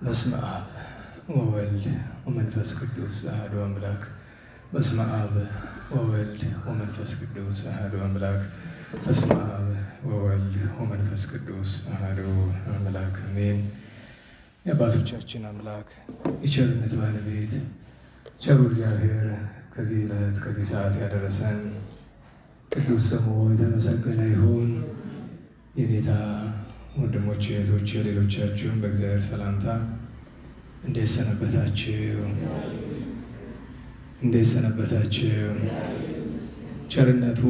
በስመ አብ ወወልድ ወመንፈስ ቅዱስ አሐዱ አምላክ። በስመ አብ ወወልድ ወመንፈስ ቅዱስ አሐዱ አምላክ። በስመ አብ ወወልድ ወመንፈስ ቅዱስ አሐዱ አምላክ አሜን። የአባቶቻችን አምላክ የቸርነት ባለቤት ቸሩ እግዚአብሔር ከዚህ ዕለት ከዚህ ሰዓት ያደረሰን ቅዱስ ስሙ የተመሰገነ ይሁን። የኔታ ወንድሞች እህቶች፣ ሌሎቻችሁም በእግዚአብሔር ሰላምታ እንዴት ሰነበታችሁ? እንዴት ሰነበታችሁ? ቸርነቱ፣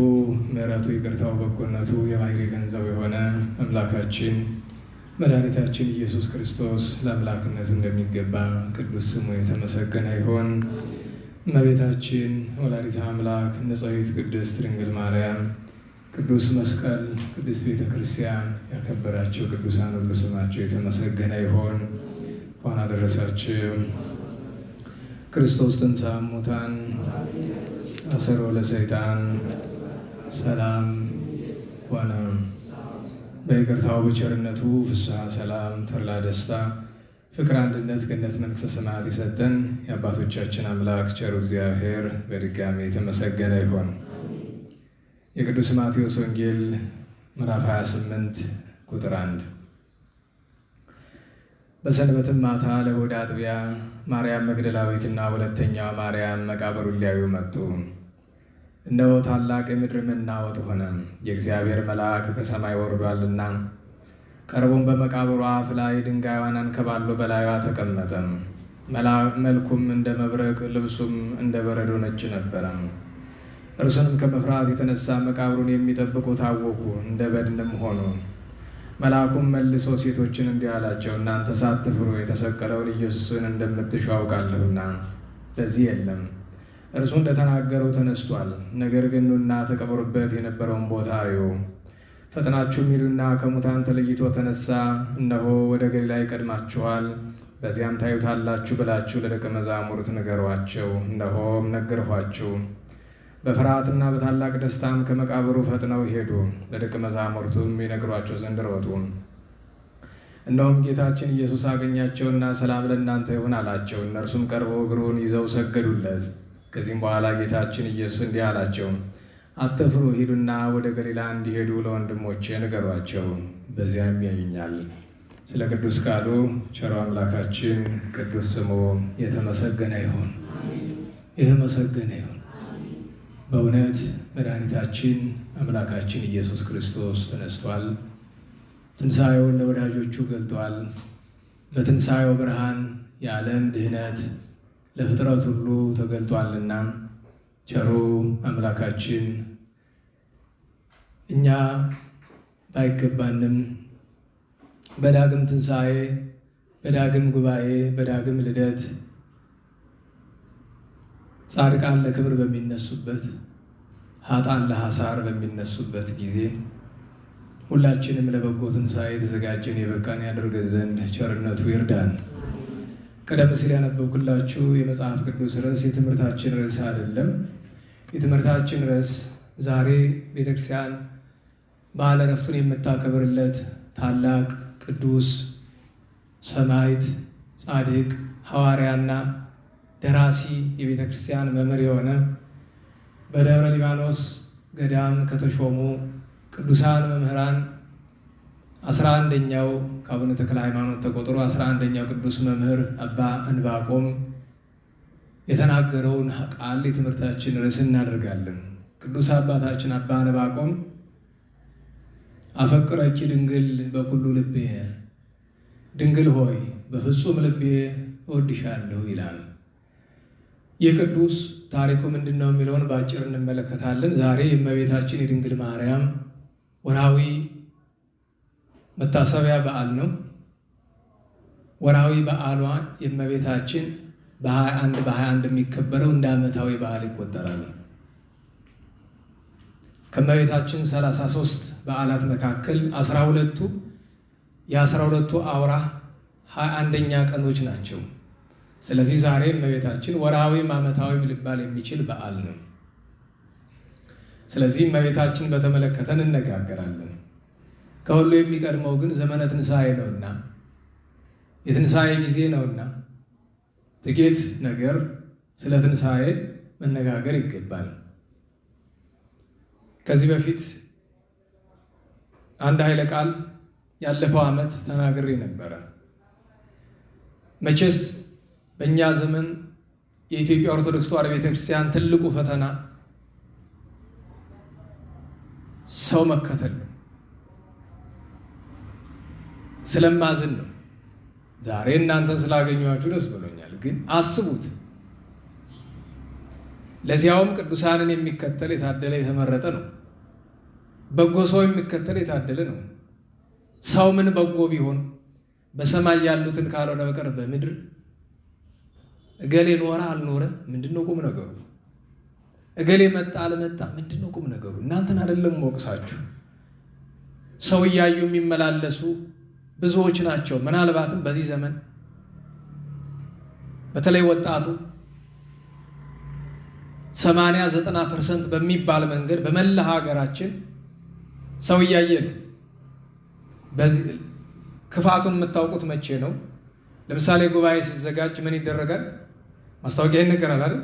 ምሕረቱ፣ ይቅርታው፣ በጎነቱ የባሕርይ ገንዘብ የሆነ አምላካችን መድኃኒታችን ኢየሱስ ክርስቶስ ለአምላክነቱ እንደሚገባ ቅዱስ ስሙ የተመሰገነ ይሁን። እመቤታችን ወላዲተ አምላክ ንጽሕት ቅድስት ድንግል ማርያም፣ ቅዱስ መስቀል፣ ቅድስት ቤተ ክርስቲያን ያከበራቸው ቅዱሳን ሁሉ ስማቸው የተመሰገነ ይሁን። እንኳን አደረሳችሁ። ክርስቶስ ተንሥአ እሙታን አሰሮ ለሰይጣን ሰላም ሆነ። በይቅርታው በቸርነቱ ፍስሐ፣ ሰላም፣ ተድላ፣ ደስታ፣ ፍቅር፣ አንድነት፣ ገነት፣ መንግሥተ ሰማያት የሰጠን የአባቶቻችን አምላክ ቸሩ እግዚአብሔር በድጋሚ የተመሰገነ ይሁን። የቅዱስ ማቴዎስ ወንጌል ምዕራፍ 28 ቁጥር 1። በሰንበትም ማታ ለእሑድ አጥቢያ ማርያም መግደላዊትና ሁለተኛዋ ማርያም መቃብሩን ሊያዩ መጡ። እነሆ ታላቅ የምድር መናወጥ ሆነ፣ የእግዚአብሔር መልአክ ከሰማይ ወርዷልና። ቀርቦም በመቃብሩ አፍ ላይ ድንጋዩን አንከባሎ በላዩዋ ተቀመጠ። መልኩም እንደ መብረቅ፣ ልብሱም እንደ በረዶ ነጭ ነበረ። እርሱንም ከመፍራት የተነሳ መቃብሩን የሚጠብቁ ታወኩ፣ እንደ በድንም ሆኑ። መልአኩም መልሶ ሴቶችን እንዲህ አላቸው፣ እናንተ ሳትፍሩ የተሰቀለውን ኢየሱስን እንደምትሹ አውቃለሁና በዚህ የለም። እርሱ እንደተናገረው ተነስቷል። ነገር ግን ኑና ተቀብሩበት የነበረውን ቦታ እዩ። ፈጥናችሁም ሂዱና ከሙታን ተለይቶ ተነሳ፣ እነሆ ወደ ገሊላ ይቀድማችኋል፣ በዚያም ታዩታላችሁ ብላችሁ ለደቀ መዛሙርት ንገሯቸው። እነሆም ነገርኋችሁ። በፍርሃትና በታላቅ ደስታም ከመቃብሩ ፈጥነው ሄዱ፣ ለደቀ መዛሙርቱም ይነግሯቸው ዘንድ ሮጡ። እነሆም ጌታችን ኢየሱስ አገኛቸውና ሰላም ለእናንተ ይሁን አላቸው። እነርሱም ቀርበው እግሩን ይዘው ሰገዱለት። ከዚህም በኋላ ጌታችን ኢየሱስ እንዲህ አላቸው፣ አትፍሩ፣ ሂዱና ወደ ገሊላ እንዲሄዱ ለወንድሞቼ ንገሯቸው፣ በዚያም ያዩኛል። ስለ ቅዱስ ቃሉ ቸሩ አምላካችን ቅዱስ ስሙ የተመሰገነ ይሁን። የተመሰገነ ይሁን። በእውነት መድኃኒታችን አምላካችን ኢየሱስ ክርስቶስ ተነስቷል። ትንሣኤውን ለወዳጆቹ ገልጧል። በትንሣኤው ብርሃን የዓለም ድህነት ለፍጥረት ሁሉ ተገልጧልና ቸሩ አምላካችን እኛ ባይገባንም በዳግም ትንሣኤ፣ በዳግም ጉባኤ፣ በዳግም ልደት ጻድቃን ለክብር በሚነሱበት፣ ኃጥአን ለሐሳር በሚነሱበት ጊዜ ሁላችንም ለበጎ ትንሣኤ የተዘጋጀን የበቃን ያደርገን ዘንድ ቸርነቱ ይርዳን። ቀደም ሲል ያነበብኩላችሁ የመጽሐፍ ቅዱስ ርዕስ የትምህርታችን ርዕስ አይደለም። የትምህርታችን ርዕስ ዛሬ ቤተክርስቲያን በዓለ ዕረፍቱን የምታከብርለት ታላቅ ቅዱስ ሰማዕት፣ ጻድቅ፣ ሐዋርያና ደራሲ የቤተ ክርስቲያን መምህር የሆነ በደብረ ሊባኖስ ገዳም ከተሾሙ ቅዱሳን መምህራን 11ኛው ከአቡነ ተክለ ሃይማኖት ተቆጥሮ 11ኛው ቅዱስ መምህር አባ ዕንባቆም የተናገረውን ቃል የትምህርታችን ርዕስ እናደርጋለን። ቅዱስ አባታችን አባ ዕንባቆም አፈቅረኪ ድንግል በኩሉ ልቤ፣ ድንግል ሆይ በፍጹም ልቤ እወድሻለሁ ይላል። የቅዱስ ታሪኩ ምንድን ነው የሚለውን በአጭር እንመለከታለን። ዛሬ የእመቤታችን የድንግል ማርያም ወርሃዊ መታሰቢያ በዓል ነው። ወርሃዊ በዓሏ የእመቤታችን በ21 የሚከበረው እንደ ዓመታዊ በዓል ይቆጠራል። ከእመቤታችን 33 በዓላት መካከል 12ቱ የ12ቱ አውራ 21ኛ ቀኖች ናቸው። ስለዚህ ዛሬ እመቤታችን ወርሃዊም ዓመታዊም ሊባል የሚችል በዓል ነው። ስለዚህ እመቤታችን በተመለከተ እንነጋገራለን። ከሁሉ የሚቀድመው ግን ዘመነ ትንሣኤ ነውና የትንሣኤ ጊዜ ነውና ጥቂት ነገር ስለ ትንሣኤ መነጋገር ይገባል። ከዚህ በፊት አንድ ኃይለ ቃል ያለፈው ዓመት ተናግሬ ነበረ። መቼስ በእኛ ዘመን የኢትዮጵያ ኦርቶዶክስ ተዋሕዶ ቤተክርስቲያን ትልቁ ፈተና ሰው መከተል ነው። ስለማዝን ነው። ዛሬ እናንተን ስላገኘኋችሁ ደስ ብሎኛል። ግን አስቡት፣ ለዚያውም ቅዱሳንን የሚከተል የታደለ የተመረጠ ነው። በጎ ሰው የሚከተል የታደለ ነው። ሰው ምን በጎ ቢሆን በሰማይ ያሉትን ካልሆነ በቀር በምድር እገሌ ኖረ አልኖረ ምንድነው ቁም ነገሩ? እገሌ መጣ አልመጣ ምንድነው ቁም ነገሩ? እናንተን አይደለም ወቅሳችሁ። ሰው እያዩ የሚመላለሱ ብዙዎች ናቸው። ምናልባትም በዚህ ዘመን በተለይ ወጣቱ 80-90% በሚባል መንገድ በመላ ሀገራችን ሰው እያየ ነው። በዚህ ክፋቱን የምታውቁት መቼ ነው? ለምሳሌ ጉባኤ ሲዘጋጅ ምን ይደረጋል? ማስታወቂያ ይነገራል አይደል?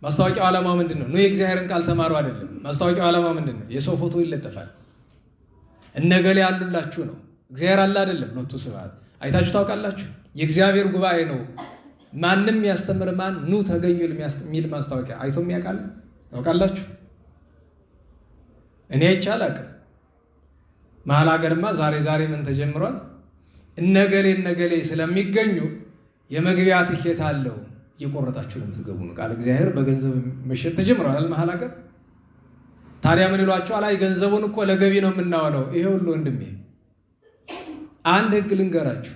ማስታወቂያው ዓላማው ምንድን ነው? የእግዚአብሔርን ቃል ተማሩ አይደለም። ማስታወቂያው ዓላማው ምንድን ነው? የሰው ፎቶ ይለጠፋል። እነገሌ ያሉላችሁ ነው። እግዚአብሔር አለ አይደለም። ሎቱ ስብሐት አይታችሁ ታውቃላችሁ? የእግዚአብሔር ጉባኤ ነው። ማንም ያስተምር ማን ኑ ተገኙ የሚል ማስታወቂያ አይቶም ያውቃል? ታውቃላችሁ? እኔ አይቻልም። መሀል ሀገርማ ዛሬ ምን ተጀምሯል? እነገሌ ስለሚገኙ የመግቢያ ትኬት አለው እየቆረጣችሁ ለምትገቡ ነው። ቃል እግዚአብሔር በገንዘብ መሸጥ ተጀምሯል መሀል ሀገር። ታዲያ ምን ይሏቸዋል? አይ ገንዘቡን እኮ ለገቢ ነው የምናወለው። ይሄ ሁሉ ወንድሜ አንድ ህግ ልንገራችሁ።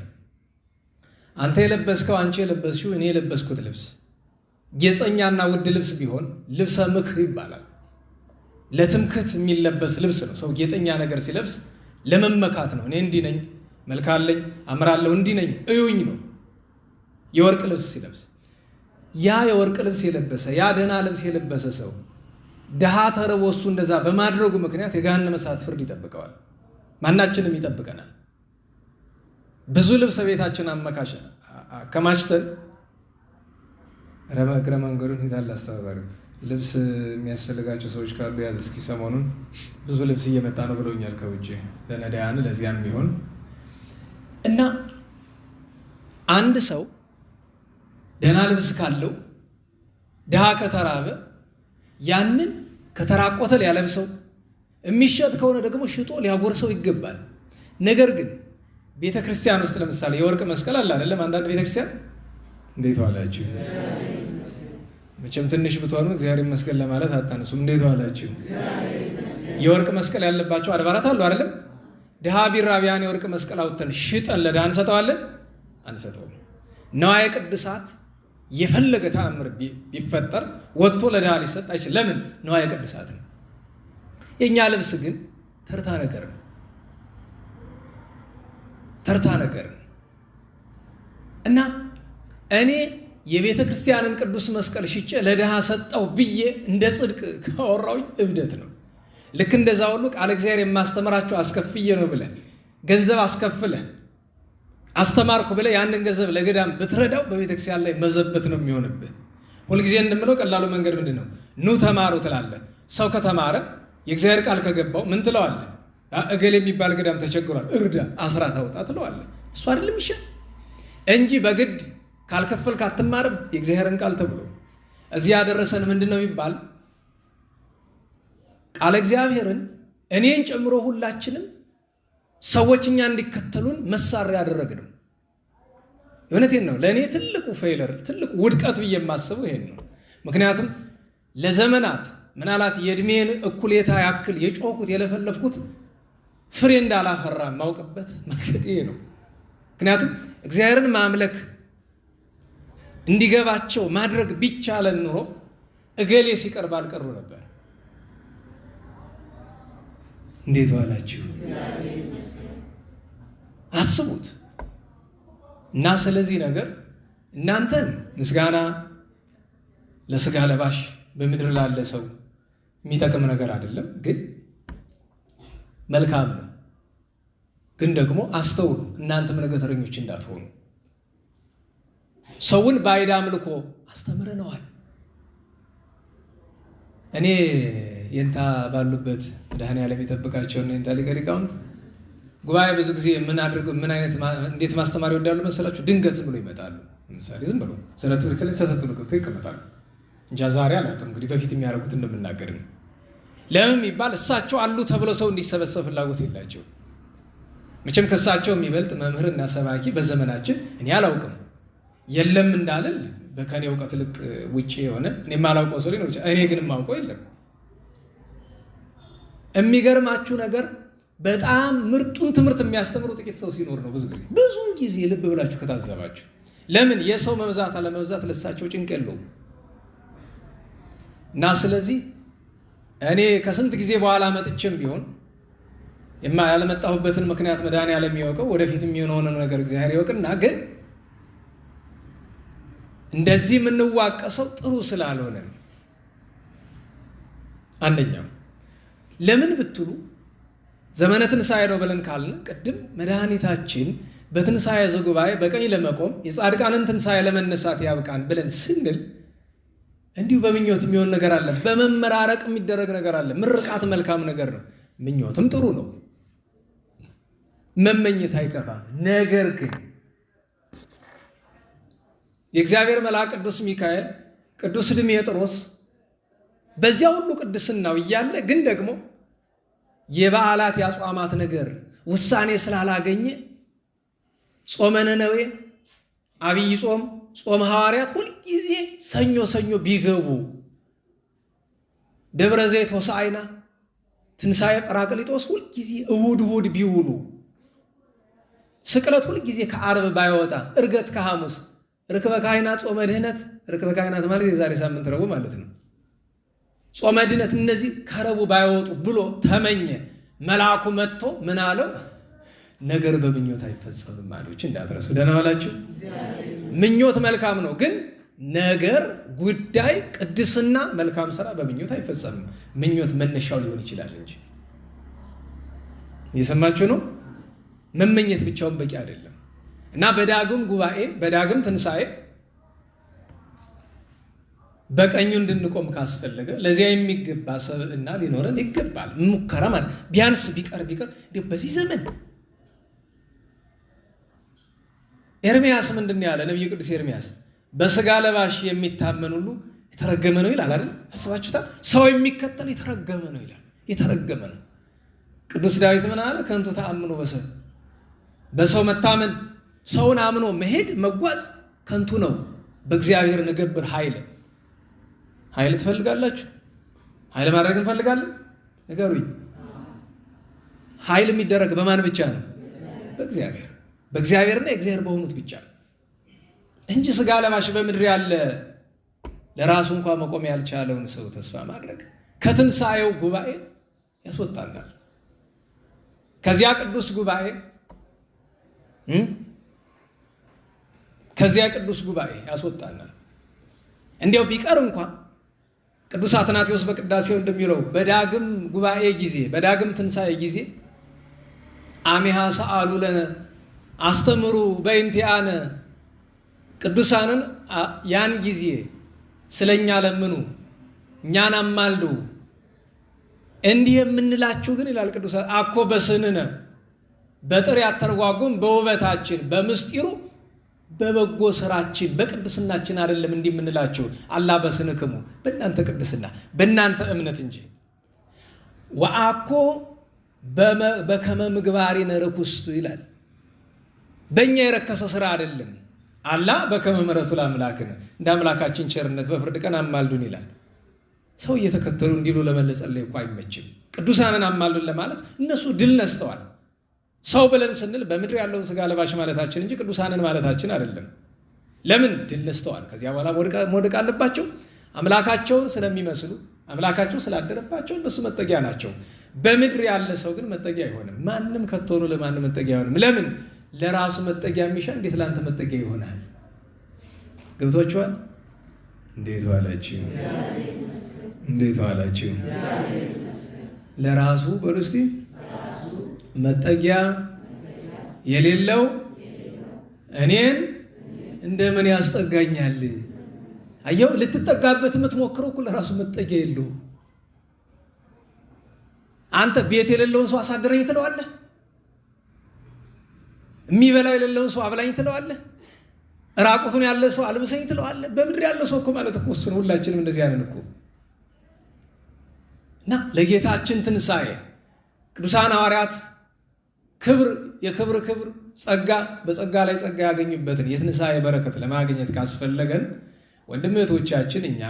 አንተ የለበስከው አንቺ የለበስሽው እኔ የለበስኩት ልብስ ጌጸኛና ውድ ልብስ ቢሆን ልብሰ ምክር ይባላል። ለትምክህት የሚለበስ ልብስ ነው። ሰው ጌጠኛ ነገር ሲለብስ ለመመካት ነው። እኔ እንዲህ ነኝ፣ መልካለኝ፣ አምራለሁ፣ እንዲህ ነኝ እዩኝ ነው። የወርቅ ልብስ ሲለብስ ያ የወርቅ ልብስ የለበሰ ያ ደህና ልብስ የለበሰ ሰው ድሃ ተርቦ እሱ እንደዛ በማድረጉ ምክንያት የገሃነመ እሳት ፍርድ ይጠብቀዋል። ማናችንም ይጠብቀናል። ብዙ ልብስ ቤታችን አከማችተን እግረ መንገዱን ሂታል አስተባባሪው ልብስ የሚያስፈልጋቸው ሰዎች ካሉ ያዝ እስኪ። ሰሞኑን ብዙ ልብስ እየመጣ ነው ብለውኛል ከውጭ ለነዳያን ለዚያም ቢሆን እና አንድ ሰው ደህና ልብስ ካለው ድሃ ከተራበ ያንን ከተራቆተ ሊያለብሰው፣ የሚሸጥ ከሆነ ደግሞ ሽጦ ሊያጎርሰው ይገባል። ነገር ግን ቤተ ክርስቲያን ውስጥ ለምሳሌ የወርቅ መስቀል አለ አይደለም? አንዳንድ ቤተ ክርስቲያን እንዴት ዋላችሁ? መቼም ትንሽ ብትሆኑ እግዚአብሔር ይመስገን ለማለት አታነሱም። እንዴት ዋላችሁ? የወርቅ መስቀል ያለባቸው አድባራት አሉ አይደለም? ድሃ ቢራቢያን የወርቅ መስቀል አውጥተን ሽጠን ለድሃ እንሰጠዋለን? አንሰጠውም። ነዋየ ቅድሳት የፈለገ ተአምር ቢፈጠር ወጥቶ ለድሃ ሊሰጥ አይችል። ለምን? ነዋየ ቅድሳት ነው። የእኛ ልብስ ግን ተርታ ነገር ነው። ተርታ ነገር ነው እና እኔ የቤተ ክርስቲያንን ቅዱስ መስቀል ሽጬ ለድሃ ሰጠው ብዬ እንደ ጽድቅ ካወራውኝ እብደት ነው። ልክ እንደዛ ሁሉ ቃል እግዚአብሔር የማስተምራቸው አስከፍዬ ነው ብለህ ገንዘብ አስከፍለህ አስተማርኩ ብለህ ያንን ገንዘብ ለገዳም ብትረዳው በቤተ ክርስቲያን ላይ መዘበት ነው የሚሆንብህ። ሁልጊዜ እንደምለው ቀላሉ መንገድ ምንድን ነው? ኑ ተማሩ ትላለህ። ሰው ከተማረ የእግዚአብሔር ቃል ከገባው ምን ትለዋለህ? እገሌ የሚባል ገዳም ተቸግሯል፣ እርዳ፣ አስራት አውጣ ትለዋለህ። እሱ አይደለም ይሻል እንጂ በግድ ካልከፈልክ አትማርም የእግዚአብሔርን ቃል ተብሎ እዚህ ያደረሰን ምንድነው የሚባል ቃል እግዚአብሔርን እኔን ጨምሮ ሁላችንም ሰዎች እኛ እንዲከተሉን መሳሪያ ያደረግነው። እውነቴን ነው። ለእኔ ትልቁ ፌለር ትልቁ ውድቀት ብዬ የማስበው ይሄን ነው። ምክንያቱም ለዘመናት ምናልባት የእድሜን እኩሌታ ያክል የጮኩት የለፈለፍኩት ፍሬ እንዳላፈራ የማውቅበት መንገድ ይሄ ነው። ምክንያቱም እግዚአብሔርን ማምለክ እንዲገባቸው ማድረግ ቢቻለን ኑሮ እገሌ ሲቀርብ አልቀሩ ነበር። እንዴት ዋላችሁ? አስቡት። እና ስለዚህ ነገር እናንተን ምስጋና ለስጋ ለባሽ በምድር ላለ ሰው የሚጠቅም ነገር አይደለም፣ ግን መልካም ነው። ግን ደግሞ አስተውሉ፣ እናንተም ነገ ተረኞች እንዳትሆኑ። ሰውን ባዕድ አምልኮ አስተምረነዋል። እኔ የንታ ባሉበት መድኃኔዓለም የጠበቃቸውና የንታ ሊቀ ሊቃውንት ጉባኤ ብዙ ጊዜ ምን አይነት እንዴት ማስተማር ይወዳሉ መሰላችሁ? ድንገት ዝም ብሎ ይመጣሉ። ለምሳሌ ዝም ብሎ ስለ ትምህርት ላይ ሰተት ብሎ ገብተው ይቀመጣሉ። እንጃ ዛሬ አላውቅም እንግዲህ በፊት የሚያደርጉት እንደምናገር ነው። ለምን የሚባል እሳቸው አሉ ተብሎ ሰው እንዲሰበሰብ ፍላጎት የላቸው። መቼም ከእሳቸው የሚበልጥ መምህርና ሰባኪ በዘመናችን እኔ አላውቅም። የለም እንዳለል በከኔ እውቀት ልቅ ውጪ የሆነ እኔ የማላውቀው ሰው ሊኖር ይችላል። እኔ ግን የማውቀው የለም። የሚገርማችሁ ነገር በጣም ምርጡን ትምህርት የሚያስተምሩ ጥቂት ሰው ሲኖር ነው። ብዙ ጊዜ ልብ ብላችሁ ከታዘባችሁ ለምን የሰው መብዛት አለመብዛት ለሳቸው ጭንቅ የለውም። እና ስለዚህ እኔ ከስንት ጊዜ በኋላ መጥቼም ቢሆን ያለመጣሁበትን ምክንያት መድኃኔዓለም የሚያውቀው ወደፊት የሚሆነውን ነገር እግዚአብሔር ያውቅና ግን እንደዚህ የምንዋቀሰው ጥሩ ስላልሆነ አንደኛው ለምን ብትሉ ዘመነ ትንሣኤ ነው ብለን ካልን ቅድም መድኃኒታችን በትንሣኤ ዘጉባኤ በቀኝ ለመቆም የጻድቃንን ትንሣኤ ለመነሳት ያብቃን ብለን ስንል እንዲሁ በምኞት የሚሆን ነገር አለ። በመመራረቅ የሚደረግ ነገር አለ። ምርቃት መልካም ነገር ነው። ምኞትም ጥሩ ነው። መመኘት አይከፋም። ነገር ግን የእግዚአብሔር መልአክ ቅዱስ ሚካኤል፣ ቅዱስ ድሜጥሮስ በዚያ ሁሉ ቅድስናው እያለ ግን ደግሞ የበዓላት የአጽዋማት ነገር ውሳኔ ስላላገኘ ጾመ ነነዌ፣ አብይ ጾም፣ ጾመ ሐዋርያት ሁልጊዜ ሰኞ ሰኞ ቢገቡ ደብረ ዘይት ሆሳዕና፣ ትንሣኤ ጰራቅሊጦስ ሁልጊዜ እሁድ እሁድ ቢውሉ ስቅለት ሁልጊዜ ከዓርብ ባይወጣ ዕርገት ከሐሙስ ርክበ ካህናት ጾመ ድህነት ርክበ ካህናት ማለት የዛሬ ሳምንት ረቡዕ ማለት ነው። ጾመ ድህነት እነዚህ ከረቡዕ ባይወጡ ብሎ ተመኘ። መልአኩ መጥቶ ምን አለው? ነገር በምኞት አይፈጸምም አለች። እንዳትረሱ። ደህና ዋላችሁ። ምኞት መልካም ነው፣ ግን ነገር ጉዳይ ቅድስና መልካም ስራ በምኞት አይፈጸምም። ምኞት መነሻው ሊሆን ይችላል እንጂ እየሰማችሁ ነው። መመኘት ብቻውን በቂ አይደለም እና በዳግም ጉባኤ በዳግም ትንሣኤ በቀኙ እንድንቆም ካስፈለገ ለዚያ የሚገባ ሰብዕና ሊኖረን ይገባል። ሙከራ ማለት ቢያንስ ቢቀር በዚህ ዘመን ኤርምያስ ምንድን ያለ ነቢዩ ቅዱስ ኤርምያስ በስጋ ለባሽ የሚታመን ሁሉ የተረገመ ነው ይላል አይደል? አስባችሁታል? ሰው የሚከተል የተረገመ ነው ይላል። የተረገመ ነው። ቅዱስ ዳዊት ምን አለ? ከንቱ ተአምኖ በሰው በሰው መታመን፣ ሰውን አምኖ መሄድ መጓዝ ከንቱ ነው። በእግዚአብሔር ንገብር ኃይል ትፈልጋላችሁ? ኃይል ማድረግ እንፈልጋለን? ንገሩኝ። ኃይል የሚደረግ በማን ብቻ ነው? በእግዚአብሔር በእግዚአብሔርና የእግዚአብሔር በሆኑት ብቻ እንጂ ስጋ ለባሽ በምድር ያለ ለራሱ እንኳን መቆም ያልቻለውን ሰው ተስፋ ማድረግ ከትንሣኤው ጉባኤ ያስወጣናል። ከዚያ ቅዱስ ጉባኤ ያስወጣናል። እንዲያው ቢቀር እንኳን ቅዱስ አትናቴዎስ በቅዳሴው እንደሚለው በዳግም ጉባኤ ጊዜ በዳግም ትንሣኤ ጊዜ አሜሃ ሰአሉ ለነ አስተምሩ በእንቲአነ ቅዱሳንን ያን ጊዜ ስለኛ ለምኑ እኛን አማልዱ እንዲህ የምንላችሁ ግን ይላል ቅዱስ አኮ በስንነ በጥሬ አተርጓጉም በውበታችን በምስጢሩ በበጎ ስራችን በቅድስናችን አይደለም እንዲህ የምንላችሁ አላ በስንክሙ በእናንተ ቅድስና በእናንተ እምነት እንጂ ወአኮ በከመ ምግባሪነ ርኩስት ይላል። በእኛ የረከሰ ስራ አይደለም። አላ በከመ ምሕረቱ ለአምላክነ እንደ አምላካችን ቸርነት በፍርድ ቀን አማልዱን ይላል። ሰው እየተከተሉ እንዲሉ ለመለጸለይ እኮ አይመችም። ቅዱሳንን አማልዱን ለማለት እነሱ ድል ነስተዋል። ሰው ብለን ስንል በምድር ያለውን ስጋ ለባሽ ማለታችን እንጂ ቅዱሳንን ማለታችን አይደለም። ለምን? ድል ነስተዋል። ከዚያ በኋላ መውደቅ አለባቸው። አምላካቸውን ስለሚመስሉ አምላካቸው ስላደረባቸው እነሱ መጠጊያ ናቸው። በምድር ያለ ሰው ግን መጠጊያ አይሆንም። ማንም ከቶኑ ለማንም መጠጊያ አይሆንም። ለምን? ለራሱ መጠጊያ የሚሻ እንዴት ለአንተ መጠጊያ ይሆናል? ገብቷችኋል? እንዴት ዋላችሁ? እንዴት ዋላችሁ? ለራሱ በሉ እስቲ መጠጊያ የሌለው እኔን እንደምን ያስጠጋኛል? አየው፣ ልትጠጋበት የምትሞክረው እኮ ለራሱ መጠጊያ የለውም። አንተ ቤት የሌለውን ሰው አሳድረኝ ትለዋለህ? የሚበላው የሌለውን ሰው አብላኝ ትለዋለህ? ራቁቱን ያለ ሰው አልብሰኝ ትለዋለህ? በምድር ያለ ሰው እኮ ማለት እኮ እሱ ነው። ሁላችንም እንደዚህ ያለን እኮ እና ለጌታችን ትንሣኤ ቅዱሳን ሐዋርያት ክብር፣ የክብር ክብር፣ ጸጋ በጸጋ ላይ ጸጋ ያገኙበትን የትንሣኤ በረከት ለማግኘት ካስፈለገን ወንድም እህቶቻችን እኛ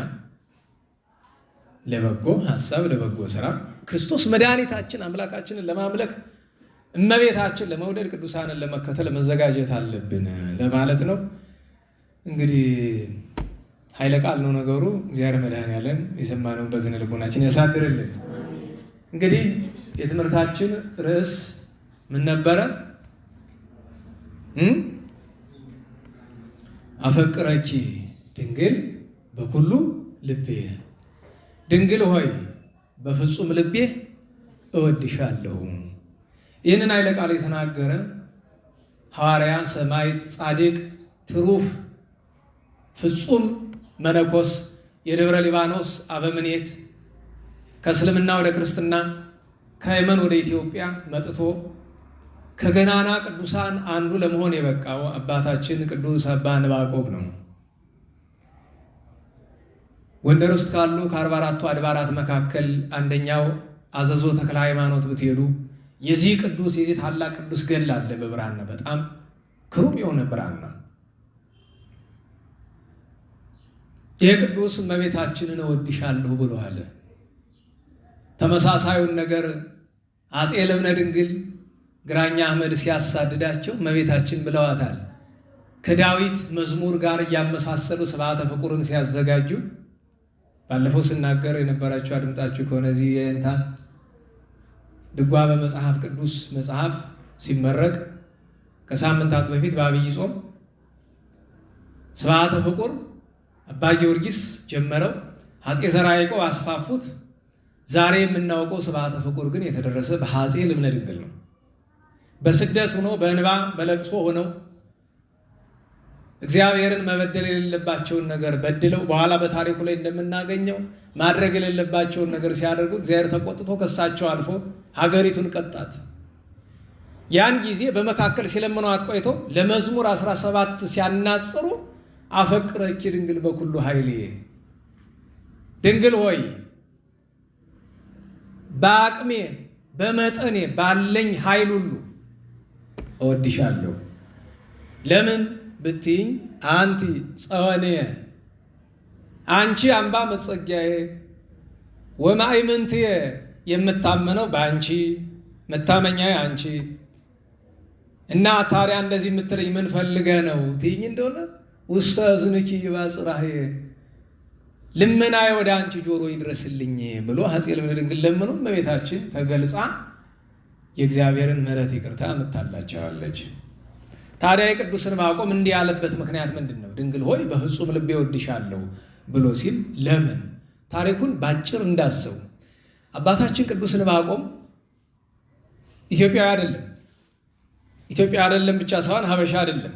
ለበጎ ሐሳብ ለበጎ ስራ ክርስቶስ መድኃኒታችን አምላካችንን ለማምለክ እመቤታችን ለመውደድ ቅዱሳንን ለመከተል መዘጋጀት አለብን ለማለት ነው። እንግዲህ ኃይለ ቃል ነው ነገሩ። እግዚአብሔር መድኃኔዓለም የሰማነውን በዝነ ልቦናችን ያሳድርልን። እንግዲህ የትምህርታችን ርዕስ ምን ነበረ? አፈቅረኪ ድንግል በኩሉ ልቤ፣ ድንግል ሆይ በፍጹም ልቤ እወድሻለሁ። ይህንን ኃይለ ቃል የተናገረ ሐዋርያ፣ ሰማዕት፣ ጻድቅ፣ ትሩፍ፣ ፍጹም መነኮስ፣ የደብረ ሊባኖስ አበምኔት፣ ከእስልምና ወደ ክርስትና ከየመን ወደ ኢትዮጵያ መጥቶ ከገናና ቅዱሳን አንዱ ለመሆን የበቃው አባታችን ቅዱስ አባ ዕንባቆም ነው። ጎንደር ውስጥ ካሉ ከ44ቱ አድባራት መካከል አንደኛው አዘዞ ተክለ ሃይማኖት ብትሄዱ የዚህ ቅዱስ የዚህ ታላቅ ቅዱስ ገድል አለ በብራና፣ በጣም ክሩም የሆነ ብራና። ይህ ቅዱስ እመቤታችንን እወድሻለሁ ብለዋል። ተመሳሳዩን ነገር አፄ ልብነ ድንግል ግራኛ አህመድ ሲያሳድዳቸው እመቤታችን ብለዋታል። ከዳዊት መዝሙር ጋር እያመሳሰሉ ስብዓተ ፍቁርን ሲያዘጋጁ ባለፈው ስናገር የነበራችሁ አድምጣችሁ ከሆነ እዚህ የእንታ ድጓ በመጽሐፍ ቅዱስ መጽሐፍ ሲመረቅ ከሳምንታት በፊት በአብይ ጾም ስብዓተ ፍቁር አባ ጊዮርጊስ ጀመረው፣ አፄ ዘርዓ ያዕቆብ አስፋፉት። ዛሬ የምናውቀው ስብዓተ ፍቁር ግን የተደረሰ በአፄ ልብነ ድንግል ነው። በስደት ሆኖ በእንባ በለቅሶ ሆነው እግዚአብሔርን መበደል የሌለባቸውን ነገር በድለው በኋላ በታሪኩ ላይ እንደምናገኘው ማድረግ የሌለባቸውን ነገር ሲያደርጉ እግዚአብሔር ተቆጥቶ ከሳቸው አልፎ ሀገሪቱን ቀጣት። ያን ጊዜ በመካከል ሲለምኗት ቆይቶ ለመዝሙር 17 ሲያናጽሩ አፈቅረኪ ድንግል በኩሉ ኃይሌ፣ ድንግል ሆይ በአቅሜ በመጠኔ ባለኝ ኃይል ሁሉ እወድሻለሁ። ለምን ብትይኝ አንቲ ጸወንየ፣ አንቺ አምባ መጸጊያዬ፣ ወማእምንትየ የምታመነው በአንቺ መታመኛዬ አንቺ። እና ታዲያ እንደዚህ የምትለኝ ምን ፈልገህ ነው ትይኝ እንደሆነ ውስተ እዝንኪ ይባጽራህየ፣ ልመናዬ ወደ አንቺ ጆሮ ይድረስልኝ ብሎ አፄ ልብነ ድንግል ለምኑ እመቤታችን ተገልጻ የእግዚአብሔርን ምሕረት ይቅርታ አምጥታላቸዋለች። ታዲያ የቅዱስ ዕንባቆም እንዲህ ያለበት ምክንያት ምንድን ነው? ድንግል ሆይ በፍጹም ልቤ እወድሻለሁ ብሎ ሲል ለምን? ታሪኩን ባጭር እንዳሰው አባታችን ቅዱስ ዕንባቆም ኢትዮጵያዊ አይደለም። ኢትዮጵያ አይደለም ብቻ ሳይሆን ሀበሻ አይደለም።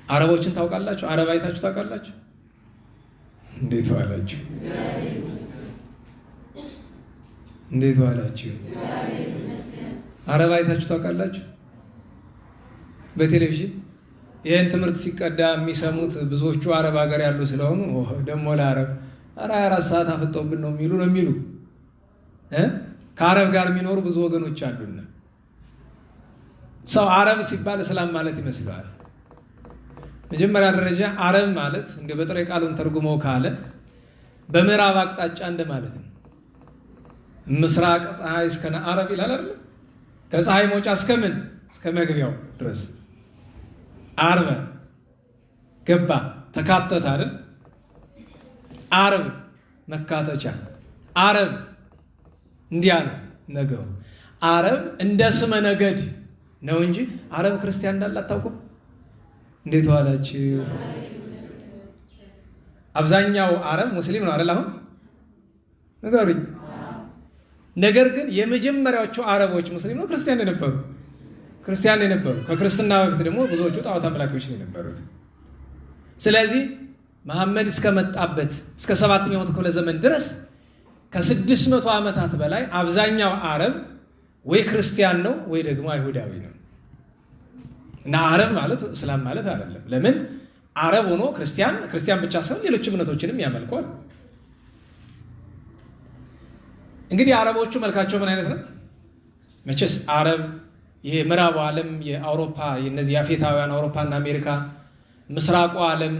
አረቦችን ታውቃላችሁ? አረብ አይታችሁ ታውቃላችሁ? እንዴት ዋላችሁ? እንዴት ዋላችሁ? አረብ አይታችሁ ታውቃላችሁ? በቴሌቪዥን ይህን ትምህርት ሲቀዳ የሚሰሙት ብዙዎቹ አረብ ሀገር ያሉ ስለሆኑ ደግሞ ለአረብ 24 ሰዓት አፍጠውብን ነው የሚሉ ከአረብ ጋር የሚኖሩ ብዙ ወገኖች አሉና ሰው አረብ ሲባል እስላም ማለት ይመስለዋል። መጀመሪያ ደረጃ አረብ ማለት እንደ በጥሬ ቃሉን ተርጉመው ካለ በምዕራብ አቅጣጫ እንደማለት ነው። ምስራቅ ፀሐይ እስከ አረብ ይላል አይደል? ከፀሐይ መውጫ እስከምን እስከ መግቢያው ድረስ አርበ ገባ ተካተተ አይደል? አረብ መካተቻ አረብ እንዲያ ነው ነገሩ። አረብ እንደ ስመ ነገድ ነው እንጂ አረብ ክርስቲያን እንዳለ አታውቁም? እንዴት ዋላችሁ? አብዛኛው አረብ ሙስሊም ነው አይደል? አሁን ንገሩኝ። ነገር ግን የመጀመሪያዎቹ አረቦች ሙስሊም ነው ክርስቲያን የነበሩ? ክርስቲያን የነበሩ፣ ከክርስትና በፊት ደግሞ ብዙዎቹ ጣዖት አምላኪዎች ነው የነበሩት። ስለዚህ መሐመድ እስከመጣበት እስከ 7ኛው ክፍለ ዘመን ድረስ ከ600 ዓመታት በላይ አብዛኛው አረብ ወይ ክርስቲያን ነው ወይ ደግሞ አይሁዳዊ ነው። እና አረብ ማለት እስላም ማለት አይደለም። ለምን አረብ ሆኖ ክርስቲያን ብቻ ሳይሆን ሌሎች እምነቶችንም ያመልኳል። እንግዲህ አረቦቹ መልካቸው ምን አይነት ነው? መቼስ አረብ የምዕራቡ ዓለም የአውሮፓ የነዚህ የአፍሪካውያን አውሮፓና አሜሪካ፣ ምስራቁ ዓለም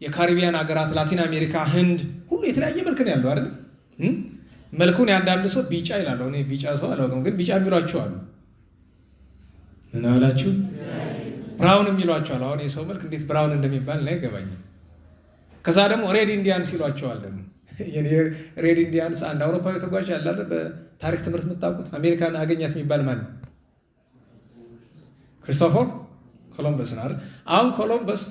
የካሪቢያን ሀገራት፣ ላቲን አሜሪካ፣ ህንድ ሁሉ የተለያየ መልክ ነው ያለው አይደል? መልኩን ያንዳንዱ ሰው ቢጫ ይላል። እኔ ቢጫ ሰው አላውቅም፣ ግን ቢጫ የሚሏቸው አሉ። ምን አላችሁ? ብራውን የሚሏቸው አሉ። አሁን የሰው መልክ እንዴት ብራውን እንደሚባል ላይ አይገባኝም። ከዛ ደግሞ ሬድ ኢንዲያንስ ይሏቸዋል። ደግሞ ሬድ ኢንዲያንስ አንድ አውሮፓዊ ተጓዥ ያላለ በታሪክ ትምህርት የምታውቁት አሜሪካን አገኛት የሚባል ማን? ክሪስቶፈር ኮሎምበስ ነው አይደል? አሁን ኮሎምበስ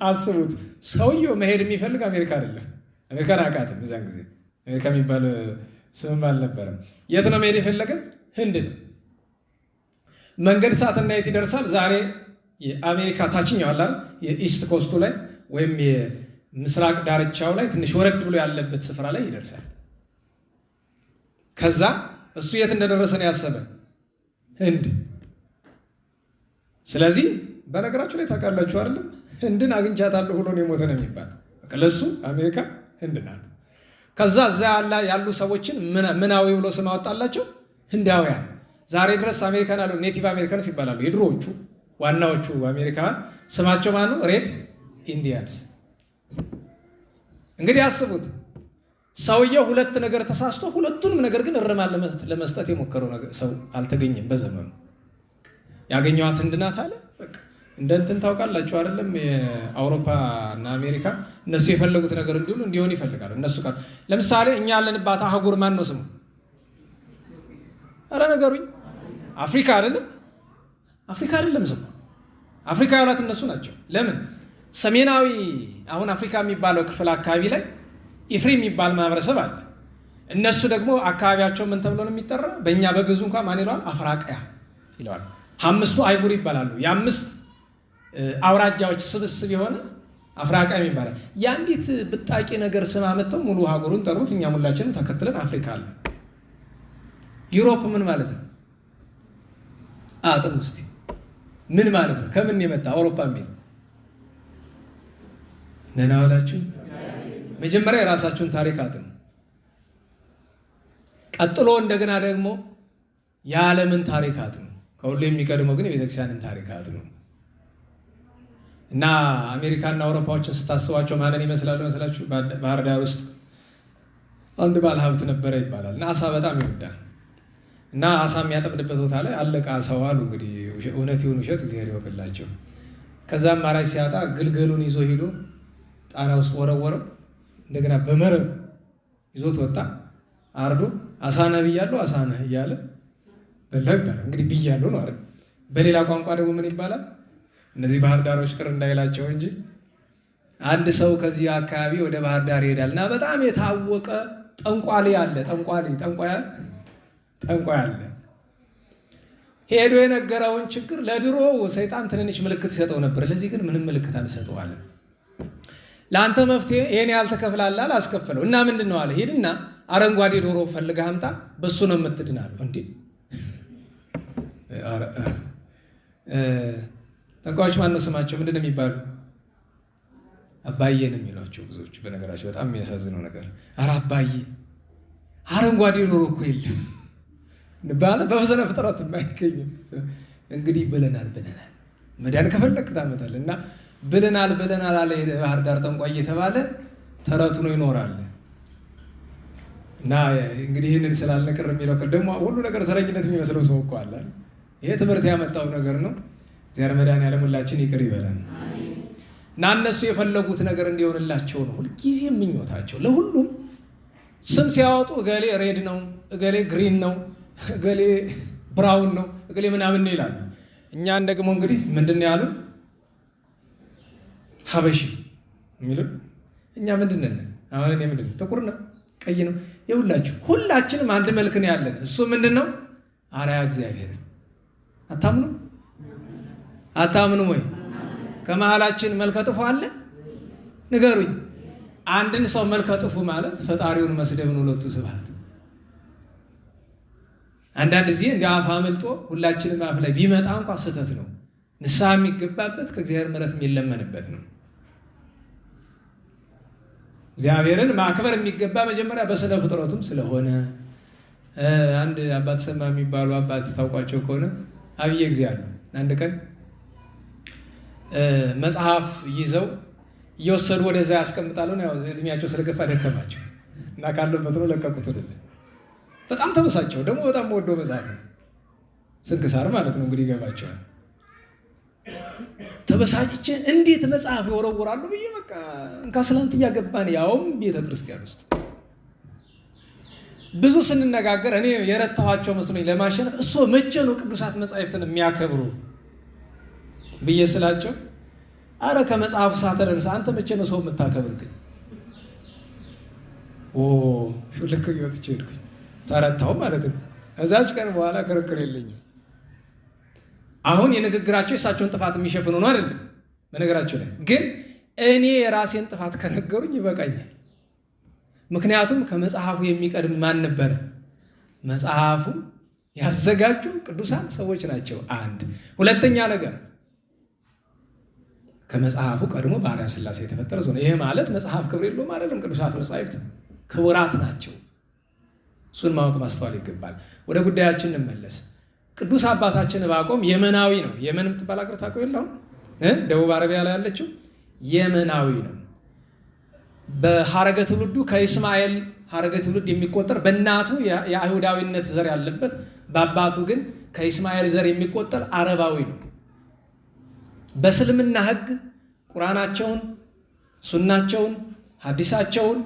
አስቡት፣ ሰውየው መሄድ የሚፈልግ አሜሪካ አይደለም። አሜሪካን አውቃትም በዛን ጊዜ አሜሪካ የሚባል ስምም አልነበረም። የት ነው መሄድ የፈለገ? ህንድ ነው። መንገድ ሰዓትና የት ይደርሳል? ዛሬ የአሜሪካ ታችኛው አላል የኢስት ኮስቱ ላይ ወይም የምስራቅ ዳርቻው ላይ ትንሽ ወረድ ብሎ ያለበት ስፍራ ላይ ይደርሳል። ከዛ እሱ የት እንደደረሰ ነው ያሰበ? ህንድ። ስለዚህ በነገራችሁ ላይ ታውቃላችሁ አይደለም? ህንድን አግኝቻታለሁ ብሎ ነው የሞተ ነው የሚባል። በቃ ለሱ አሜሪካ ህንድ ናት። ከዛ እዛ ያሉ ሰዎችን ምናዊ ብሎ ስም አወጣላቸው፣ ህንዳውያን። ዛሬ ድረስ አሜሪካን አሉ ኔቲቭ አሜሪካንስ ይባላሉ። የድሮዎቹ ዋናዎቹ አሜሪካን ስማቸው ማን ነው? ሬድ ኢንዲያንስ። እንግዲህ አስቡት፣ ሰውየው ሁለት ነገር ተሳስቶ ሁለቱንም ነገር ግን እርማት ለመስጠት የሞከረው ሰው አልተገኘም በዘመኑ። ያገኘዋት ህንድ ናት አለ። በቃ እንደ እንትን ታውቃላችሁ አይደለም? የአውሮፓ እና አሜሪካ እነሱ የፈለጉት ነገር እንዲሆን ይፈልጋሉ። እነሱ ለምሳሌ እኛ ያለንባት አህጉር ማን ነው ስሙ? ኧረ ነገሩኝ። አፍሪካ አይደለም? አፍሪካ አይደለም ስሙ። አፍሪካ ያሏት እነሱ ናቸው። ለምን? ሰሜናዊ አሁን አፍሪካ የሚባለው ክፍል አካባቢ ላይ ኢፍሪ የሚባል ማህበረሰብ አለ። እነሱ ደግሞ አካባቢያቸው ምን ተብሎ ነው የሚጠራ? በእኛ በግዙ እንኳን ማን ይለዋል? አፍራቃያ ይለዋል። 5 አይጉር ይባላሉ። የ5 አውራጃዎች ስብስብ የሆነ አፍራቃያ ይባላል። የአንዲት ብጣቂ ነገር ስም አመጣው ሙሉ ሀገሩን ጠሩት። እኛ ሁላችንም ተከትለን አፍሪካ አለ። ዩሮፕ ምን ማለት ነው? አጥኑ እስቲ ምን ማለት ነው? ከምን የመጣ አውሮፓ የሚል ነናዋላችሁ። መጀመሪያ የራሳችሁን ታሪክ አጥኑ። ቀጥሎ እንደገና ደግሞ የዓለምን ታሪክ አጥኑ። ከሁሉ የሚቀድመው ግን የቤተክርስቲያንን ታሪክ አጥኑ። እና አሜሪካና አውሮፓዎችን ስታስቧቸው ማንን ይመስላሉ መስላችሁ? ባህር ዳር ውስጥ አንድ ባለ ሀብት ነበረ ይባላል እና አሳ በጣም ይወዳል። እና አሳ የሚያጠምድበት ቦታ ላይ አለቃ አሳው አሉ። እንግዲህ እውነት ይሁን ውሸት እግዚአብሔር ይወቅላቸው። ከዛም አማራጭ ሲያጣ ግልገሉን ይዞ ሄዶ ጣና ውስጥ ወረወረው። እንደገና በመረብ ይዞት ወጣ። አርዶ አሳ ነህ ብያለሁ፣ አሳ ነህ እያለ በላው ይባላል። እንግዲህ ብያለሁ ነው አይደል? በሌላ ቋንቋ ደግሞ ምን ይባላል? እነዚህ ባህር ዳሮች ቅር እንዳይላቸው እንጂ አንድ ሰው ከዚህ አካባቢ ወደ ባህር ዳር ይሄዳል እና በጣም የታወቀ ጠንቋሌ አለ። ጠንቋይ አለ። ሄዶ የነገረውን ችግር ለድሮ ሰይጣን ትንንሽ ምልክት ይሰጠው ነበር። ለዚህ ግን ምንም ምልክት አልሰጠዋለም። ለአንተ መፍትሄ ይሄን ያህል ትከፍላለህ አላስከፈለው እና ምንድን ነው አለ? ሂድና አረንጓዴ ዶሮ ፈልገህ አምጣ፣ በሱ ነው የምትድናለሁ። እንዴ ጠንቋዮች ማን ነው ስማቸው? ምንድን ነው የሚባሉ? አባዬ ነው የሚሏቸው ብዙዎቹ። በነገራቸው በጣም የሚያሳዝነው ነገር ኧረ አባዬ አረንጓዴ ዶሮ እኮ የለም ባለ በበሰነ ፍጥረት የማይገኝም። እንግዲህ ብለናል መዳን ከፈለክ ታመጣለህ እና ብለናል አለ ባህር ዳር ጠንቋይ እየተባለ ተረቱ ነው ይኖራል። እና እንግዲህ ይህንን ስላለ ቅር የሚለው ደግሞ ሁሉ ነገር ዘረኝነት የሚመስለው ሰው እኮ አለ። ይሄ ትምህርት ያመጣው ነገር ነው። እግዚአብሔር መድኃኒዓለም ሁላችን ይቅር ይበለን። እና እነሱ የፈለጉት ነገር እንዲሆንላቸው ነው ሁልጊዜ ምኞታቸው። ለሁሉም ስም ሲያወጡ እገሌ ሬድ ነው፣ እገሌ ግሪን ነው፣ እገሌ ብራውን ነው፣ እገሌ ምናምን ነው ይላሉ። እኛን ደግሞ እንግዲህ ምንድን ነው ያሉን? ሀበሺ የሚሉን እኛ ምንድን ነን? አሁን እኔ ምንድን ነው? ጥቁር ነው፣ ቀይ ነው። የሁላችሁ ሁላችንም አንድ መልክ ነው ያለን። እሱ ምንድን ነው? አርአያ እግዚአብሔር። አታምኑ? አታምኑም ወይ? ከመሃላችን መልከ ጥፉ አለ? ንገሩኝ። አንድን ሰው መልከ ጥፉ ማለት ፈጣሪውን መስደብ ነው። ሁለቱ ስብሐት አንዳንድ ጊዜ እንደ አፍ አመልጦ ሁላችንም አፍ ላይ ቢመጣ እንኳን ስህተት ነው። ንስሐ የሚገባበት ከእግዚአብሔር ምሕረት የሚለመንበት ነው። እግዚአብሔርን ማክበር የሚገባ መጀመሪያ በስነ ፍጥረቱም ስለሆነ አንድ አባት ሰማ የሚባሉ አባት ታውቋቸው ከሆነ አብዬ ጊዜ አሉ። አንድ ቀን መጽሐፍ ይዘው እየወሰዱ ወደዛ ያስቀምጣሉ። እድሜያቸው ስለገፋ ደከማቸው እና ካለበት ነው ለቀቁት ወደዛ። በጣም ተበሳቸው። ደግሞ በጣም ወዶ መጽሐፍ ነው፣ ስንክሳር ማለት ነው እንግዲህ ይገባቸዋል። ተበሳጭቼ እንዴት መጽሐፍ ይወረውራሉ ብዬ በቃ እንካስላንት እያገባን ያውም ቤተ ክርስቲያን ውስጥ ብዙ ስንነጋገር እኔ የረታኋቸው መስሎኝ ለማሸነፍ እሱ መቼ ነው ቅዱሳት መጻሕፍትን የሚያከብሩ ብዬ ስላቸው አረ ከመጽሐፉ ሳተደርስ አንተ መቼ ነው ሰው የምታከብር? ግን ልክ ወጥቼ ሄድኩኝ። ተረታው ማለት ነው። እዛች ቀን በኋላ ክርክር የለኝም። አሁን የንግግራቸው የእሳቸውን ጥፋት የሚሸፍኑ ነው አይደለም። በነገራቸው ላይ ግን እኔ የራሴን ጥፋት ከነገሩኝ ይበቃኛል። ምክንያቱም ከመጽሐፉ የሚቀድም ማን ነበረ? መጽሐፉ ያዘጋጁ ቅዱሳን ሰዎች ናቸው። አንድ ሁለተኛ ነገር ከመጽሐፉ ቀድሞ ባሕርያ ሥላሴ የተፈጠረ ሰው ነው። ይሄ ማለት መጽሐፍ ክብር የለውም አይደለም። ቅዱሳት መጻሕፍት ክቡራት ናቸው። እሱን ማወቅ ማስተዋል ይገባል። ወደ ጉዳያችን እንመለስ። ቅዱስ አባታችን ዕንባቆም የመናዊ ነው። የመን የምትባል አገር ታውቀው የለውም? ደቡብ አረቢያ ላይ ያለችው የመናዊ ነው። በሐረገ ትውልዱ ከኢስማኤል ሐረገ ትውልድ የሚቆጠር በእናቱ የአይሁዳዊነት ዘር ያለበት፣ በአባቱ ግን ከኢስማኤል ዘር የሚቆጠር አረባዊ ነው። በእስልምና ሕግ ቁርአናቸውን፣ ሱናቸውን፣ ሐዲሳቸውን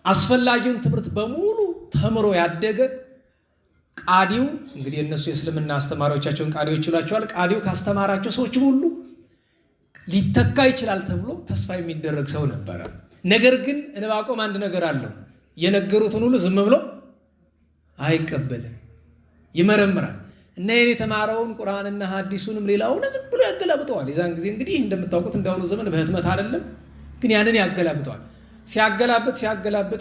አስፈላጊውን ትምህርት በሙሉ ተምሮ ያደገ ቃዲው እንግዲህ እነሱ የእስልምና አስተማሪዎቻቸውን ቃዲዎች ይሏቸዋል። ቃዲው ካስተማራቸው ሰዎች ሁሉ ሊተካ ይችላል ተብሎ ተስፋ የሚደረግ ሰው ነበረ። ነገር ግን ዕንባቆም አንድ ነገር አለው። የነገሩትን ሁሉ ዝም ብሎ አይቀበልም፣ ይመረምራል እና ይህን የተማረውን ቁርአንና ሐዲሱንም ሌላውን ዝም ብሎ ያገላብጠዋል። የዛን ጊዜ እንግዲህ እንደምታውቁት እንዳሁኑ ዘመን በህትመት አይደለም፣ ግን ያንን ያገላብጠዋል። ሲያገላብጥ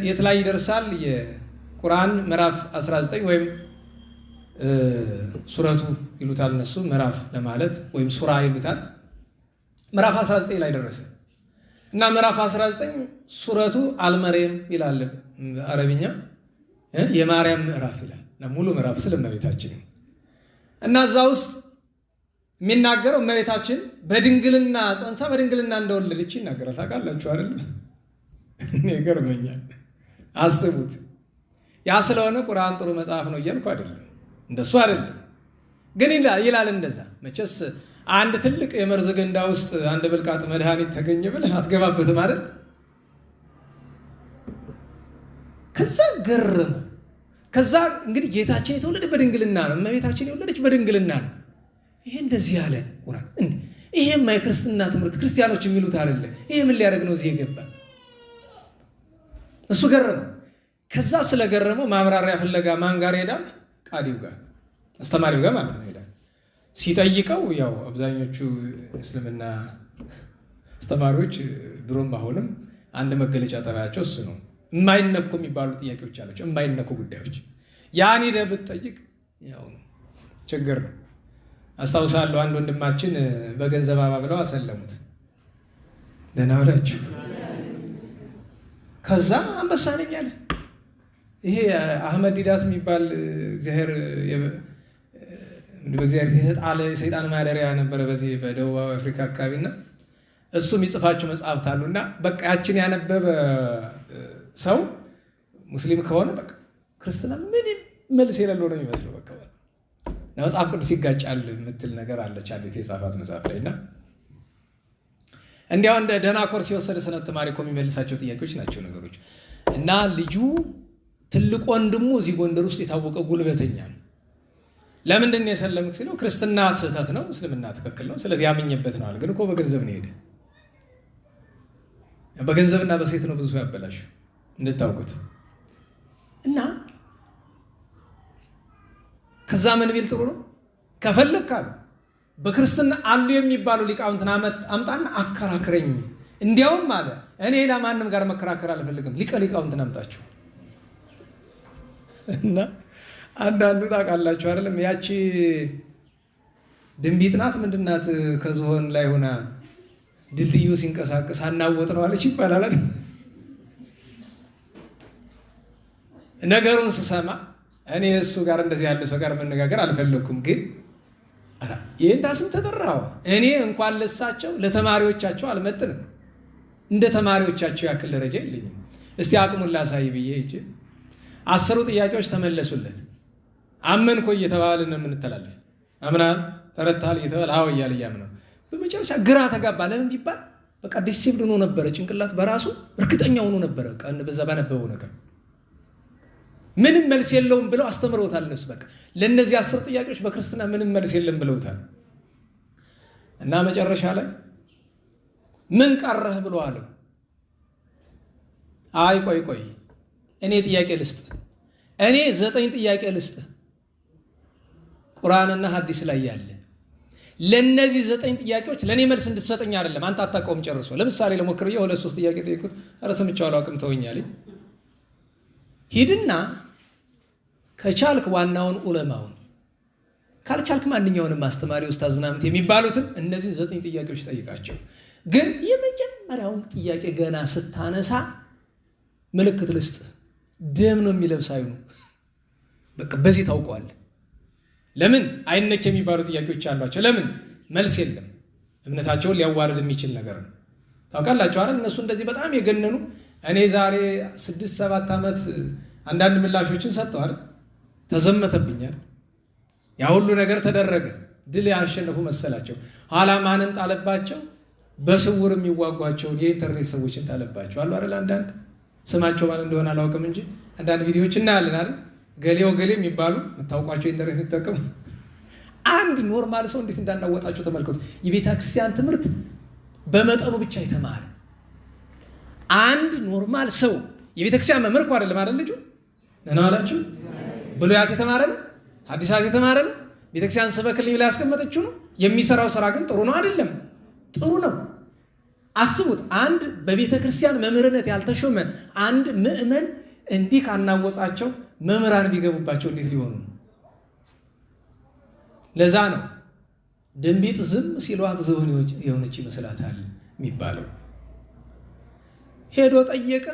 የት ላይ ይደርሳል? የቁርአን ምዕራፍ 19 ወይም ሱረቱ ይሉታል እነሱ፣ ምዕራፍ ለማለት ወይም ሱራ ይሉታል። ምዕራፍ 19 ላይ ደረሰ እና ምዕራፍ 19 ሱረቱ አልመርየም ይላል አረብኛ፣ የማርያም ምዕራፍ ይላል እና ሙሉ ምዕራፍ ስለ እመቤታችን እና እዛ ውስጥ የሚናገረው እመቤታችን በድንግልና ጸንሳ በድንግልና እንደወለደች ይናገራል። ታውቃላችሁ አይደል? ይገርመኛል። አስቡት። ያ ስለሆነ ቁርአን ጥሩ መጽሐፍ ነው እያልኩ አይደለም፣ እንደሱ አይደለም። ግን ይላል እንደዛ። መቼስ አንድ ትልቅ የመርዝ ገንዳ ውስጥ አንድ ብልቃጥ መድኃኒት ተገኘ ብለህ አትገባበትም አይደል? ከዛ ገረሙ። ከዛ እንግዲህ ጌታችን የተወለደ በድንግልና ነው፣ እመቤታችን የወለደች በድንግልና ነው። ይሄ እንደዚህ ያለ ቁርአን ይሄማ የክርስትና ትምህርት ክርስቲያኖች የሚሉት አይደለ? ይሄ ምን ሊያደርግ ነው እዚህ የገባ? እሱ ገረመው። ከዛ ስለገረመው ማብራሪያ ፍለጋ ማን ጋር ሄዳል? ቃዲው ጋር፣ አስተማሪው ጋር ማለት ነው። ሄዳል። ሲጠይቀው ያው አብዛኞቹ እስልምና አስተማሪዎች ድሮም አሁንም አንድ መገለጫ ጠባያቸው እሱ ነው። የማይነኩ የሚባሉ ጥያቄዎች አላቸው፣ የማይነኩ ጉዳዮች። ያን ሄደህ ብትጠይቅ ያው ችግር ነው። አስታውሳለሁ አንድ ወንድማችን በገንዘብ አባብለው አሰለሙት። ደህና ዋላችሁ። ከዛ አንበሳ ነኝ አለ። ይሄ አህመድ ዲዳት የሚባል በእግዚአብሔር የተጣለ ሰይጣን ማደሪያ ነበረ በዚህ በደቡባዊ አፍሪካ አካባቢና እሱ የሚጽፋቸው መጽሐፍት አሉና በቃ ያችን ያነበበ ሰው ሙስሊም ከሆነ በቃ ክርስትና ምንም መልስ የሌለው ነው የሚመስለው። በቃ መጽሐፍ ቅዱስ ይጋጫል የምትል ነገር አለች አንዲት የጻፋት መጽሐፍ ላይ እና እንዲያው እንደ ደህና ኮርስ የወሰደ ሰነድ ተማሪ እኮ የሚመልሳቸው ጥያቄዎች ናቸው ነገሮች። እና ልጁ ትልቅ ወንድሙ እዚህ ጎንደር ውስጥ የታወቀ ጉልበተኛ ነው። ለምንድን ነው የሰለምክ ሲለው ክርስትና ስህተት ነው፣ እስልምና ትክክል ነው፣ ስለዚህ ያመኘበት ነው አለ። ግን እኮ በገንዘብ ነው ሄደ። በገንዘብና በሴት ነው ብዙ ሰው ያበላሽ እንድታውቁት። እና ከዛ ምን ቢል ጥሩ ነው ከፈለክ አሉ በክርስትና አሉ የሚባሉ ሊቃውንትን አምጣና አከራክረኝ። እንዲያውም አለ እኔ ለማንም ጋር መከራከር አልፈልግም፣ ሊቃውንትን አምጣቸው። እና አንዳንዱ ታውቃላችሁ አይደለም ያቺ ድንቢጥ ናት ምንድናት ከዝሆን ላይ ሆና ድልድዩ ሲንቀሳቀስ አናወጥ ነው አለች ይባላል። ነገሩን ስሰማ እኔ እሱ ጋር እንደዚህ ያለ ሰው ጋር መነጋገር አልፈለኩም። ግን ይህን ታስም ተጠራው እኔ እንኳን ለሳቸው ለተማሪዎቻቸው አልመጥንም። እንደ ተማሪዎቻቸው ያክል ደረጃ የለኝም። እስቲ አቅሙን ላሳይ ብዬ እጅ 10 ጥያቄዎች ተመለሱለት። አመንኮ እየተባለ ነው የምንተላለፍ። አምናል ተረታል እየተባለ አዎ እያለ እያምነው በመጨረሻ ግራ ተጋባ። ለምን ቢባል በቃ ዲሲፕሊን ሆኖ ነበረ፣ ጭንቅላት በራሱ እርግጠኛ ሆኖ ነበረ። ቀን በዛ ባነበበው ነገር ምንም መልስ የለውም ብለው አስተምረውታል። እነሱ በቃ ለነዚህ 10 ጥያቄዎች በክርስትና ምንም መልስ የለም ብለውታል። እና መጨረሻ ላይ ምን ቀረህ ብሎ አለው። አይ ቆይ እኔ ጥያቄ ልስጥ፣ እኔ 9 ጥያቄ ልስጥ ቁርአንና ሐዲስ ላይ ያለ ለነዚህ 9 ጥያቄዎች ለኔ መልስ እንድትሰጠኝ አይደለም፣ አንተ አታውቀውም ጨርሶ። ለምሳሌ ለሞክርዬ 2-3 ጥያቄ ጠይቁት፣ ኧረ ሰምቼው አላውቅም ተወኛል። ሂድና ከቻልክ ዋናውን ዑለማውን ካልቻልክ ማንኛውንም አስተማሪ ኡስታዝ ምናምን የሚባሉትን እነዚህ 9 ጥያቄዎች ጠይቃቸው። ግን የመጀመሪያውን ጥያቄ ገና ስታነሳ ምልክት ልስጥ፣ ደም ነው የሚለብሳዩ ነው። በቃ በዚህ ታውቀዋል። ለምን አይነክ የሚባሉ ጥያቄዎች አሏቸው። ለምን መልስ የለም። እምነታቸውን ሊያዋርድ የሚችል ነገር ነው። ታውቃላችሁ አይደል? እነሱ እንደዚህ በጣም የገነኑ እኔ ዛሬ 6-7 ዓመት አንዳንድ ምላሾችን ሰጥተዋል። ተዘመተብኛል። ያ ሁሉ ነገር ተደረገ። ድል ያሸነፉ መሰላቸው። ኋላ ማንን ጣለባቸው? በስውር የሚዋጓቸውን የኢንተርኔት ሰዎችን ጣለባቸው አሉ አይደል? አንዳንድ ስማቸው ማን እንደሆነ አላውቅም እንጂ አንዳንድ ቪዲዮዎች እናያለን አይደል? ገሌ የሚባሉ የምታውቋቸው ኢንተርኔት የሚጠቀሙ አንድ ኖርማል ሰው እንዴት እንዳናወጣቸው ተመልከቱ። የቤተ ክርስቲያን ትምህርት በመጠኑ ብቻ የተማረ አንድ ኖርማል ሰው የቤተ ክርስቲያን መምህር እኮ አይደለም አይደል? ልጁ ነና አላችሁ ብሉያት የተማረ ነው፣ ሐዲሳት የተማረ ነው። ቤተ ክርስቲያን ስበክልኝ ብላ ያስቀመጠችው ነው። የሚሰራው ስራ ግን ጥሩ ነው አይደለም? ጥሩ ነው። አስቡት፣ አንድ በቤተ ክርስቲያን መምህርነት ያልተሾመ አንድ ምእመን እንዲህ ካናወጻቸው መምህራን ቢገቡባቸው እንዴት ሊሆኑ ነው? ለዛ ነው ድንቢጥ ዝም ሲሏት ዝሆን የሆነች ይመስላታል የሚባለው። ሄዶ ጠየቀ፣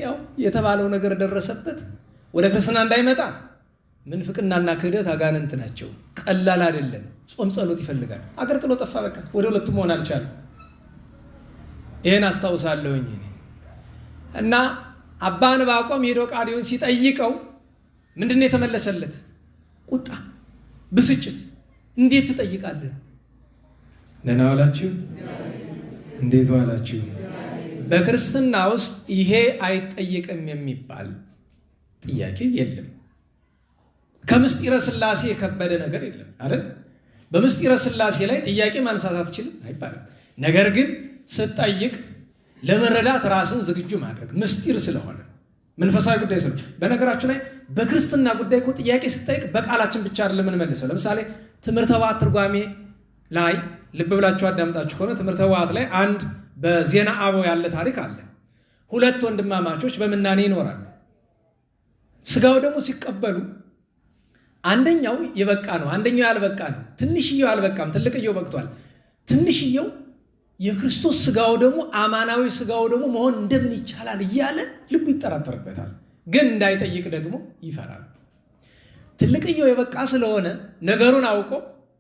ያው የተባለው ነገር ደረሰበት። ወደ ክርስትና እንዳይመጣ ምንፍቅናና ክህደት አጋንንት ናቸው። ቀላል አይደለም። ጾም ጸሎት ይፈልጋል። አገር ጥሎ ጠፋ። በቃ ወደ ሁለቱም መሆን አልቻለም። ይሄን አስታውሳለሁኝ። እና አባ ዕንባቆም ሄዶ ቃዲዮን ሲጠይቀው ምንድን ነው የተመለሰለት? ቁጣ፣ ብስጭት። እንዴት ትጠይቃለህ? ደህና ዋላችሁ? እንዴት ዋላችሁ? በክርስትና ውስጥ ይሄ አይጠየቅም የሚባል ጥያቄ የለም። ከምስጢረ ሥላሴ የከበደ ነገር የለም አይደል? በምስጢረ ሥላሴ ላይ ጥያቄ ማንሳት አትችልም አይባልም። ነገር ግን ስትጠይቅ ለመረዳት ራስን ዝግጁ ማድረግ ምስጢር ስለሆነ መንፈሳዊ ጉዳይ ስለሆነ። በነገራችሁ ላይ በክርስትና ጉዳይ እኮ ጥያቄ ስጠይቅ በቃላችን ብቻ አይደለም የምንመልሰው። ለምሳሌ ትምህርተ ዋዕት ትርጓሜ ላይ ልብ ብላችሁ አዳምጣችሁ ከሆነ ትምህርተ ዋዕት ላይ አንድ በዜና አበው ያለ ታሪክ አለ። 2 ወንድማማቾች በምናኔ ይኖራሉ። ስጋው ደግሞ ሲቀበሉ አንደኛው የበቃ ነው፣ አንደኛው ያልበቃ ነው። ትንሽየው አልበቃም፣ ትልቅየው በቅቷል። ትንሽየው የክርስቶስ ስጋው ደግሞ አማናዊ ስጋው ደግሞ መሆን እንደምን ይቻላል እያለ ልቡ ይጠራጠርበታል። ግን እንዳይጠይቅ ደግሞ ይፈራል። ትልቅየው የበቃ ስለሆነ ነገሩን አውቆ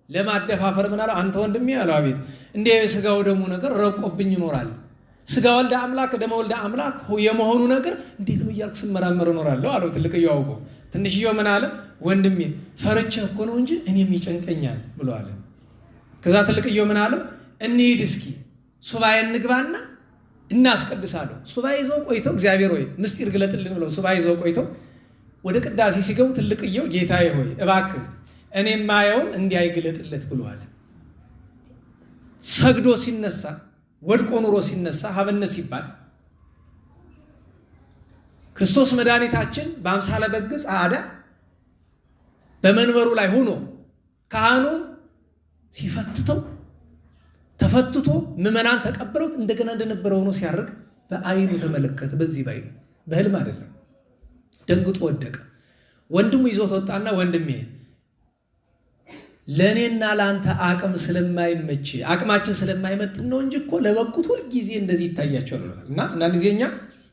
ለማደፋፈር ምን አለው? አንተ ወንድሜ አለው። አቤት። እንደ ስጋው ደግሞ ነገር ረቆብኝ ይኖራል። ስጋ ወልደ አምላክ ደመ ወልደ አምላክ የመሆኑ ነገር እንዴት ነው እያልኩ ስመራመር እኖራለሁ አለው። ትልቅየው አውቆ። ትንሽየው ምን አለ? ወንድሜ ፈርቼ እኮ ነው እንጂ እኔም ይጨንቀኛል ብሎ አለ። ከዛ ትልቅየው ምን አለው? እንሂድ እስኪ ሱባኤ እንግባና እናስቀድሳለሁ። ሱባኤ ይዘው ቆይተው እግዚአብሔር ሆይ ምስጢር ግለጥልን ብለው ሱባኤ ይዘው ቆይተው ወደ ቅዳሴ ሲገቡ ትልቅየው ጌታዬ ሆይ እባክህ እኔ ማየውን እንዲያይ ግለጥለት ብሎ አለ። ሰግዶ ሲነሳ ወድቆ ኑሮ ሲነሳ ሀበነት ሲባል ክርስቶስ መድኃኒታችን በአምሳለ በግ ጸዓዳ በመንበሩ ላይ ሆኖ ካህኑ ሲፈትተው ተፈትቶ ምዕመናን ተቀበሉት። እንደገና እንደነበረው ሆኖ ሲያርግ በአይኑ ተመለከተ። በዚህ ባይኑ በህልም አይደለም። ደንግጦ ወደቀ። ወንድሙ ይዞት ወጣና ወንድሜ ለእኔና ለአንተ አቅም ስለማይመች አቅማችን ስለማይመጥን ነው እንጂ እኮ ለበቁት ሁልጊዜ እንደዚህ ይታያቸዋል ብሏል። እና አንዳንድ ጊዜ እኛ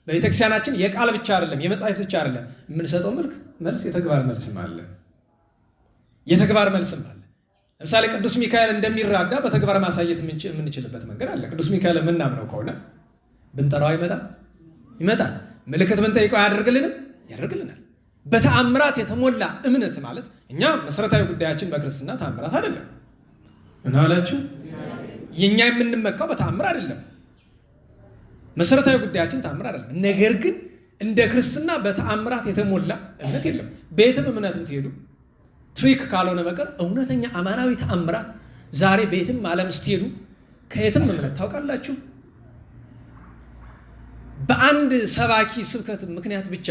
በቤተክርስቲያናችን የቃል ብቻ አይደለም የመጽሐፍ ብቻ አይደለም የምንሰጠው መልስ የተግባር መልስም አለ። የተግባር መልስም አለ። ለምሳሌ ቅዱስ ሚካኤል እንደሚራዳ በተግባር ማሳየት የምንችልበት መንገድ አለ። ቅዱስ ሚካኤል የምናምነው ከሆነ ብንጠራው ይመጣል። ምልክት ብንጠይቀው ያደርግልናል። በተአምራት የተሞላ እምነት ማለት እኛ መሰረታዊ ጉዳያችን በክርስትና ተአምራት አይደለም። ምን አላችሁ? የኛ የምንመካው በተአምር አይደለም። መሰረታዊ ጉዳያችን ተአምር አይደለም። ነገር ግን እንደ ክርስትና በተአምራት የተሞላ እምነት የለም። ቤትም እምነት ብትሄዱ ትሪክ ካልሆነ በቀር እውነተኛ አማናዊ ተአምራት ዛሬ ቤትም ዓለም ስትሄዱ ከየትም እምነት ታውቃላችሁ። በአንድ ሰባኪ ስብከት ምክንያት ብቻ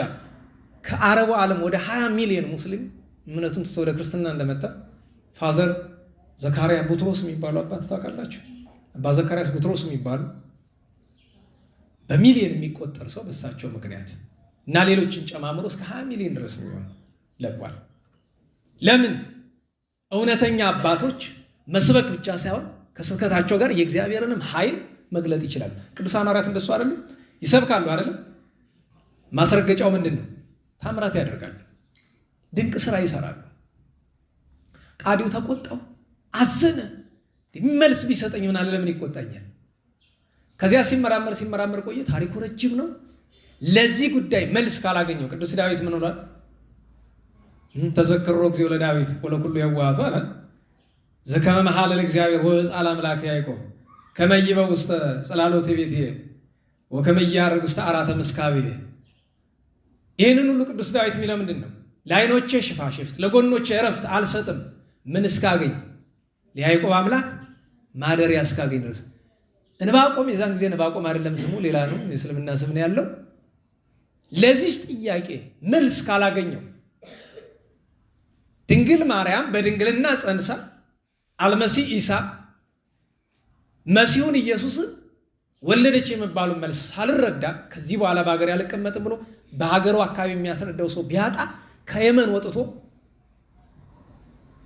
ከአረቡ ዓለም ወደ 20 ሚሊዮን ሙስሊም እምነቱን ትቶ ወደ ክርስትና እንደመጣ ፋዘር ዘካርያ ቡትሮስ የሚባሉ አባት ታውቃላችሁ። አባ ዘካርያስ ቡትሮስ የሚባሉ በሚሊዮን የሚቆጠር ሰው በሳቸው ምክንያት እና ሌሎችን ጨማምሮ እስከ 20 ሚሊዮን ድረስ የሚሆን ለቋል። ለምን? እውነተኛ አባቶች መስበክ ብቻ ሳይሆን ከስብከታቸው ጋር የእግዚአብሔርንም ኃይል መግለጥ ይችላሉ። ቅዱሳን ሐዋርያት እንደሱ አይደለም? ይሰብካሉ አይደለም? ማስረገጫው ምንድን ነው? ታምራት ያደርጋሉ፣ ድንቅ ስራ ይሰራሉ። ቃዲው ተቆጣው፣ አዘነ። መልስ ቢሰጠኝ ምን አለ? ለምን ይቆጣኛል? ከዚያ ሲመራመር ቆየ። ታሪኩ ረጅም ነው። ለዚህ ጉዳይ መልስ ካላገኘው ቅዱስ ዳዊት ምን ሆኗል? ተዘክሮ እግዚኦ ለዳዊት ወለኩሉ የዋሃቱ አለ ዘከመ መሐለ ለእግዚአብሔር ወበጻለ አምላክ ያዕቆብ ከመ ይበው ውስተ ጽላሎተ ቤትየ ወከመ ያርግ ውስተ አራተ ምስካቤ። ይህንን ሁሉ ቅዱስ ዳዊት የሚለው ምንድን ነው? ለዓይኖቼ ሽፋሽፍት ለጎኖቼ እረፍት አልሰጥም ምን እስካገኝ? ለያዕቆብ አምላክ ማደሪያ እስካገኝ ድረስ። እንባቆም የዛን ጊዜ እንባቆም አይደለም ስሙ፣ ሌላ ነው፣ የእስልምና ስም ነው ያለው። ለዚህ ጥያቄ መልስ ካላገኘው ድንግል ማርያም በድንግልና ጸንሳ አልመሲህ ኢሳ መሲሁን ኢየሱስን ወለደች የሚባሉ መልስ ሳልረዳ ከዚህ በኋላ በሀገር ያልቀመጥም ብሎ በሀገሩ አካባቢ የሚያስረዳው ሰው ቢያጣ ከየመን ወጥቶ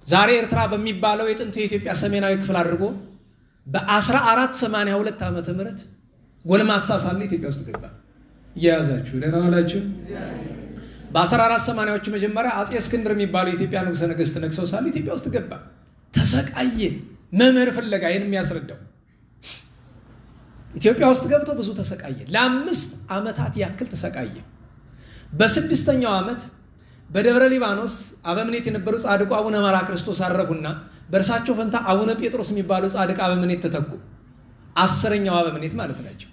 ዛሬ ኤርትራ በሚባለው የጥንቱ የኢትዮጵያ ሰሜናዊ ክፍል አድርጎ በ1482 ዓመተ ምህረት ጎልማሳ ሳለ ኢትዮጵያ ውስጥ ገባ። እያያዛችሁ ደህና ዋላችሁ። በ1480ዎቹ መጀመሪያ አጼ እስክንድር የሚባለው የኢትዮጵያ ንጉሠ ነገሥት ነግሰው ሳለ ኢትዮጵያ ውስጥ ገባ። ተሰቃየ። መምህር ፍለጋ ይህን የሚያስረዳው ኢትዮጵያ ውስጥ ገብቶ ብዙ ተሰቃየ። ለ5 ዓመታት ያክል ተሰቃየ። በ6ኛው ዓመት በደብረ ሊባኖስ አበምኔት የነበሩ ጻድቁ አቡነ ማራ ክርስቶስ አረፉና በእርሳቸው ፈንታ አቡነ ጴጥሮስ የሚባሉ ጻድቅ አበምኔት ተተኩ። 10ኛው አበምኔት ማለት ናቸው።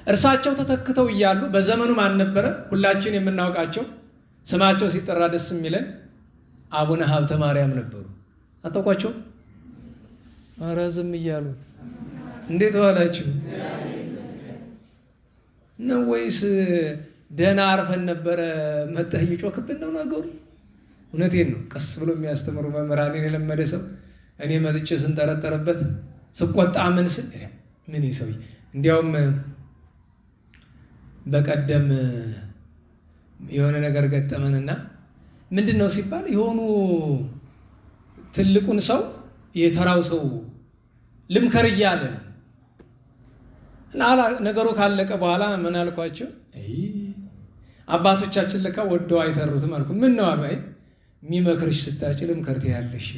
እርሳቸው ተተክተው እያሉ በዘመኑ ማን ነበረ? ሁላችን የምናውቃቸው ስማቸው ሲጠራ ደስ የሚለን አቡነ ሀብተ ማርያም ነበሩ። አታውቋቸው? ኧረ ዝም እያሉ እንዴት ዋላችሁ ነው ወይስ ደህና አርፈን ነበረ መጥተህ እየጮክብን ነው ነገሩ? እውነቴን ነው። ቀስ ብሎ የሚያስተምሩ መምህራኔን የለመደ ሰው እኔ መጥቼ ስንጠረጠረበት ስቆጣ ምን ስል ምን ሰው እንዲያውም በቀደም የሆነ ነገር ገጠመንና ምንድን ነው ሲባል የሆኑ ትልቁን ሰው የተራው ሰው ልምከር እያለ ነገሩ ካለቀ በኋላ ምን አልኳቸው? አባቶቻችን ለካ ወደው አይተሩትም አልኩ። ምን ነው አባይ የሚመክርሽ ስታጭ ልምከርት ያለሽ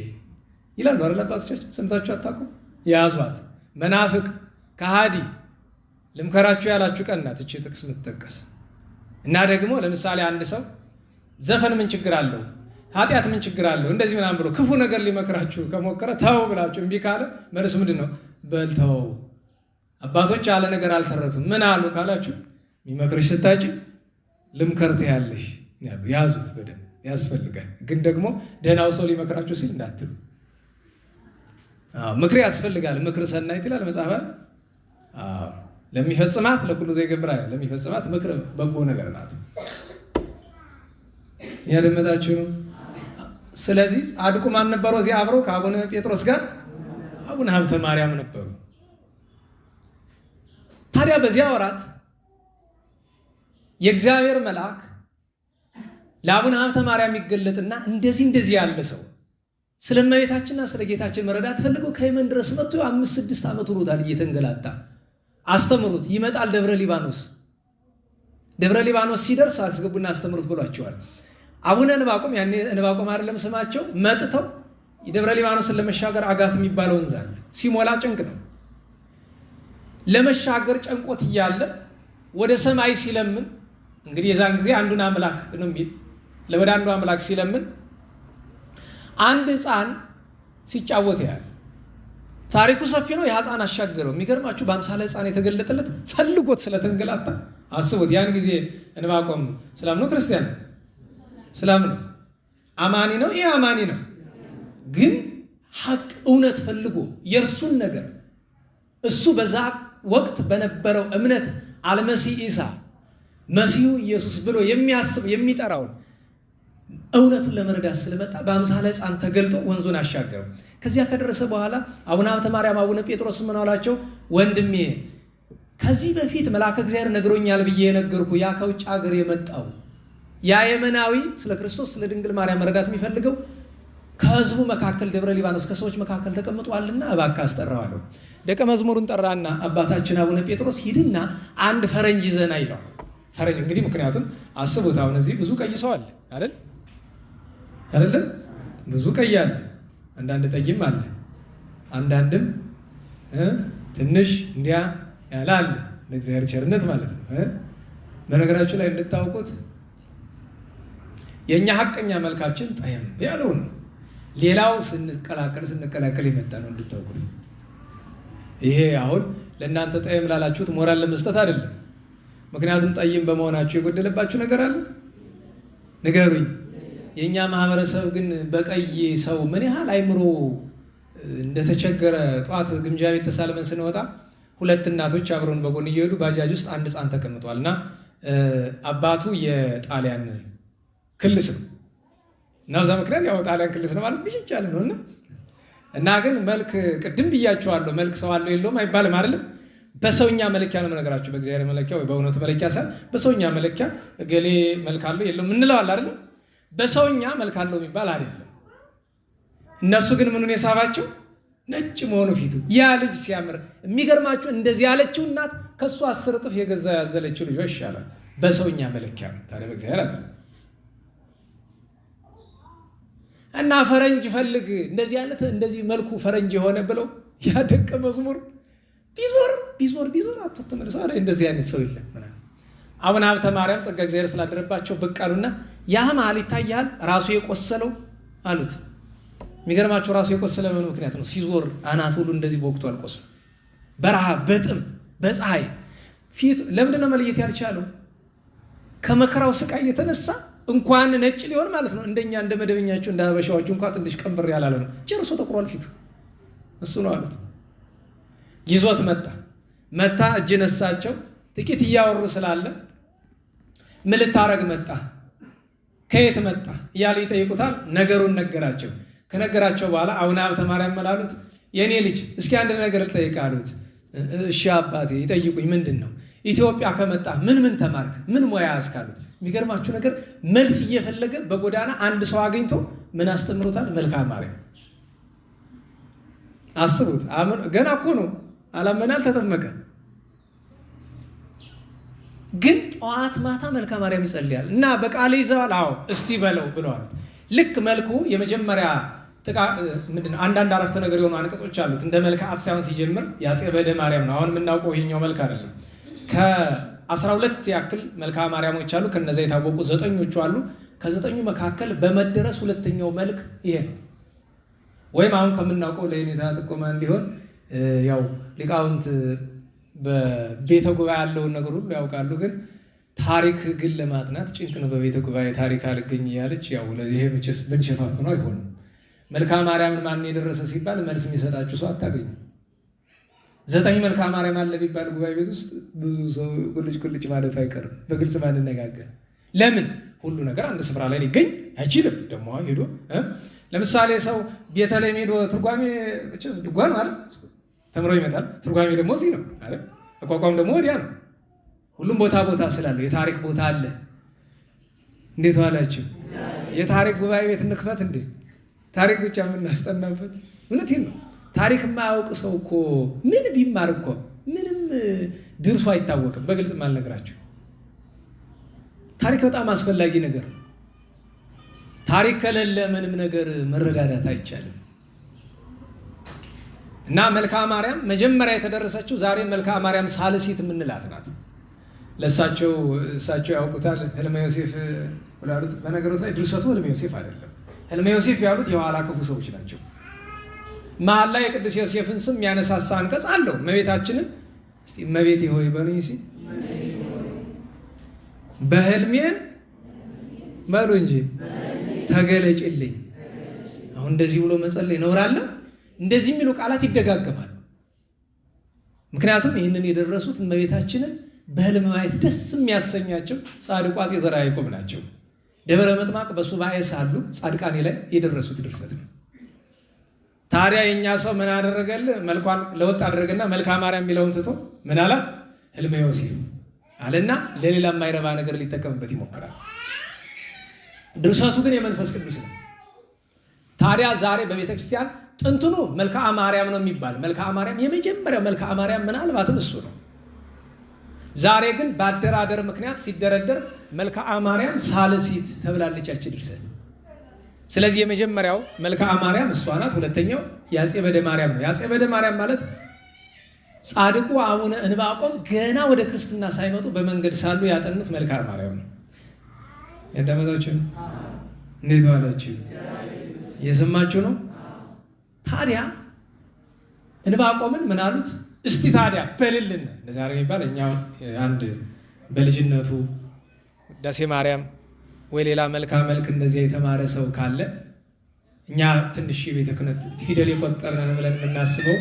ይላሉ አይደል አባቶቻችን? ሰምታችሁ አታውቁም? ያዟት መናፍቅ ከሃዲ ልምከራችሁ ያላችሁ ቀን ናት እቺ ጥቅስ የምትጠቀስ። እና ደግሞ ለምሳሌ አንድ ሰው ዘፈን ምን ችግር አለው? ኃጢአት ምን ችግር አለው? እንደዚህ ምናምን ብሎ ክፉ ነገር ሊመክራችሁ ከሞከረ ተው ብላችሁ እምቢ ካለ መልሱ ምንድን ነው? በልተው አባቶች ያለ ነገር አልተረቱም። ምን አሉ ካላችሁ የሚመክርሽ ስታጭ ልምከርት ያለሽ ያሉ ያዙት። በደንብ ያስፈልጋል። ግን ደግሞ ደህናው ሰው ሊመክራችሁ ሲል እንዳትሉ። ምክር ያስፈልጋል። ምክር ሰናይት ይላል መጽሐፍ። ለሚፈጽማት ለኩሉ ዘይገብር ለሚፈጽማት ምክር በጎ ነገር ናት። ያደመጣችሁ ነው። ስለዚህ ጻድቁ ማን ነበረው? እዚህ አብረው ከአቡነ ጴጥሮስ ጋር አቡነ ሀብተ ማርያም ነበሩ። ታዲያ በዚያ ወራት የእግዚአብሔር መልአክ ለአቡነ ሀብተ ማርያም ይገለጥና እንደዚህ ያለ ሰው ስለ እመቤታችንና ስለ ጌታችን መረዳት ፈልገው ከየመን ድረስ መጥቶ 5-6 ዓመት ሆኖታል እየተንገላታ። አስተምሩት፣ ይመጣል ደብረ ሊባኖስ ሲደርስ አስገቡና አስተምሩት ብሏቸዋል። አቡነ ዕንባቆም ያኔ ዕንባቆም አይደለም ስማቸው፣ መጥተው የደብረ ሊባኖስን ለመሻገር አጋት የሚባለው ወንዝ አለ። ሲሞላ ጭንቅ ነው። ለመሻገር ጨንቆት እያለ ወደ ሰማይ ሲለምን፣ እንግዲህ የዛን ጊዜ አንዱን አምላክ ነው የሚል ወደ አንዱ አምላክ ሲለምን አንድ ሕፃን ሲጫወት ያለ ታሪኩ ሰፊ ነው። የሕፃን አሻገረው። የሚገርማችሁ በአምሳለ ሕፃን የተገለጠለት ፈልጎት ስለተንገላታ አስቡት። ያን ጊዜ ዕንባቆም እስላም ነው ክርስቲያን እስላም ነው አማኒ ነው። ይሄ አማኒ ነው፣ ግን ሐቅ እውነት ፈልጎ የእርሱን ነገር እሱ በዛ ወቅት በነበረው እምነት አልመሲህ ኢሳ መሲሁ ኢየሱስ ብሎ የሚያስብ የሚጠራውን እውነቱን ለመረዳት ስለመጣ በአምሳለ ሕፃን ተገልጦ ወንዙን አሻገረው። ከዚያ ከደረሰ በኋላ አቡነ ሀብተ ማርያም አቡነ ጴጥሮስ ምን አላቸው? ወንድሜ ከዚህ በፊት መልአከ እግዚአብሔር ነግሮኛል ብዬ የነገርኩ ያ ከውጭ ሀገር የመጣው ያ የመናዊ ስለ ክርስቶስ ስለ ድንግል ማርያም መረዳት የሚፈልገው ከህዝቡ መካከል ደብረ ሊባኖስ ከሰዎች መካከል ተቀምጧልና እባክህ አስጠራዋለሁ። ደቀ መዝሙሩን ጠራና አባታችን አቡነ ጴጥሮስ ሂድና አንድ ፈረንጅ ዘና ይለዋል። ፈረንጅ እንግዲህ ምክንያቱም አስቡት፣ አሁን እዚህ ብዙ ቀይ ሰው አለ አይደለም? ብዙ ቀይ አለ፣ አንዳንድ ጠይም አለ፣ አንዳንድም ትንሽ እንዲያ ያለ አለ። ለእግዚአብሔር ቸርነት ማለት ነው። በነገራችሁ ላይ እንድታውቁት የእኛ ሀቀኛ መልካችን ጠየም ያለው ነው። ሌላው ስንቀላቀል የመጣ ነው እንድታውቁት። ይሄ አሁን ለእናንተ ጠየም ላላችሁት ሞራል ለመስጠት አይደለም። ምክንያቱም ጠይም በመሆናችሁ የጎደለባችሁ ነገር አለ? ንገሩኝ። የእኛ ማህበረሰብ ግን በቀይ ሰው ምን ያህል አይምሮ እንደተቸገረ ጠዋት ግምጃ ቤት ተሳልመን ስንወጣ 2 እናቶች አብረውን በጎን እየሄዱ ባጃጅ ውስጥ አንድ ሕፃን ተቀምጧል እና አባቱ የጣሊያን ክልስ ነው እና በዛ ምክንያት ያው ጣሊያን ክልስ ነው ማለት ብቻ ያለ ነው እና ግን መልክ ቅድም ብያቸዋለሁ፣ መልክ ሰው አለው የለውም አይባልም አይደለም። በሰውኛ መለኪያ ነው የምነግራችሁ። በእግዚአብሔር መለኪያ ወይ በእውነቱ መለኪያ ሳይሆን በሰውኛ መለኪያ እገሌ መልክ አለው የለውም እንለዋል አይደለም። በሰውኛ መልክ አለው የሚባል አይደለም። እነሱ ግን ምኑን የሳባቸው ነጭ መሆኑ ፊቱ ያ ልጅ ሲያምር፣ የሚገርማችሁ እንደዚህ ያለችው እናት ከሱ 10 እጥፍ የገዛ ያዘለችው ልጇ ይሻላል። በሰውኛ መለኪያ ነው። ታዲያ በእግዚአብሔር አለ እና ፈረንጅ ፈልግ እንደዚህ አይነት እንደዚህ መልኩ ፈረንጅ የሆነ ብለው ያ ደቀ መዝሙር ቢዞር አትተመለሰ አለ። እንደዚህ አይነት ሰው የለም ማለት አቡነ ሀብተ ማርያም ጸጋ እግዚአብሔር ስላደረባቸው ብቅ አሉና ያ መሀል ይታያል ራሱ የቆሰለው አሉት። የሚገርማቸው ራሱ የቆሰለ ምን ምክንያት ነው? ሲዞር አናት ሁሉ እንደዚህ በወቅቱ አልቆሰሉ። በረሃብ በጥም በፀሐይ ፊቱ ለምንድን ነው መለየት ያልቻለው? ከመከራው ስቃይ የተነሳ እንኳን ነጭ ሊሆን ማለት ነው እንደኛ እንደ መደበኛቸው እንደ ሀበሻዎቹ እንኳን ትንሽ ቀንበር ያላለ ነው። ጨርሶ ተቆሯል ፊቱ። እሱ ነው አሉት። ይዞት መጣ እጅ ነሳቸው። ጥቂት እያወሩ ስላለ ምን ልታረግ መጣ? ከየት መጣ እያሉ ይጠይቁታል። ነገሩን ነገራቸው። ከነገራቸው በኋላ አቡነ ሀብተ ማርያም መላሉት የኔ ልጅ እስኪ አንድ ነገር ልጠይቅ አሉት። እሺ አባቴ ይጠይቁኝ። ምንድን ነው? ኢትዮጵያ ከመጣ ምን ተማርክ? ምን ሙያ ያስካሉት? የሚገርማችሁ ነገር መልስ እየፈለገ በጎዳና አንድ ሰው አግኝቶ ምን አስተምሮታል? መልክአ ማርያም። አስቡት። ገና እኮ ነው አላመነ አልተጠመቀ፣ ግን ጠዋት ማታ መልክአ ማርያም ይጸልያል እና በቃል ይዘዋል። አዎ እስቲ በለው ብለዋል። ልክ መልኩ የመጀመሪያ ምንድነው አንዳንድ አረፍተ ነገር የሆኑ አንቀጾች አሉት። እንደ መልክዓት ሳይሆን ሲጀምር ያጼ በደ ማርያም ነው። አሁን የምናውቀው ይሄኛው መልክ አይደለም። ከ12 ያክል መልክዓ ማርያሞች አሉ። ከነዛ የታወቁ 9ኞቹ አሉ። ከ9ኙ መካከል በመደረስ ሁለተኛው መልክ ይሄ ነው። ወይም አሁን ከምናውቀው ለኔታ ጥቆማ እንዲሆን ያው ሊቃውንት በቤተ ጉባኤ ያለውን ነገር ሁሉ ያውቃሉ። ግን ታሪክ ግን ለማጥናት ጭንቅ ነው። በቤተ ጉባኤ ታሪክ አልገኝ እያለች ያው ይሄ ብንሸፋፍነው አይሆንም። መልክዓ ማርያምን ማን የደረሰ ሲባል መልስ የሚሰጣችሁ ሰው አታገኙ። 9 መልክዓ ማርያም አለ ቢባል ጉባኤ ቤት ውስጥ ብዙ ሰው ቁልጭ ማለቱ አይቀርም። በግልጽ ማንነጋገር ለምን ሁሉ ነገር አንድ ስፍራ ላይ ሊገኝ አይችልም። ደግሞ ሄዶ ለምሳሌ ሰው ቤተልሔም ሄዶ ትርጓሜ ድጓ ነው አይደል? ተምሮ ይመጣል። ትርጓሜ ደግሞ እዚህ ነው አይደል? አቋቋም ደግሞ ወዲያ ነው። ሁሉም ቦታ ስላለው የታሪክ ቦታ አለ። እንዴት ዋላችሁ? የታሪክ ጉባኤ ቤት እንክፈት እንዴ? ታሪክ ብቻ የምናስጠናበት? እውነቴን ነው። ታሪክ የማያውቅ ሰው እኮ ምን ቢማር እኮ ምንም ድርሱ አይታወቅም። በግልጽ ማልነግራችሁ ታሪክ በጣም አስፈላጊ ነገር ነው። ታሪክ ከሌለ ምንም ነገር መረዳዳት አይቻልም። እና መልክዓ ማርያም መጀመሪያ የተደረሰችው ዛሬ መልክዓ ማርያም ሳልሲት የምንላት ናት። እሳቸው ያውቁታል። ህልመ ዮሴፍ ብላሉት። በነገሮች ላይ ድርሰቱ ህልመ ዮሴፍ አይደለም። ህልመ ዮሴፍ ያሉት የኋላ ክፉ ሰዎች ናቸው። መሀል ላይ የቅዱስ ዮሴፍን ስም ያነሳሳ አንቀጽ አለው። እመቤታችንን እስቲ እመቤቴ ሆይ በሉኝ እስኪ በህልሜ በሉ እንጂ ተገለጭልኝ። አሁን እንደዚህ ብሎ መጸለይ ነውራለ? እንደዚህ የሚሉ ቃላት ይደጋገማሉ። ምክንያቱም ይህንን የደረሱት እመቤታችንን በህልም ማየት ደስ የሚያሰኛቸው ጻድቁ አፄ ዘርዓ ያዕቆብ ናቸው። ደብረ ምጥማቅ በሱባኤ ሳሉ ጻድቃኔ ላይ የደረሱት ድርሰት ነው። ታዲያ የእኛ ሰው ምን አደረገል? መልኳን ለወጥ አደረገና መልክዓ ማርያም የሚለውን ትቶ ምን አላት? ህልመ ዮሴፍ አለና ለሌላ የማይረባ ነገር ሊጠቀምበት ይሞክራል። ድርሰቱ ግን የመንፈስ ቅዱስ ነው። ታዲያ ዛሬ በቤተ ክርስቲያን ጥንትኑ መልክዓ ማርያም ነው የሚባል። መልክዓ ማርያም የመጀመሪያው መልክዓ ማርያም ምናልባትም እሱ ነው። ዛሬ ግን በአደራደር ምክንያት ሲደረደር መልክዓ ማርያም ሳልሲት ተብላለች ያቺ ድርሰት። ስለዚህ የመጀመሪያው መልክዓ ማርያም እሷ ናት። ሁለተኛው የአፄ በደ ማርያም ነው። የአፄ በደ ማርያም ማለት ጻድቁ አቡነ እንባቆም ገና ወደ ክርስትና ሳይመጡ በመንገድ ሳሉ ያጠኑት መልክዓ ማርያም ነው። ያዳመጣችሁ? እንዴት ዋላችሁ? እየሰማችሁ ነው? ታዲያ እንባቆምን ምን አሉት? እስቲ ታዲያ በልልን። ለዛሬ የሚባል እኛ አንድ በልጅነቱ ውዳሴ ማርያም ወይ ሌላ መልካ መልክ እንደዚያ የተማረ ሰው ካለ እኛ ትንሽ የቤተ ክህነት ፊደል የቆጠርን ብለን የምናስበው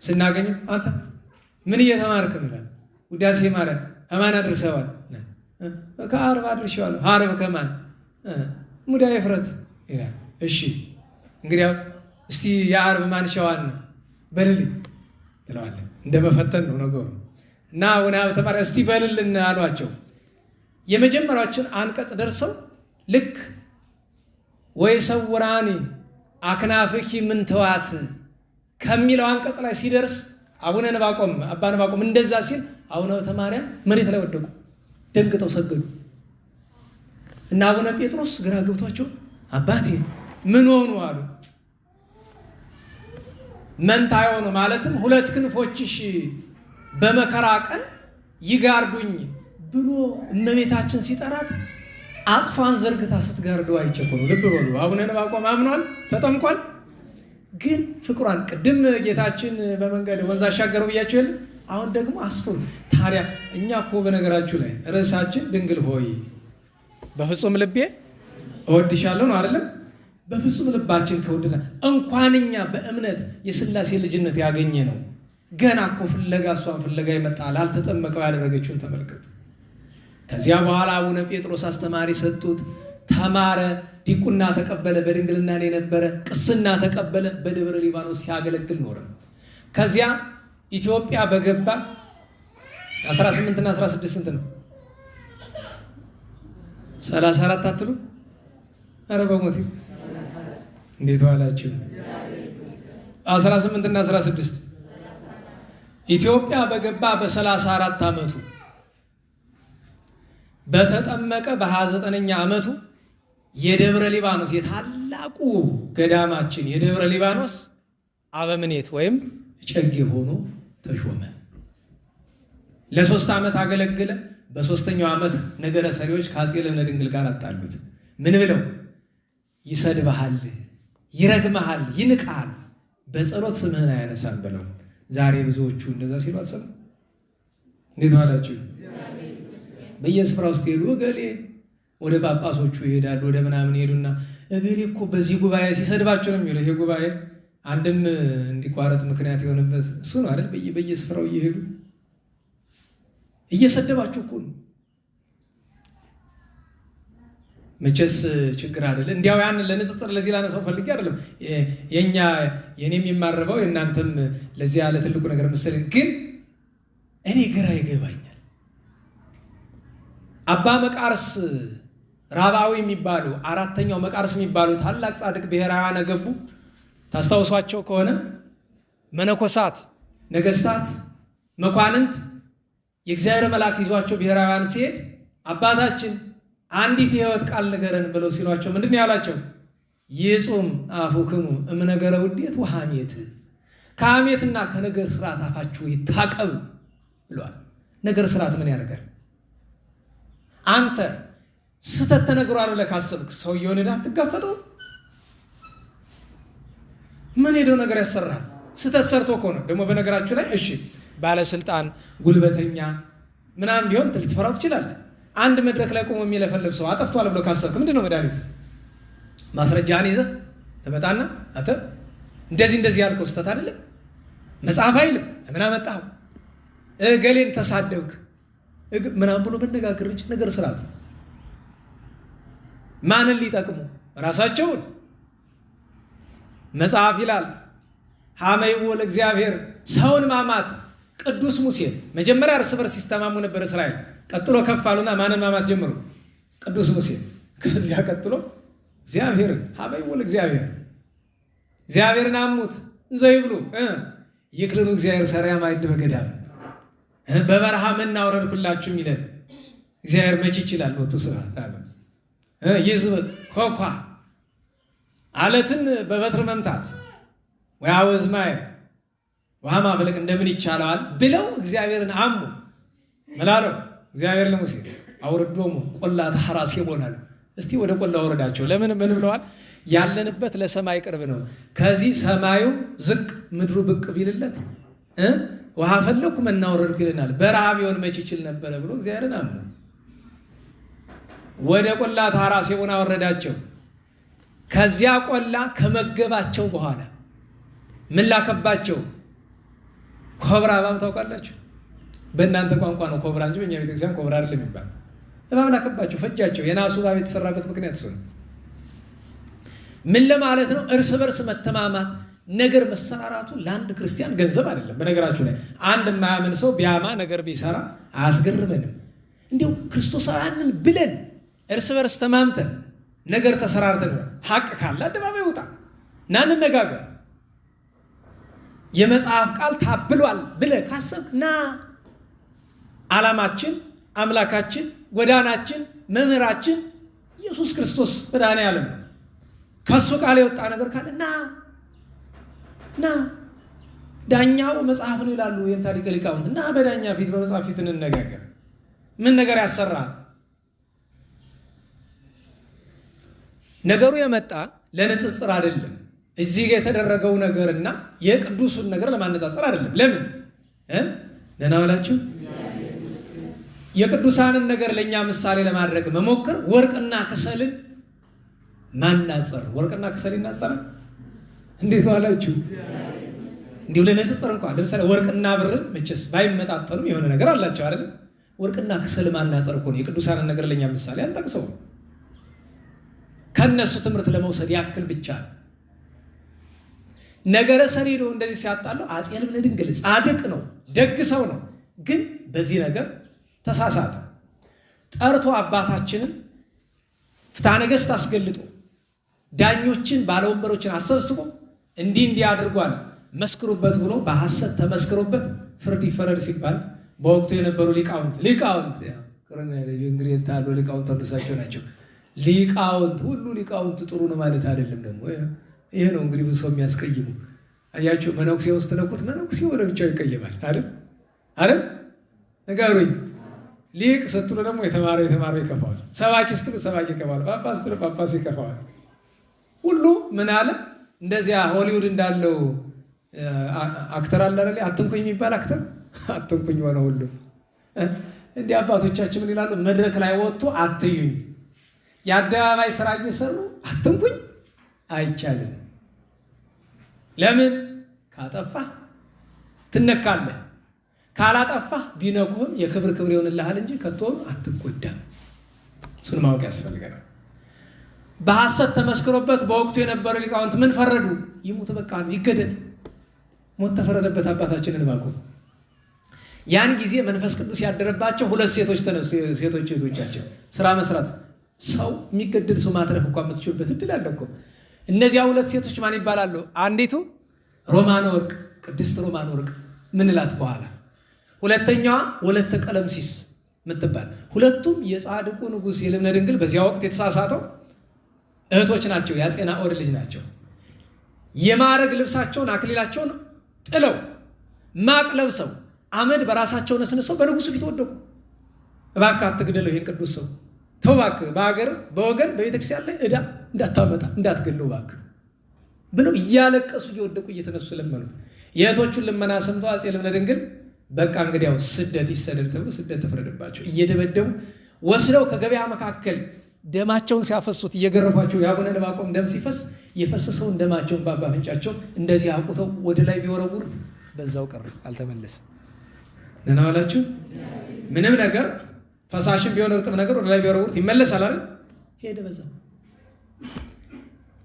ስናገኝ አንተ ምን እየተማርክ እንላለን። ውዳሴ ማርያም ከማን አድርሰዋል? ከዓርብ አድርሼዋለሁ። ዓርብ ከማን? ሙዳየ ፍረት ይላል። እሺ እንግዲያው እስቲ የዓርብ ማን ሸዋን ነው በልልኝ ትለዋለህ። እንደመፈተን ነው ነገሩ። እና አቡነ ሀብተ ማርያም እስቲ በልልን አሏቸው። የመጀመሪያዎችን አንቀጽ ደርሰው ልክ ወይ ሰውራኒ አክናፍኪ ምንተዋት ከሚለው አንቀጽ ላይ ሲደርስ አባ ዕንባቆም እንደዛ ሲል አቡነ ሀብተ ማርያም መሬት ላይ ወደቁ፣ ደንግጠው ሰገዱ። እና አቡነ ጴጥሮስ ግራ ገብቷቸው አባቴ ምን ሆኑ አሉ። መንታ የሆኑ ማለትም ሁለት ክንፎችሽ በመከራ ቀን ይጋርዱኝ ብሎ እመቤታችን ሲጠራት አጽፏን ዘርግታ ስትጋርደው አይቸኮሉ። ልብ በሉ። አቡነ ዕንባቆም አምኗል፣ ተጠምቋል። ግን ፍቅሯን ቅድም ጌታችን በመንገድ ወንዝ አሻገረው ብያቸው የለ። አሁን ደግሞ አስፈሩ። ታዲያ እኛ እኮ በነገራችሁ ላይ ርዕሳችን ድንግል ሆይ በፍጹም ልቤ እወድሻለሁ ነው አይደለም? በፍጹም ልባችን ከወደዳ እንኳን እኛ በእምነት የሥላሴ ልጅነት ያገኘ ነው። ገና እኮ ፍለጋ እሷን ፍለጋ ይመጣ ላልተጠመቀው ያደረገችውን ተመልከቱ። ከዚያ በኋላ አቡነ ጴጥሮስ አስተማሪ ሰጡት፣ ተማረ፣ ዲቁና ተቀበለ። በድንግልና የነበረ ቅስና ተቀበለ። በደብረ ሊባኖስ ሲያገለግል ኖረ። ከዚያ ኢትዮጵያ በገባ 18 እና 16 ስንት ነው? 34 አትሉ? ኧረ በሞቴ እንዴት ዋላችሁ? 18 እና 16 ኢትዮጵያ በገባ በ34 ዓመቱ በተጠመቀ በ29ኛ ዓመቱ የደብረ ሊባኖስ የታላቁ ገዳማችን የደብረ ሊባኖስ አበምኔት ወይም እጨጌ ሆኖ ተሾመ። ለ3 ዓመት አገለገለ። በ3ኛው ዓመት ነገረ ሰሪዎች ከአፄ ልብነ ድንግል ጋር አጣሉት። ምን ብለው? ይሰድብሃል፣ ይረግመሃል፣ ይንቅሃል፣ በጸሎት ስምህን አያነሳም ብለው። ዛሬ ብዙዎቹ እንደዛ ሲሉ አሰሙ። እንዴት ዋላችሁ? በየስፍራ ውስጥ ሄዱ። እገሌ ወደ ጳጳሶቹ ይሄዳሉ፣ ወደ ምናምን ይሄዱና እገሌ እኮ በዚህ ጉባኤ ሲሰድባቸው ነው የሚለው። ይሄ ጉባኤ አንድም እንዲቋረጥ ምክንያት የሆነበት እሱ ነው አይደል? በየስፍራው እየሄዱ እየሰደባችሁ እኮ ነው። መቼስ ችግር አይደለ። እንዲያው ያንን ለንጽጽር ለዚህ ላነሳው ፈልጌ አይደለም። የኔም የማረበው የእናንተም ለዚህ ያለ ትልቁ ነገር መሰለኝ። ግን እኔ ግራ ይገባኛል። አባ መቃርስ ራባዊ የሚባሉ አራተኛው መቃርስ የሚባሉ ታላቅ ጻድቅ ብሔራውያን ገቡ። ታስታውሷቸው ከሆነ መነኮሳት፣ ነገስታት፣ መኳንንት የእግዚአብሔር መልአክ ይዟቸው ብሔራውያን ሲሄድ አባታችን አንዲት የሕይወት ቃል ንገረን ብለው ሲሏቸው ምንድን ያላቸው? ይጹም አፉክሙ እምነገረ ውዴት ወሐሜት፣ ከሐሜትና ከነገር ስርዓት አፋችሁ ይታቀብ ብለዋል። ነገር ስርዓት ምን ያደርጋል? አንተ ስተት ተነግሯል ብለህ ካሰብክ ሰውየውን ሄደህ አትጋፈጠው? ምን ሄደው ነገር ያሰራል? ስተት ሰርቶ ከሆነ ደግሞ በነገራችሁ ላይ እሺ ባለስልጣን ጉልበተኛ ምናምን ቢሆን ልትፈራው ትችላለህ። አንድ መድረክ ላይ ቆሞ የሚለፈልፍ ሰው አጠፍቷል ብሎ ካሰብክ ምንድን ነው መድኃኒት? ማስረጃህን ይዘህ ትመጣና አንተ እንደዚህ ያልከው ስተት አይደለም መጽሐፍ አይልም ለምን አመጣኸው? ገሌን ተሳደብክ ምናምን ብሎ መነጋገር እንጂ ነገር ስርዓት ማንን ሊጠቅሙ? ራሳቸውን። መጽሐፍ ይላል ሐመይዎ ለእግዚአብሔር፣ ሰውን ማማት። ቅዱስ ሙሴ መጀመሪያ እርስ በርስ ሲስተማሙ ነበር እስራኤል። ቀጥሎ ከፍ አሉና ማንን ማማት ጀመሩ? ቅዱስ ሙሴ። ከዚያ ቀጥሎ እግዚአብሔርን ሐመይዎ ለእግዚአብሔር፣ እግዚአብሔርን አሙት እንዘይብሉ ይክልሉ እግዚአብሔር ሰሪያ ማይድ በገዳም፣ በበረሃ መና አወረድኩላችሁ የሚለን እግዚአብሔር መች ይችላል? ወጡ ስብሐት አለ። ይዝብ ኮኳ አለትን በበትር መምታት ወያወዝ ማይ ውሃ ማፍለቅ እንደምን ይቻለዋል ብለው እግዚአብሔርን አሙ። መላለው እግዚአብሔር ለሙሴ አውርዶሙ ቆላ ተሐራስ ይቦናል። እስቲ ወደ ቆላ ወረዳቸው። ለምን ምን ብለዋል? ያለንበት ለሰማይ ቅርብ ነው። ከዚህ ሰማዩ ዝቅ ምድሩ ብቅ ቢልለት ውሃ ፈለኩ መና ወረድኩ ይለናል። በረሃብ ቢሆን መች ይችል ነበረ ብሎ እግዚአብሔርን አሙ። ወደ ቆላ ተሐራስ ይቦና ወረዳቸው። ከዚያ ቆላ ከመገባቸው በኋላ ምን ላከባቸው? ኮብራ እባብ ታውቃላችሁ? በእናንተ ቋንቋ ነው ኮብራ እንጂ በእኛ ቤተክርስቲያን ኮብራ አይደለም የሚባል። እባብ ላከባቸው፣ ፈጃቸው። የናሱ እባብ የተሰራበት ምክንያት እሱ ነው። ምን ለማለት ነው? እርስ በርስ መተማማት፣ ነገር መሰራራቱ ለአንድ ክርስቲያን ገንዘብ አይደለም። በነገራችሁ ላይ አንድ የማያምን ሰው ቢያማ ነገር ቢሰራ አያስገርመንም። እንዲሁ ክርስቶሳውያንን ብለን እርስ በርስ ተማምተን ነገር ተሰራርተን ሀቅ ካለ አደባባይ ውጣ እና እንነጋገር። የመጽሐፍ ቃል ታብሏል ብለህ ካሰብክ ና። ዓላማችን፣ አምላካችን፣ ጎዳናችን፣ መምህራችን ኢየሱስ ክርስቶስ መድኃኔዓለም ነው። ከሱ ቃል የወጣ ነገር ካለ ና። ዳኛው መጽሐፍ ነው ይላሉ የእንታ ሊቀ ሊቃውንት። እና በዳኛ ፊት በመጽሐፍ ፊት እንነጋገር። ምን ነገር ያሰራል? ነገሩ የመጣ ለንጽጽር አይደለም። እዚህ ጋር የተደረገው ነገርና የቅዱሱን ነገር ለማነጻጸር አይደለም። ለምን ደህና ዋላችሁ? የቅዱሳንን ነገር ለኛ ምሳሌ ለማድረግ መሞከር ወርቅና ከሰልን ማናጸር። ወርቅና ከሰል ይናጸራል? እንዴት ዋላችሁ? እንዲሁ ለንጽጽር እንኳን ለምሳሌ ወርቅና ብርን መቼስ ባይመጣጠኑም የሆነ ነገር አላቸው አይደል? ወርቅና ከሰል ማናጸር እኮ ነው። የቅዱሳንን ነገር ለኛ ምሳሌ አንጠቅሰው ከነሱ ትምህርት ለመውሰድ ያክል ብቻ። ነገረ ሰሪዶ እንደዚህ ሲያጣለው አፄ ልብነ ድንግል ጻድቅ ነው፣ ደግ ሰው ነው። ግን በዚህ ነገር ተሳሳተ። ጠርቶ አባታችንን ፍትሐ ነገሥት አስገልጦ ዳኞችን ባለወንበሮችን አሰብስቦ እንዲህ አድርጓል መስክሩበት ብሎ በሐሰት ተመስክሮበት ፍርድ ይፈረድ ሲባል በወቅቱ የነበሩ ሊቃውንት እንግዲህ ታሉ ሊቃውንት ተሉሳቸው ናቸው። ሊቃውንት ሁሉ ሊቃውንት ጥሩ ነው ማለት አይደለም። ደግሞ ይሄ ነው እንግዲህ ብዙ ሰው የሚያስቀይሙ። አያችሁ፣ መነኩሴ ውስጥ ነኩት፣ መነኩሴ ወደ ብቻው ይቀየማል አይደል? ንገሩኝ። ሊቅ ስትሉ ደግሞ የተማረ ይከፋዋል። ሰባኪ ስትሉ ሰባኪ ይከፋዋል። ጳጳስ ስትሉ ጳጳስ ይከፋዋል። ሁሉ ምን አለ? እንደዚያ ሆሊውድ እንዳለው አክተር አለ አይደል? አትንኩኝ የሚባል አክተር አትንኩኝ ሆነ ሁሉ። እንዲህ አባቶቻችን ምን ይላሉ? መድረክ ላይ ወጥቶ አትዩኝ፣ የአደባባይ ስራ እየሰሩ አትንኩኝ አይቻልም። ለምን? ካጠፋህ ትነካለህ፣ ካላጠፋህ ቢነኩህም የክብር ይሆንልሃል እንጂ ከቶም አትጎዳም። እሱን ማወቅ ያስፈልገናል። በሐሰት ተመስክሮበት በወቅቱ የነበሩ ሊቃውንት ምን ፈረዱ? ይሙት፣ በቃ ይገደል። ሞት ተፈረደበት አባታችን ዕንባቆም። ያን ጊዜ መንፈስ ቅዱስ ያደረባቸው 2 ሴቶች ተነሱ። ሴቶች እህቶቻችን ስራ መስራት፣ ሰው የሚገደል ሰው ማትረፍ እንኳን የምትችሉበት እድል አለ እኮ። እነዚያ 2 ሴቶች ማን ይባላሉ? አንዲቱ ሮማነ ወርቅ፣ ቅድስት ሮማነ ወርቅ ምንላት በኋላ፣ ሁለተኛዋ ወለተ ቀለምሲስ ምትባል። ሁለቱም የጻድቁ ንጉሥ የልብነ ድንግል በዚያ ወቅት የተሳሳተው እህቶች ናቸው። የአፄ ናኦድ ልጅ ናቸው። የማዕረግ ልብሳቸውን አክሊላቸውን ጥለው ማቅ ለብሰው አመድ በራሳቸው ነስንሰው በንጉሱ ፊት ወደቁ። እባክህ አትግደለው ይህን ቅዱስ ሰው፣ ተው እባክህ፣ በሀገር በወገን በቤተክርስቲያን ላይ ዕዳ እንዳታመጣ እንዳትገለው እባክህ ብለው እያለቀሱ እየወደቁ እየተነሱ ለመኑት። የእህቶቹን ልመና ሰምተው አፄ ልብነ ድንግል በቃ እንግዲያው ስደት ይሰደድ ተብሎ ስደት ተፈረደባቸው። እየደበደቡ ወስደው ከገበያ መካከል ደማቸውን ሲያፈሱት እየገረፏቸው የአቡነ ዕንባቆም ደም ሲፈስ የፈሰሰውን ደማቸውን በአባ አፍንጫቸው እንደዚህ አቁተው ወደ ላይ ቢወረውሩት በዛው ቀረ፣ አልተመለሰም። ደህና ዋላችሁ። ምንም ነገር ፈሳሽም ቢሆን እርጥብ ነገር ወደ ላይ ቢወረውሩት ይመለሳል አይደል? ሄደ በዛው።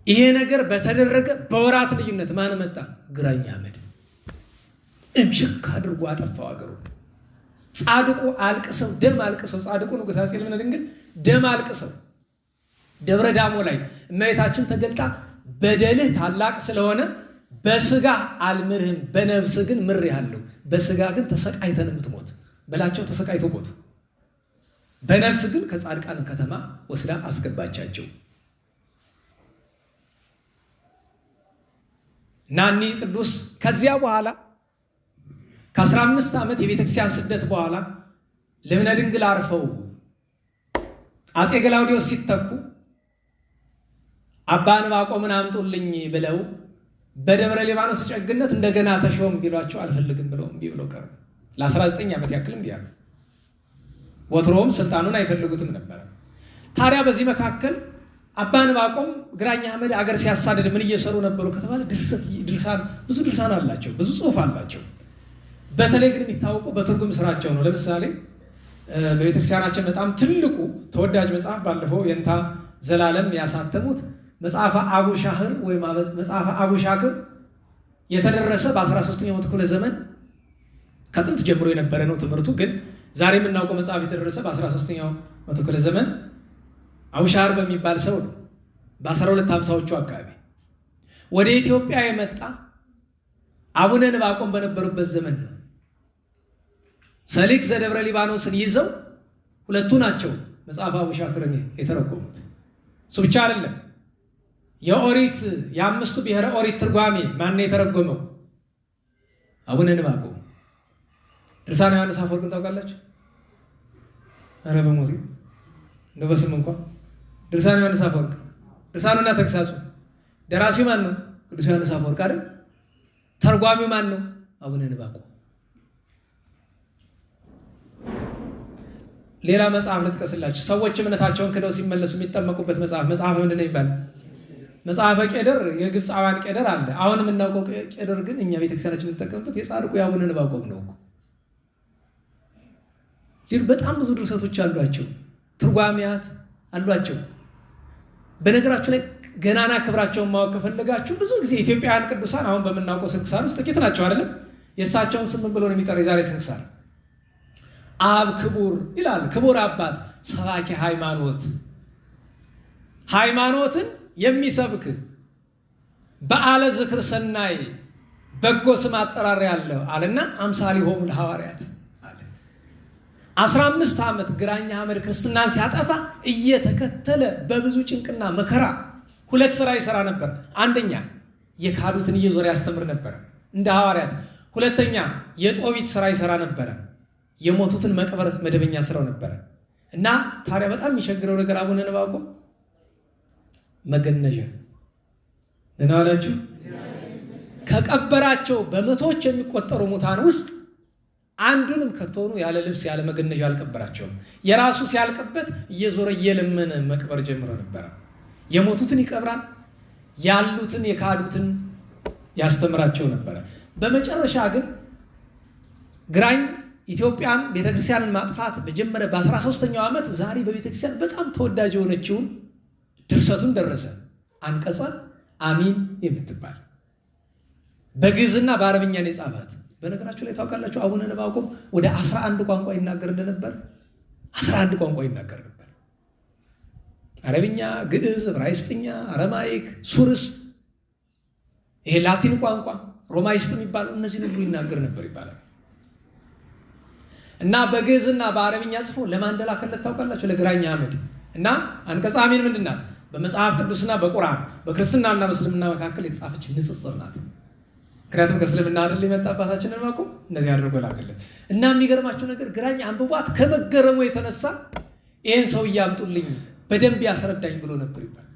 ይሄ ነገር በተደረገ በወራት ልዩነት ማን መጣ? ግራኝ አህመድ እምሽክ አድርጎ አጠፋው አገሩ። ጻድቁ አልቅሰው ደም አልቅሰው፣ ጻድቁ ንጉሥ አፄ ልብነ ድንግል ደም አልቅሰው ደብረ ዳሞ ላይ እመቤታችን ተገልጣ በደልህ ታላቅ ስለሆነ በስጋ አልምርህም፣ በነፍስ ግን ምሬሃለሁ፣ በስጋ ግን ተሰቃይተን የምትሞት በላቸው። ተሰቃይተው ሞቱ። በነፍስ ግን ከጻድቃን ከተማ ወስዳ አስገባቻቸው። እና እኒህ ቅዱስ ከዚያ በኋላ ከ15 ዓመት የቤተክርስቲያን ስደት በኋላ ልብነ ድንግል አርፈው አፄ ገላውዲዮስ ሲተኩ አባ ዕንባቆምን አምጡልኝ ብለው በደብረ ሊባኖስ ጨግነት እንደገና ተሾም ቢሏቸው አልፈልግም ብለው እምቢ ብለው ቀሩ። ለ19 ዓመት ያክልም ቢያሉ ወትሮም ስልጣኑን አይፈልጉትም ነበር። ታዲያ በዚህ መካከል አባ ዕንባቆም ግራኝ አህመድ አገር ሲያሳድድ ምን እየሰሩ ነበሩ ከተባለ ብዙ ድርሳን አላቸው፣ ብዙ ጽሑፍ አላቸው። በተለይ ግን የሚታወቀው በትርጉም ስራቸው ነው። ለምሳሌ በቤተክርስቲያናችን በጣም ትልቁ ተወዳጅ መጽሐፍ ባለፈው የንታ ዘላለም ያሳተሙት መጽሐፈ አቡሻህር ወይም መጽሐፈ አቡሻክር የተደረሰ በ13ኛው መቶ ክፍለ ዘመን ከጥንት ጀምሮ የነበረ ነው ትምህርቱ። ግን ዛሬ የምናውቀው መጽሐፍ የተደረሰ በ13ኛው መቶ ክፍለ ዘመን አቡሻህር በሚባል ሰው ነው። በ1250ዎቹ አካባቢ ወደ ኢትዮጵያ የመጣ አቡነ ዕንባቆም በነበሩበት ዘመን ነው። ሰሊክ ዘደብረ ሊባኖስን ይዘው ሁለቱ ናቸው መጽሐፈ አቡሻክርን የተረጎሙት። እሱ ብቻ አይደለም። የኦሪት የአምስቱ ብሔረ ኦሪት ትርጓሜ ማን የተረጎመው? አቡነ ዕንባቆም። ድርሳነ ዮሐንስ አፈወርቅን ታውቃላችሁ? ኧረ በሞት እንደው በስም እንኳን ድርሳነ ዮሐንስ አፈወርቅ፣ ድርሳኑና ተግሳጹ ደራሲው ማን ነው? ቅዱስ ዮሐንስ አፈወርቅ አይደል? ተርጓሚው ማን ነው? አቡነ ዕንባቆም። ሌላ መጽሐፍ ልጥቀስላችሁ። ሰዎች እምነታቸውን ክደው ሲመለሱ የሚጠመቁበት መጽሐፍ ምንድን ነው ይባላል? መጽሐፈ ቄደር፣ የግብፃውያን ቄደር አለ። አሁን የምናውቀው ቄደር ግን እኛ ቤተክርስቲያናችን የምንጠቀምበት የጻድቁ የአቡነ ዕንባቆም ነው እኮ። በጣም ብዙ ድርሰቶች አሏቸው፣ ትርጓሚያት አሏቸው። በነገራችሁ ላይ ገናና ክብራቸውን ማወቅ ከፈለጋችሁ ብዙ ጊዜ ኢትዮጵያውያን ቅዱሳን አሁን በምናውቀው ስንክሳር ውስጥ ጥቂት ናቸው አይደለም? የእሳቸውን ስም ብሎ ነው የሚጠራው የዛሬ ስንክሳር። አብ ክቡር ይላል። ክቡር አባት ሰባኪ ሃይማኖት፣ ሃይማኖትን የሚሰብክ በዓለ ዝክር ሰናይ በጎ ስም አጠራር ያለው አለና አምሳሊሆሙ ለሐዋርያት አለ። 15 ዓመት ግራኝ አህመድ ክርስትናን ሲያጠፋ እየተከተለ በብዙ ጭንቅና መከራ 2 ስራ ይሰራ ነበር። አንደኛ የካዱትን እየዞረ ያስተምር ነበር እንደ ሐዋርያት። ሁለተኛ የጦቢት ስራ ይሰራ ነበረ። የሞቱትን መቅበር መደበኛ ስራው ነበረ። እና ታዲያ በጣም የሚቸግረው ነገር አቡነ ዕንባቆም መገነዣ እናላችሁ ከቀበራቸው በመቶዎች የሚቆጠሩ ሙታን ውስጥ አንዱንም ከቶኑ ያለ ልብስ ያለ መገነዣ አልቀበራቸውም። የራሱ ሲያልቅበት እየዞረ እየለመነ መቅበር ጀምሮ ነበረ። የሞቱትን ይቀብራል፣ ያሉትን የካዱትን ያስተምራቸው ነበረ። በመጨረሻ ግን ግራኝ ኢትዮጵያን ቤተክርስቲያንን ማጥፋት በጀመረ በ13ኛው ዓመት ዛሬ በቤተክርስቲያን በጣም ተወዳጅ የሆነችውን ድርሰቱን ደረሰ። አንቀጸ አሚን የምትባል በግዕዝና በአረብኛ ነው የጻፋት። በነገራችሁ ላይ ታውቃላችሁ አቡነ ዕንባቆም ወደ 11 ቋንቋ ይናገር እንደነበር። 11 ቋንቋ ይናገር ነበር። አረብኛ፣ ግዕዝ፣ ዕብራይስጥኛ፣ አረማይክ፣ ሱርስት፣ ይሄ ላቲን ቋንቋ ሮማይስጥ የሚባለው እነዚህ ሁሉ ይናገር ነበር ይባላል። እና በግዕዝና በአረብኛ ጽፎ ለማን እንደላከለት ታውቃላችሁ? ለግራኝ አህመድ። እና አንቀጸ አሚን ምንድን ናት? በመጽሐፍ ቅዱስና በቁርአን በክርስትናና በእስልምና መካከል የተጻፈች ንጽጽር ናት። ምክንያቱም ከእስልምና አይደል የመጣ አባታችን ዕንባቆም እነዚህ አድርጎ ላከለት። እና የሚገርማችሁ ነገር ግራኝ አንብቧት ከመገረሙ የተነሳ ይህን ሰው እያምጡልኝ በደንብ ያስረዳኝ ብሎ ነበር ይባላል።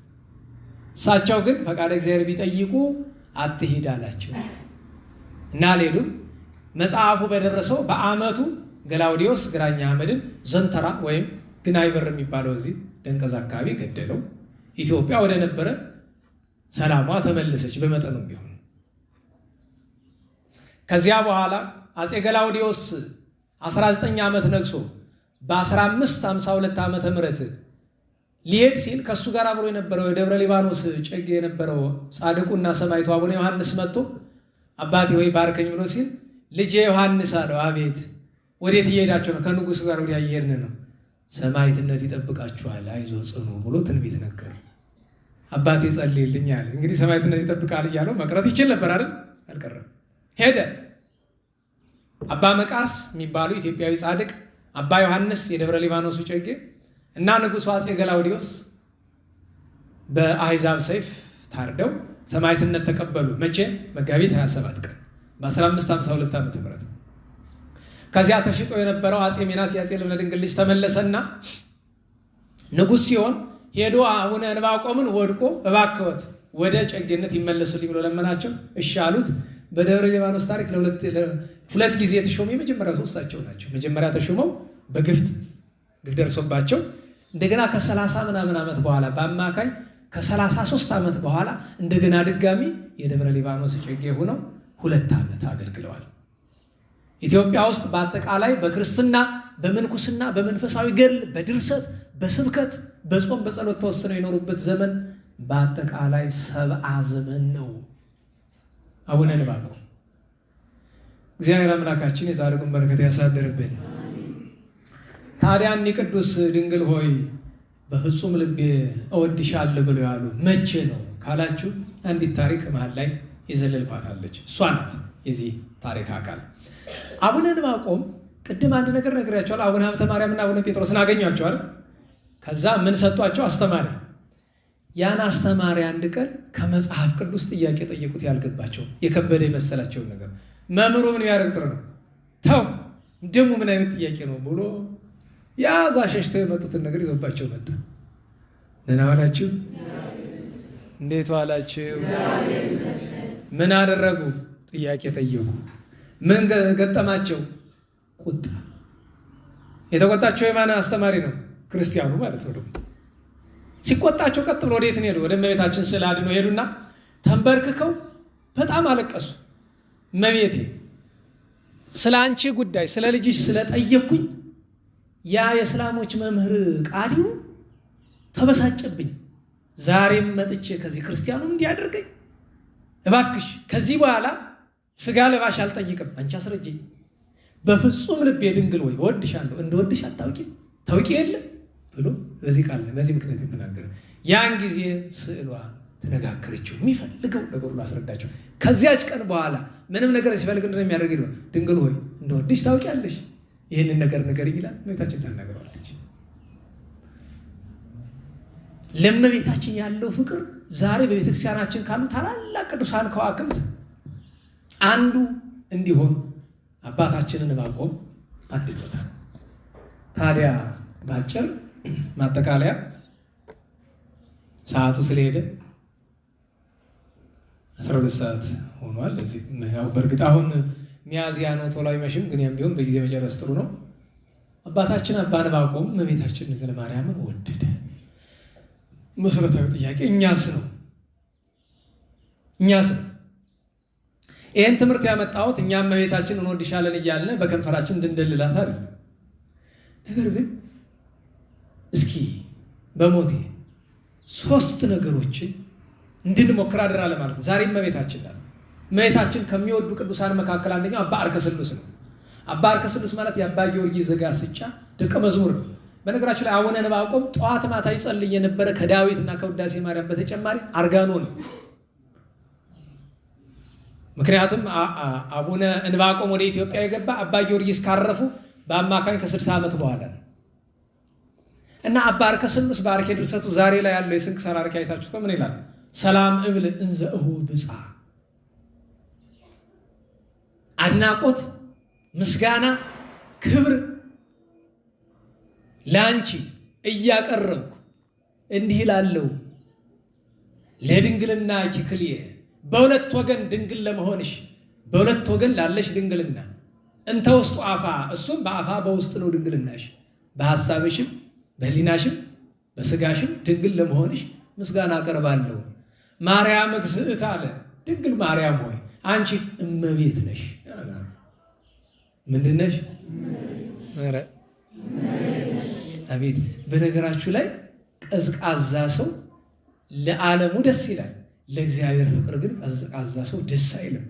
እሳቸው ግን ፈቃደ እግዚአብሔር ቢጠይቁ አትሂድ አላቸው እና አልሄዱም። መጽሐፉ በደረሰው በዓመቱ ገላውዲዮስ ግራኝ አህመድን ዘንተራ ወይም ግናይ በር የሚባለው እዚህ ደንቀዝ አካባቢ ገደለው። ኢትዮጵያ ወደ ነበረ ሰላሟ ተመለሰች በመጠኑም ቢሆን። ከዚያ በኋላ አፄ ገላውዲዮስ 19 ዓመት ነግሶ በ1552 ዓመተ ምህረት ሊሄድ ሲል ከሱ ጋር አብሮ የነበረው የደብረ ሊባኖስ ጨጌ የነበረው ጻድቁና ሰማዕቱ አቡነ ዮሐንስ መጥቶ አባቴ ወይ ባርከኝ ብሎ ሲል ልጄ ዮሐንስ አለው። አቤት ወዴት እየሄዳችሁ ነው? ከንጉሥ ጋር ወዲያ እየሄድን ነው። ሰማዕትነት ይጠብቃችኋል፣ አይዞ ጽኑ ብሎ ትንቢት ነገር። አባቴ ጸልይልኝ አለ። እንግዲህ ሰማዕትነት ይጠብቃል እያለው መቅረት ይችል ነበር አይደል? አልቀረም። ሄደ። አባ መቃርስ የሚባሉ ኢትዮጵያዊ ጻድቅ፣ አባ ዮሐንስ የደብረ ሊባኖሱ ጨጌ እና ንጉሡ አፄ ገላውዲዮስ በአሕዛብ ሰይፍ ታርደው ሰማዕትነት ተቀበሉ። መቼ? መጋቢት 27 ቀን በ1552 ዓመተ ምህረት። ከዚያ ተሽጦ የነበረው አፄ ሚናስ የአፄ ልብነ ድንግል ልጅ ተመለሰና ንጉሥ ሲሆን ሄዶ አቡነ ዕንባቆምን ወድቆ እባክዎት ወደ ጨጌነት ይመለሱልኝ ብሎ ለመናቸው። እሺ አሉት። በደብረ ሊባኖስ ታሪክ ሁለት ጊዜ የተሾሙ የመጀመሪያው እሳቸው ናቸው። መጀመሪያ ተሾመው በግፍ ደርሶባቸው እንደገና ከ30 ምናምን ዓመት በኋላ በአማካኝ ከ33 ዓመት በኋላ እንደገና ድጋሚ የደብረ ሊባኖስ ጨጌ ሆነው 2 ዓመት አገልግለዋል። ኢትዮጵያ ውስጥ በአጠቃላይ በክርስትና፣ በምንኩስና፣ በመንፈሳዊ ገድል፣ በድርሰት፣ በስብከት፣ በጾም፣ በጸሎት ተወስነው የኖሩበት ዘመን በአጠቃላይ 70 ዘመን ነው። አቡነ ዕንባቆም እግዚአብሔር አምላካችን የጻድቁን በረከት ያሳድርብን። ታዲያ እኒህ ቅዱስ ድንግል ሆይ በፍጹም ልቤ እወድሻለሁ ብለው ያሉ መቼ ነው ካላችሁ አንዲት ታሪክ መሀል ላይ የዘለልኳታለች። እሷ ናት የዚህ ታሪክ አካል። አቡነ ዕንባቆም ቅድም አንድ ነገር ነግሬያቸዋል። አቡነ ሀብተ ማርያምና አቡነ ጴጥሮስን አገኟቸዋል። ከዛ ምን ሰጧቸው? አስተማሪ። ያን አስተማሪ አንድ ቀን ከመጽሐፍ ቅዱስ ጥያቄ ጠየቁት። ያልገባቸው የከበደ የመሰላቸውን ነገር መምህሩ ምን ያደርግ ጥሩ ነው ተው ደግሞ ምን አይነት ጥያቄ ነው ብሎ ያዛ ሸሽተው የመጡትን ነገር ይዞባቸው መጣ። ደህና ዋላችሁ? እንዴት ዋላችሁ? ምን አደረጉ? ጥያቄ ጠየቁ። ምን ገጠማቸው? ቁጣ። የተቆጣቸው የማን አስተማሪ ነው? ክርስቲያኑ ማለት ነው። ደግሞ ሲቆጣቸው ቀጥ ብሎ ወዴት ሄዱ? ወደ እመቤታችን ስዕለ አድኅኖ ሄዱና ተንበርክከው በጣም አለቀሱ። እመቤቴ ስለ አንቺ ጉዳይ ስለ ልጅሽ ስለጠየቅኩኝ ያ የእስላሞች መምህር ቃዲው ተበሳጨብኝ። ዛሬም መጥቼ ከዚህ ክርስቲያኑ እንዲያደርገኝ እባክሽ ከዚህ በኋላ ስጋ ለባሽ አልጠይቅም፣ አንቺ አስረጅኝ። በፍጹም ልቤ ድንግል ወይ እወድሻለሁ፣ እንደወድሽ አታውቂም፣ ታውቂ የለ ብሎ በዚህ ቃል በዚህ ምክንያት የተናገረ። ያን ጊዜ ስዕሏ ተነጋገረችው። የሚፈልገው ነገሩን አስረዳቸው። ከዚያች ቀን በኋላ ምንም ነገር ሲፈልግ እንደሆነ የሚያደርግ ይሆን ድንግል ሆይ እንደወድሽ ታውቂያለሽ፣ ይህንን ነገር ንገሪኝ ይላል። እመቤታችን ታናገረዋለች። ለእመቤታችን ያለው ፍቅር ዛሬ በቤተክርስቲያናችን ካሉ ታላላቅ ቅዱሳን ከዋክብት አንዱ እንዲሆን አባታችንን ዕንባቆም አድሎታል። ታዲያ ባጭር ማጠቃለያ ሰዓቱ ስለሄደ 12 ሰዓት ሆኗል። እዚህ ያው በእርግጥ አሁን ሚያዝያ ነው፣ ቶሎ አይመሽም፣ ግን ያም ቢሆን በጊዜ መጨረስ ጥሩ ነው። አባታችን አባ ዕንባቆም እመቤታችን ድንግል ማርያምን ወደደ። መሰረታዊ ጥያቄ እኛስ ነው። ይህን ትምህርት ያመጣሁት እኛም እመቤታችን እንወድሻለን እያልን በከንፈራችን እንድንደልላት አይደለም። ነገር ግን እስኪ በሞቴ 3 ነገሮችን እንድንሞክር አደራ ለማለት ነው። ዛሬ እመቤታችን ናት። እመቤታችን ከሚወዱ ቅዱሳን መካከል አንደኛው አባ አርከስሉስ ነው። አባ አርከስሉስ ማለት የአባ ጊዮርጊስ ዘጋስጫ ደቀ መዝሙር ነው። በነገራችን ላይ አቡነ ዕንባቆም ጠዋት ማታ ይጸልይ የነበረ ከዳዊትና ከውዳሴ ማርያም በተጨማሪ አርጋኖ ነው። ምክንያቱም አቡነ ዕንባቆም ወደ ኢትዮጵያ የገባ አባ ጊዮርጊስ ካረፉ በአማካኝ ከ60 ዓመት በኋላ ነው። እና አባ አርከስሉስ በአርኬ ድርሰቱ ዛሬ ላይ ያለው የስንክሳር አርኬ አይታችሁት ምን ይላል? ሰላም እብል እንዘ እሁ ብጻ፣ አድናቆት፣ ምስጋና፣ ክብር ለአንቺ እያቀረብኩ እንዲህ ላለው ለድንግልና ኪክልየ በሁለት ወገን ድንግል ለመሆንሽ በሁለት ወገን ላለሽ ድንግልና እንተ ውስጡ አፋ፣ እሱም በአፋ በውስጥ ነው ድንግልናሽ፣ በሐሳብሽም በህሊናሽም በስጋሽም ድንግል ለመሆንሽ ምስጋና አቀርባለሁ። ማርያም እግዝእት አለ። ድንግል ማርያም ሆይ አንቺ እመቤት ነሽ። ምንድን ነሽ? አቤት! በነገራችሁ ላይ ቀዝቃዛ ሰው ለዓለሙ ደስ ይላል፣ ለእግዚአብሔር ፍቅር ግን ቀዝቃዛ ሰው ደስ አይልም።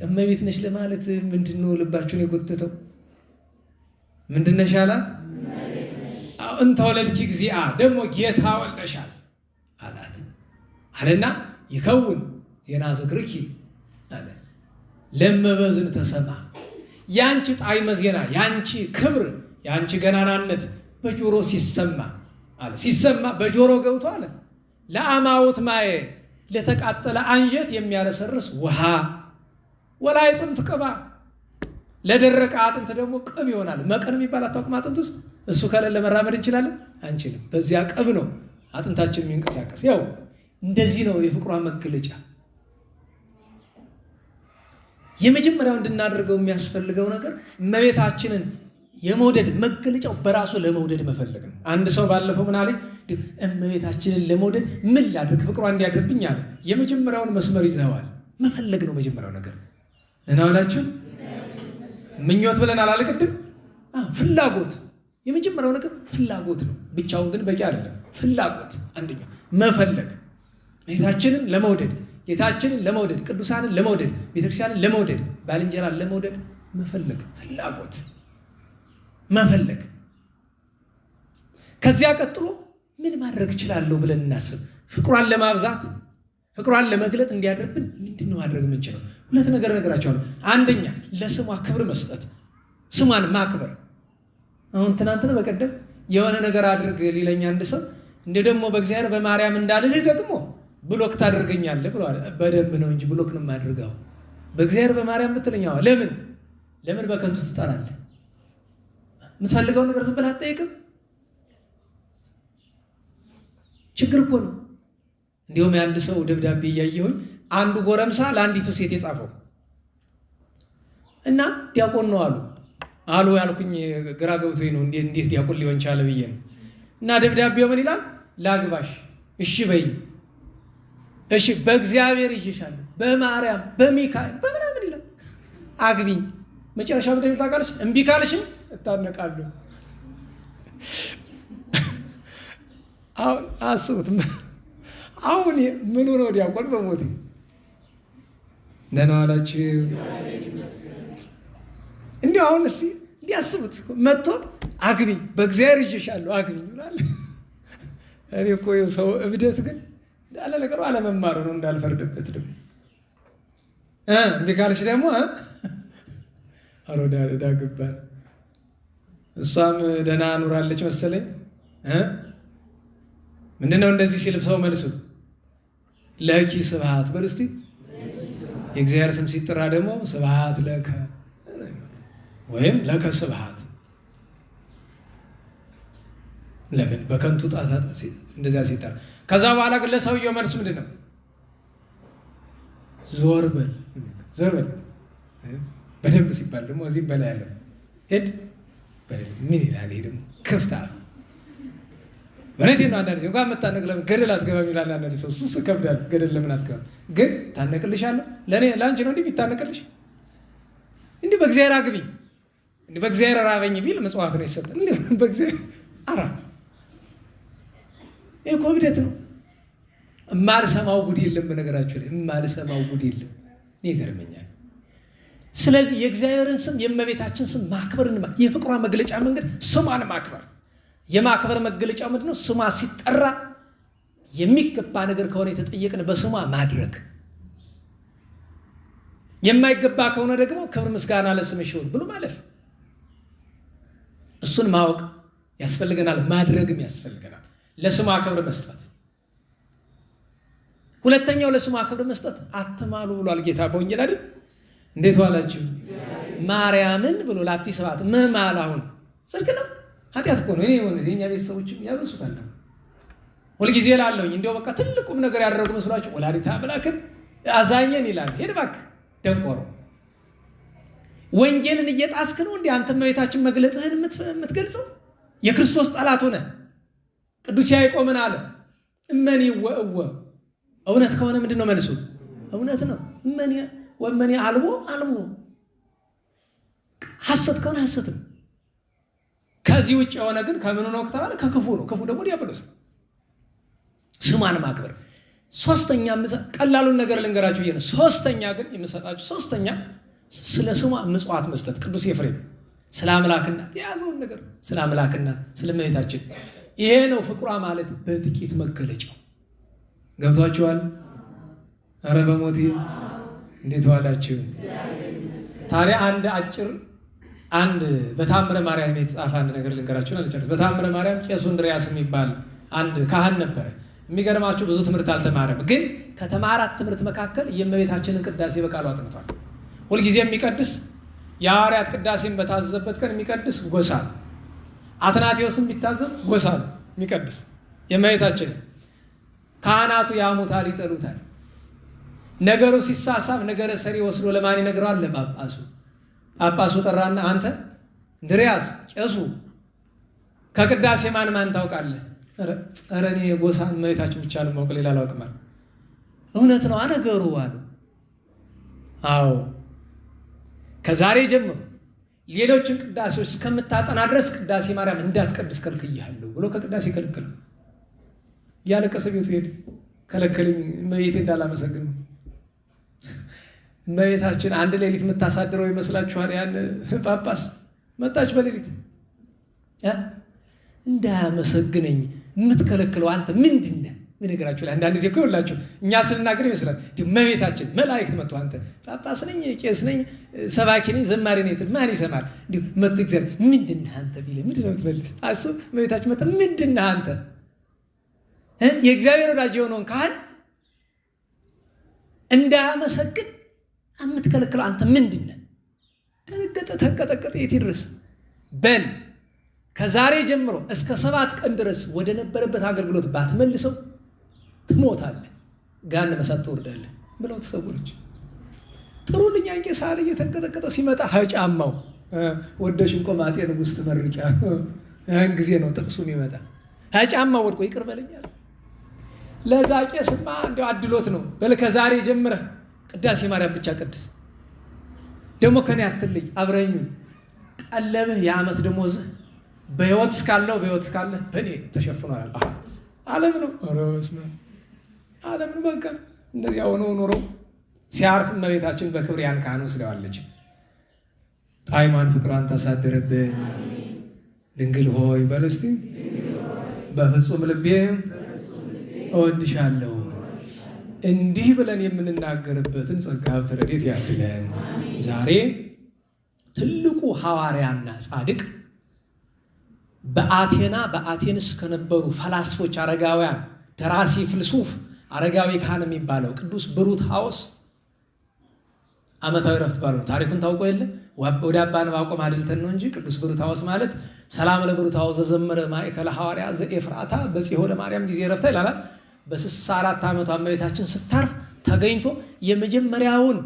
እመቤት ነሽ ለማለት ምንድነው ልባችሁን የጎተተው? ምንድን ነሽ አላት? እንተ ወለድኪ እግዚአ፣ ደግሞ ጌታ ወልደሻል አላት አለና ይከውን ዜና ዝክርኪ አለ ለመበዝን ተሰማ። ያንቺ ጣዕመ ዜና፣ ያንቺ ክብር፣ ያንቺ ገናናነት በጆሮ ሲሰማ አለ። ሲሰማ በጆሮ ገብቶ አለ ለአማውት ማየ፣ ለተቃጠለ አንጀት የሚያረሰርስ ውሃ፣ ወላይ ጽምት ቅባ፣ ለደረቀ አጥንት ደግሞ ቅብ ይሆናል። መቀን የሚባል አታውቅም? አጥንት ውስጥ እሱ ከሌለ መራመድ እንችላለን? አንችልም። በዚያ ቅብ ነው አጥንታችን የሚንቀሳቀስ። ያው እንደዚህ ነው የፍቅሯ መገለጫ። የመጀመሪያው እንድናደርገው የሚያስፈልገው ነገር እመቤታችንን የመውደድ መገለጫው በራሱ ለመውደድ መፈለግ ነው። አንድ ሰው ባለፈው ምን አለኝ? እመቤታችንን ለመውደድ ምን ላድርግ ፍቅሯ እንዲያድርብኝ አለ። የመጀመሪያውን መስመር ይዘዋል። መፈለግ ነው መጀመሪያው ነገር። እናውላችሁ ምኞት ብለን አላለቅድም? ፍላጎት። የመጀመሪያው ነገር ፍላጎት ነው። ብቻውን ግን በቂ አይደለም። ፍላጎት አንደኛው መፈለግ፣ እመቤታችንን ለመውደድ፣ ጌታችንን ለመውደድ፣ ቅዱሳንን ለመውደድ፣ ቤተክርስቲያንን ለመውደድ፣ ባልንጀራን ለመውደድ መፈለግ፣ ፍላጎት መፈለግ። ከዚያ ቀጥሎ ምን ማድረግ እችላለሁ ብለን እናስብ። ፍቅሯን ለማብዛት ፍቅሯን ለመግለጥ እንዲያደርብን ምንድን ነው ማድረግ የምንችለው? 2 ነገር ነገራቸዋለሁ። አንደኛ ለስሟ ክብር መስጠት፣ ስሟን ማክበር። አሁን ትናንትና በቀደም የሆነ ነገር አድርግ ሊለኛ አንድ ሰው እንደ ደግሞ በእግዚአብሔር በማርያም እንዳልልህ ደግሞ ብሎክ ታደርገኛለህ ብለዋል። በደንብ ነው እንጂ ብሎክ ነው የማድርገው። በእግዚአብሔር በማርያም ብትለኛው ለምን በከንቱ ትጠራለህ? የምትፈልገውን ነገር ዝም ብለህ አትጠይቅም? ችግር እኮ ነው። እንዲሁም የአንድ ሰው ደብዳቤ እያየሁኝ አንዱ ጎረምሳ ለአንዲቱ ሴት የጻፈው እና ዲያቆን ነው አሉ ያልኩኝ ግራ ገብቶኝ ነው። እንዴት ዲያቆን ሊሆን ቻለ ብዬ ነው። እና ደብዳቤው ምን ይላል? ላግባሽ፣ እሺ በይኝ፣ እሺ በእግዚአብሔር ይዤሻለሁ፣ በማርያም በሚካኤል በምናምን ይላል፣ አግቢኝ። መጨረሻ ምን እንደሚል ታውቃለች? እምቢ ካልሽኝ እታነቃለሁ። አሁን አስቡት። አሁን ምን ሆኖ ዲያቆን በሞት ደህና ዋላችሁ። እንዲሁ አሁን እስኪ እንዲያስቡት መጥቶ አግቢኝ፣ በእግዚአብሔር ይዤሻለሁ አግቢኝ ይላል። እኔ እኮ ሰው እብደት ግን ያለ ነገሩ አለመማሩ ነው፣ እንዳልፈርድበት ደግሞ እምቢ ካልሽ ደግሞ አሮዳ ግባል። እሷም ደህና ኑራለች መሰለኝ። ምንድነው እንደዚህ ሲል ሰው መልሱ ለኪ ስብሐት በል እስቲ። የእግዚአብሔር ስም ሲጠራ ደግሞ ስብሐት ለከ ወይም ለከ ስብሐት። ለምን በከንቱ ጣጣ እንደዚያ ሲጠራ። ከዛ በኋላ ግን ለሰውየው መልሱ ምንድን ነው? ዞር በል በደንብ ሲባል ደግሞ እዚህም በላይ ያለው ሄድ ምን ይላል? ይሄ ደግሞ ክፍት አፍ በእውነቴን ነው። አንዳንድ ሰው እንኳን የምታነቅ ለምን ገደል አትገባም ይላል። አንዳንድ ሰው እሱስ ከብዳል። ገደል ለምን አትገባም? ግን ታነቅልሻለሁ። ለአንቺ ነው እንዲህ ቢታነቅልሽ። እንዲህ በእግዚአብሔር አግቢኝ፣ እንዲህ በእግዚአብሔር ራበኝ ቢል ምጽዋት ነው ይሰጣል። እንዲህ በእግዚአብሔር ይህ እኮ እብደት ነው። የማልሰማው ጉድ የለም። በነገራችሁ ላይ የማልሰማው ጉድ የለም። እኔ ይገርመኛል። ስለዚህ የእግዚአብሔርን ስም የእመቤታችን ስም ማክበርን የፍቅሯ መግለጫ መንገድ ስሟን ማክበር። የማክበር መገለጫው ምንድን ነው? ስሟ ሲጠራ የሚገባ ነገር ከሆነ የተጠየቅን በስሟ ማድረግ፣ የማይገባ ከሆነ ደግሞ ክብር ምስጋና ለስምሽ ይሁን ብሎ ማለፍ። እሱን ማወቅ ያስፈልገናል፣ ማድረግም ያስፈልገናል። ለስሟ ክብር መስጠት። ሁለተኛው ለስሟ ክብር መስጠት አትማሉ ብሏል ጌታ በወንጌል አይደል? እንዴት ዋላችሁ ማርያምን ብሎ ላቲ ሰባት መማል አሁን ጽድቅ ነው? ኃጢአት እኮ ነው። እኔ ሆነ የኛ ቤተሰቦችም ያበሱታል። ሁልጊዜ ላለሁኝ እንዲያው በቃ ትልቁም ነገር ያደረጉ መስሏቸው ወላዲተ አምላክን አዛኘን ይላል። ሄድ እባክህ ደንቆሮ፣ ወንጌልን እየጣስክ ነው እንዴ አንተ እመቤታችን መግለጥህን የምትገልጸው? የክርስቶስ ጠላት ሆነ። ቅዱስ ያዕቆብ ምን አለ? እመኒ ወእወ፣ እውነት ከሆነ ምንድን ነው መልሱ? እውነት ነው። እመኒ ወእመኒ አልቦ አልቦ፣ ሐሰት ከሆነ ሐሰት ነው። ከዚህ ውጭ የሆነ ግን ከምኑ ነው ከተባለ ከክፉ ነው። ክፉ ደግሞ ዲያብሎስ። ስሟን ማክበር። ሶስተኛ ቀላሉን ነገር ልንገራችሁ ይሄ ነው። ሶስተኛ ግን የምሰጣችሁ ሶስተኛ ስለ ስሟ ምጽዋት መስጠት። ቅዱስ ኤፍሬም ስለ አምላክናት የያዘውን ነገር ስለ አምላክናት ስለ እመቤታችን ይሄ ነው ፍቅሯ ማለት በጥቂት መገለጫው። ገብቷችኋል? ኧረ በሞቴ እንዴት ዋላችሁ? ታዲያ አንድ በታምረ ማርያም የተጻፈ አንድ ነገር ልንገራችሁ አልጨርስ። በታምረ ማርያም ቄሱ እንድርያስ የሚባል አንድ ካህን ነበረ። የሚገርማችሁ ብዙ ትምህርት አልተማረም፣ ግን ከተማራት ትምህርት መካከል የእመቤታችንን ቅዳሴ በቃሉ አጥንቷል። ሁልጊዜ የሚቀድስ የሐዋርያት ቅዳሴን በታዘዘበት ቀን የሚቀድስ ጎሳ ነው። አትናቴዎስም ቢታዘዝ ጎሳ ነው የሚቀድስ የእመቤታችን። ካህናቱ ያሙታል፣ ይጠሉታል። ነገሩ ሲሳሳብ ነገረ ሰሪ ወስዶ ለማን ይነግረዋል? ለጳጳሱ። ጳጳሱ ጠራና አንተ እንድርያስ ቄሱ ከቅዳሴ ማን ታውቃለህ? ኧረ እኔ ጎሳን እመቤታችን ብቻ ነው የማውቅ ሌላ አላውቅም አለ። እውነት ነው ነገሩ አሉ። አዎ ከዛሬ ጀምሮ ሌሎችን ቅዳሴዎች እስከምታጠና ድረስ ቅዳሴ ማርያም እንዳትቀድስ ከልክያለሁ ብሎ ከቅዳሴ ከልክል። ያለቀሰ ቤቱ ሄደ። ከለከለኝ እመቤቴ እንዳላመሰግን። እመቤታችን አንድ ሌሊት የምታሳድረው ይመስላችኋል? ያን ጳጳስ መጣች በሌሊት እንዳያመሰግነኝ የምትከለክለው አንተ ምንድን ነህ? ነገራችሁ ላይ አንዳንድ ጊዜ እኮ ይኸውላችሁ እኛ ስንናገር ይመስላል እመቤታችን መላእክት መጥቶ አንተ ጳጳስ ነኝ ቄስ ነኝ ሰባኪ ነኝ ዘማሪ ነኝ ትል ማን ይሰማል? እንዲሁ መጥቶ እግዚአብሔር ምንድን ነህ አንተ ቢልህ ምንድን ነው የምትመልስ? አስብ። እመቤታችን መጥታ ምንድን ነህ አንተ? የእግዚአብሔር ወዳጅ የሆነውን ካህን እንዳያመሰግን የምትከለክለው አንተ ምንድን ነህ? ደነገጠ፣ ተንቀጠቀጠ። የት ይድረስ? በል ከዛሬ ጀምሮ እስከ 7 ቀን ድረስ ወደ ነበረበት አገልግሎት ባትመልሰው ትሞታለህ፣ ገሃነመ እሳት ትወርዳለህ ብለው ተሰወረች። ጥሩልኝ አንቄ ሳለ እየተንቀጠቀጠ ሲመጣ ጫማው ወደሽን ቆማጤ ንጉሥ ትመርቂያ። ያን ጊዜ ነው ጥቅሱ የሚመጣ። ጫማው ወድቆ ይቅር በለኛል። ለዛ ቄስማ እንደው አድሎት ነው። በል ከዛሬ ጀምረህ ቅዳሴ ማርያም ብቻ ቅድስ፣ ደግሞ ከኔ አትለይ፣ አብረኝ። ቀለብህ የዓመት ደሞዝህ በሕይወት እስካለህ በእኔ ተሸፍኗል። ዓለም ነው። ኧረ በስመ አብ ዓለም ነው። በቃ እንደዚያ ሆኖ ኖሮ ሲያርፍ እመቤታችን በክብር ያን ካህን ወስደዋለች። ጣዕሟን ፍቅሯን ታሳድርብን። ድንግል ሆይ በሉ እስቲ በፍጹም ልቤ እወድሻለሁ። እንዲህ ብለን የምንናገርበትን ጸጋ ረድኤት ያድለን። ዛሬ ትልቁ ሐዋርያና ጻድቅ በአቴንስ ከነበሩ ፈላስፎች አረጋውያን ደራሲ ፍልሱፍ አረጋዊ ካህን የሚባለው ቅዱስ ብሩታዎስ ዓመታዊ ረፍት ባለው ታሪኩን ታውቆ የለ ወደ አባ ዕንባቆም አድልተን ነው እንጂ ቅዱስ ብሩታዎስ ማለት ሰላም ለብሩታዎስ ዘዘመረ ማእከለ ሐዋርያ ዘኤፍራታ በጽሖ ለማርያም ጊዜ ረፍታ ይላል። በ64 ዓመቷ እመቤታችን ስታርፍ ተገኝቶ የመጀመሪያውን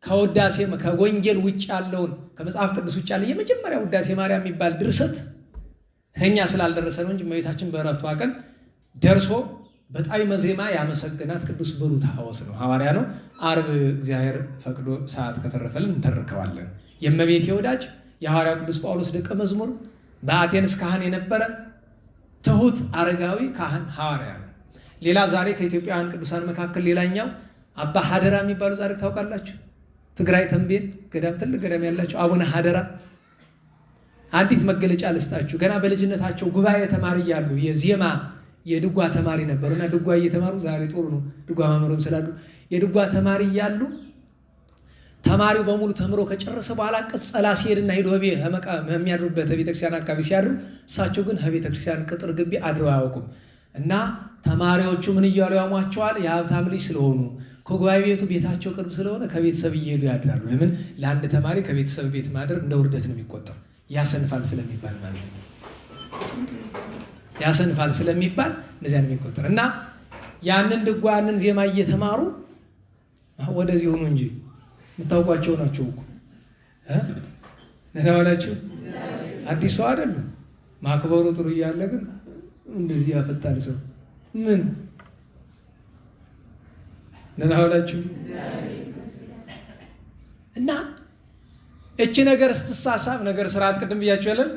ከውዳሴ ከወንጌል ውጭ ያለውን ከመጽሐፍ ቅዱስ ውጭ ያለ የመጀመሪያ ውዳሴ ማርያም የሚባል ድርሰት እኛ ስላልደረሰ ነው እንጂ እመቤታችን በረፍቷ ቀን ደርሶ በጣዕመ ዜማ ያመሰገናት ቅዱስ ብሩታዎስ ነው። ሐዋርያ ነው። ዓርብ እግዚአብሔር ፈቅዶ ሰዓት ከተረፈልን እንተርከዋለን። የእመቤቴ ወዳጅ የሐዋርያው ቅዱስ ጳውሎስ ደቀ መዝሙር በአቴንስ ካህን የነበረ ትሁት አረጋዊ ካህን ሐዋርያ ነው። ሌላ ዛሬ ከኢትዮጵያውያን ቅዱሳን መካከል ሌላኛው አባ ሀደራ የሚባሉ ጻድቅ ታውቃላችሁ? ትግራይ ተንቤን ገዳም ትልቅ ገዳም ያላቸው አቡነ ሀደራ። አንዲት መገለጫ ልስጣችሁ። ገና በልጅነታቸው ጉባኤ ተማሪ እያሉ የዜማ የድጓ ተማሪ ነበሩና ድጓ እየተማሩ ዛሬ ጥሩ ነው ድጓ መምህሩም ስላሉ የድጓ ተማሪ እያሉ ተማሪው በሙሉ ተምሮ ከጨረሰ በኋላ ቅጸላ ሲሄድና ሄዶ የሚያድሩበት ቤተክርስቲያን አካባቢ ሲያድሩ እሳቸው ግን ቤተክርስቲያን ቅጥር ግቢ አድረው አያውቁም። እና ተማሪዎቹ ምን እያሉ ያሟቸዋል? የሀብታም ልጅ ስለሆኑ ከጉባኤ ቤቱ ቤታቸው ቅርብ ስለሆነ ከቤተሰብ እየሄዱ ያድራሉ። ለምን? ለአንድ ተማሪ ከቤተሰብ ቤት ማደር እንደ ውርደት ነው የሚቆጠር። ያሰንፋል ስለሚባል ማለት ነው። ያሰንፋል ስለሚባል እንደዚያ ነው የሚቆጠር። እና ያንን ድጓ ያንን ዜማ እየተማሩ ወደዚህ ሆኑ እንጂ የምታውቋቸው ናቸው እኮ ነታዋላችሁ አዲስ ሰው አይደለም። ማክበሩ ጥሩ እያለ ግን እንደዚህ ያፈጣል ሰው ምን ነታዋላችሁ። እና እቺ ነገር ስትሳሳብ ነገር ስርዓት ቅድም ብያችሁ ያለን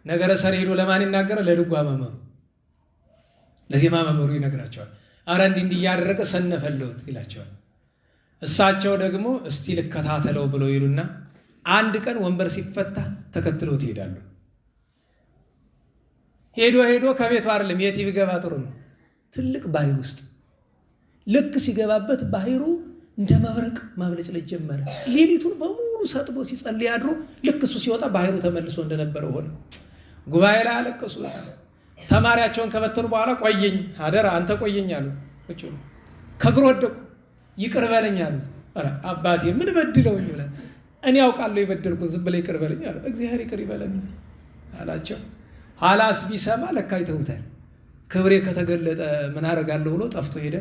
ነገረ ሰሪ ሄዶ ለማን ይናገራል? ለድጓ መምህሩ ለዜማ መምህሩ ይነግራቸዋል። አረ እንዲህ እያደረገ ሰነፈለውት ይላቸዋል። እሳቸው ደግሞ እስቲ ልከታተለው ብለው ይሉና አንድ ቀን ወንበር ሲፈታ ተከትለው ይሄዳሉ። ሄዶ ከቤቱ አይደለም የት ቢገባ ጥሩ ነው ትልቅ ባህር ውስጥ ልክ ሲገባበት ባህሩ እንደ መብረቅ ማብለጭለጭ ጀመረ። ሌሊቱን በሙሉ ሰጥቦ ሲጸልይ አድሮ ልክ እሱ ሲወጣ ባህሩ ተመልሶ እንደነበረው ሆነ። ጉባኤ ላይ አለቀሱ። ተማሪያቸውን ከበተኑ በኋላ ቆየኝ አደራ አንተ ቆየኝ አሉ። ከእግሩ ወደቁ። ይቅር በለኝ አሉት። ኧረ አባቴ ምን በድለውኝ ብለን እኔ ያውቃለሁ የበደልኩት ዝም ብለህ ይቅር በለኝ አለ። እግዚአብሔር ይቅር ይበለን አላቸው። ኋላስ ቢሰማ ለካ ይተውታል። ክብሬ ከተገለጠ ምን አደርጋለሁ ብሎ ጠፍቶ ሄደ።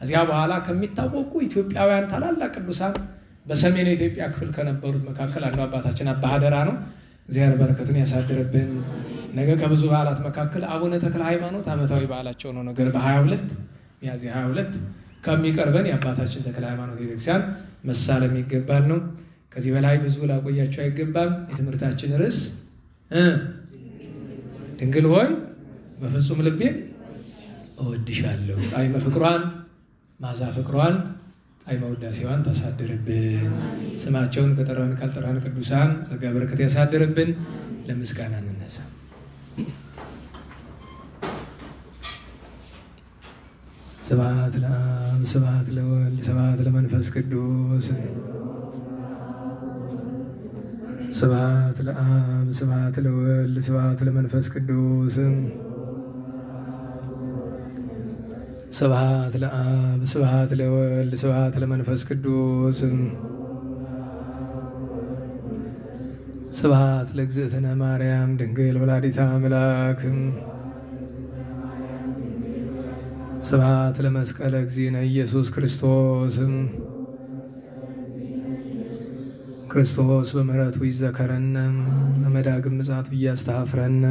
እዚያ በኋላ ከሚታወቁ ኢትዮጵያውያን ታላላቅ ቅዱሳን በሰሜን ኢትዮጵያ ክፍል ከነበሩት መካከል አንዱ አባታችን አባ ሀደራ ነው። እግዚአብሔር በረከቱን ያሳድርብን። ነገ ከብዙ በዓላት መካከል አቡነ ተክለ ሃይማኖት ዓመታዊ በዓላቸው ነው። ነገር በ22 ሚያዝያ 22 ከሚቀርበን የአባታችን ተክለ ሃይማኖት ቤተክርስቲያን መሳለም ይገባል ነው። ከዚህ በላይ ብዙ ላቆያቸው አይገባም። የትምህርታችን ርዕስ ድንግል ሆይ በፍጹም ልቤ እወድሻለሁ፣ ጣዕመ ፍቅሯን ማዛ ፍቅሯን ጣዕመ ውዳሴዋን ታሳድርብን። ስማቸውን ከጠራን ካልጠራን ቅዱሳን ጸጋ በረከት ያሳድርብን። ለምስጋና እንነሳ። ስብሐት ለአብ ስብሐት ለወልድ ስብሐት ለመንፈስ ቅዱስ ስብሐት ለአብ ስብሐት ለወልድ ስብሐት ለመንፈስ ቅዱስ ስብሐት ለአብ ስብሐት ለወልድ ስብሐት ለመንፈስ ቅዱስ ስብሐት ለእግዝእትነ ማርያም ድንግል ወላዲተ አምላክ ስብሐት ለመስቀለ እግዚእነ ኢየሱስ ክርስቶስ ክርስቶስ በምሕረቱ ይዘከረነ መዳግም ምጽአቱ እያስተሐፍረነ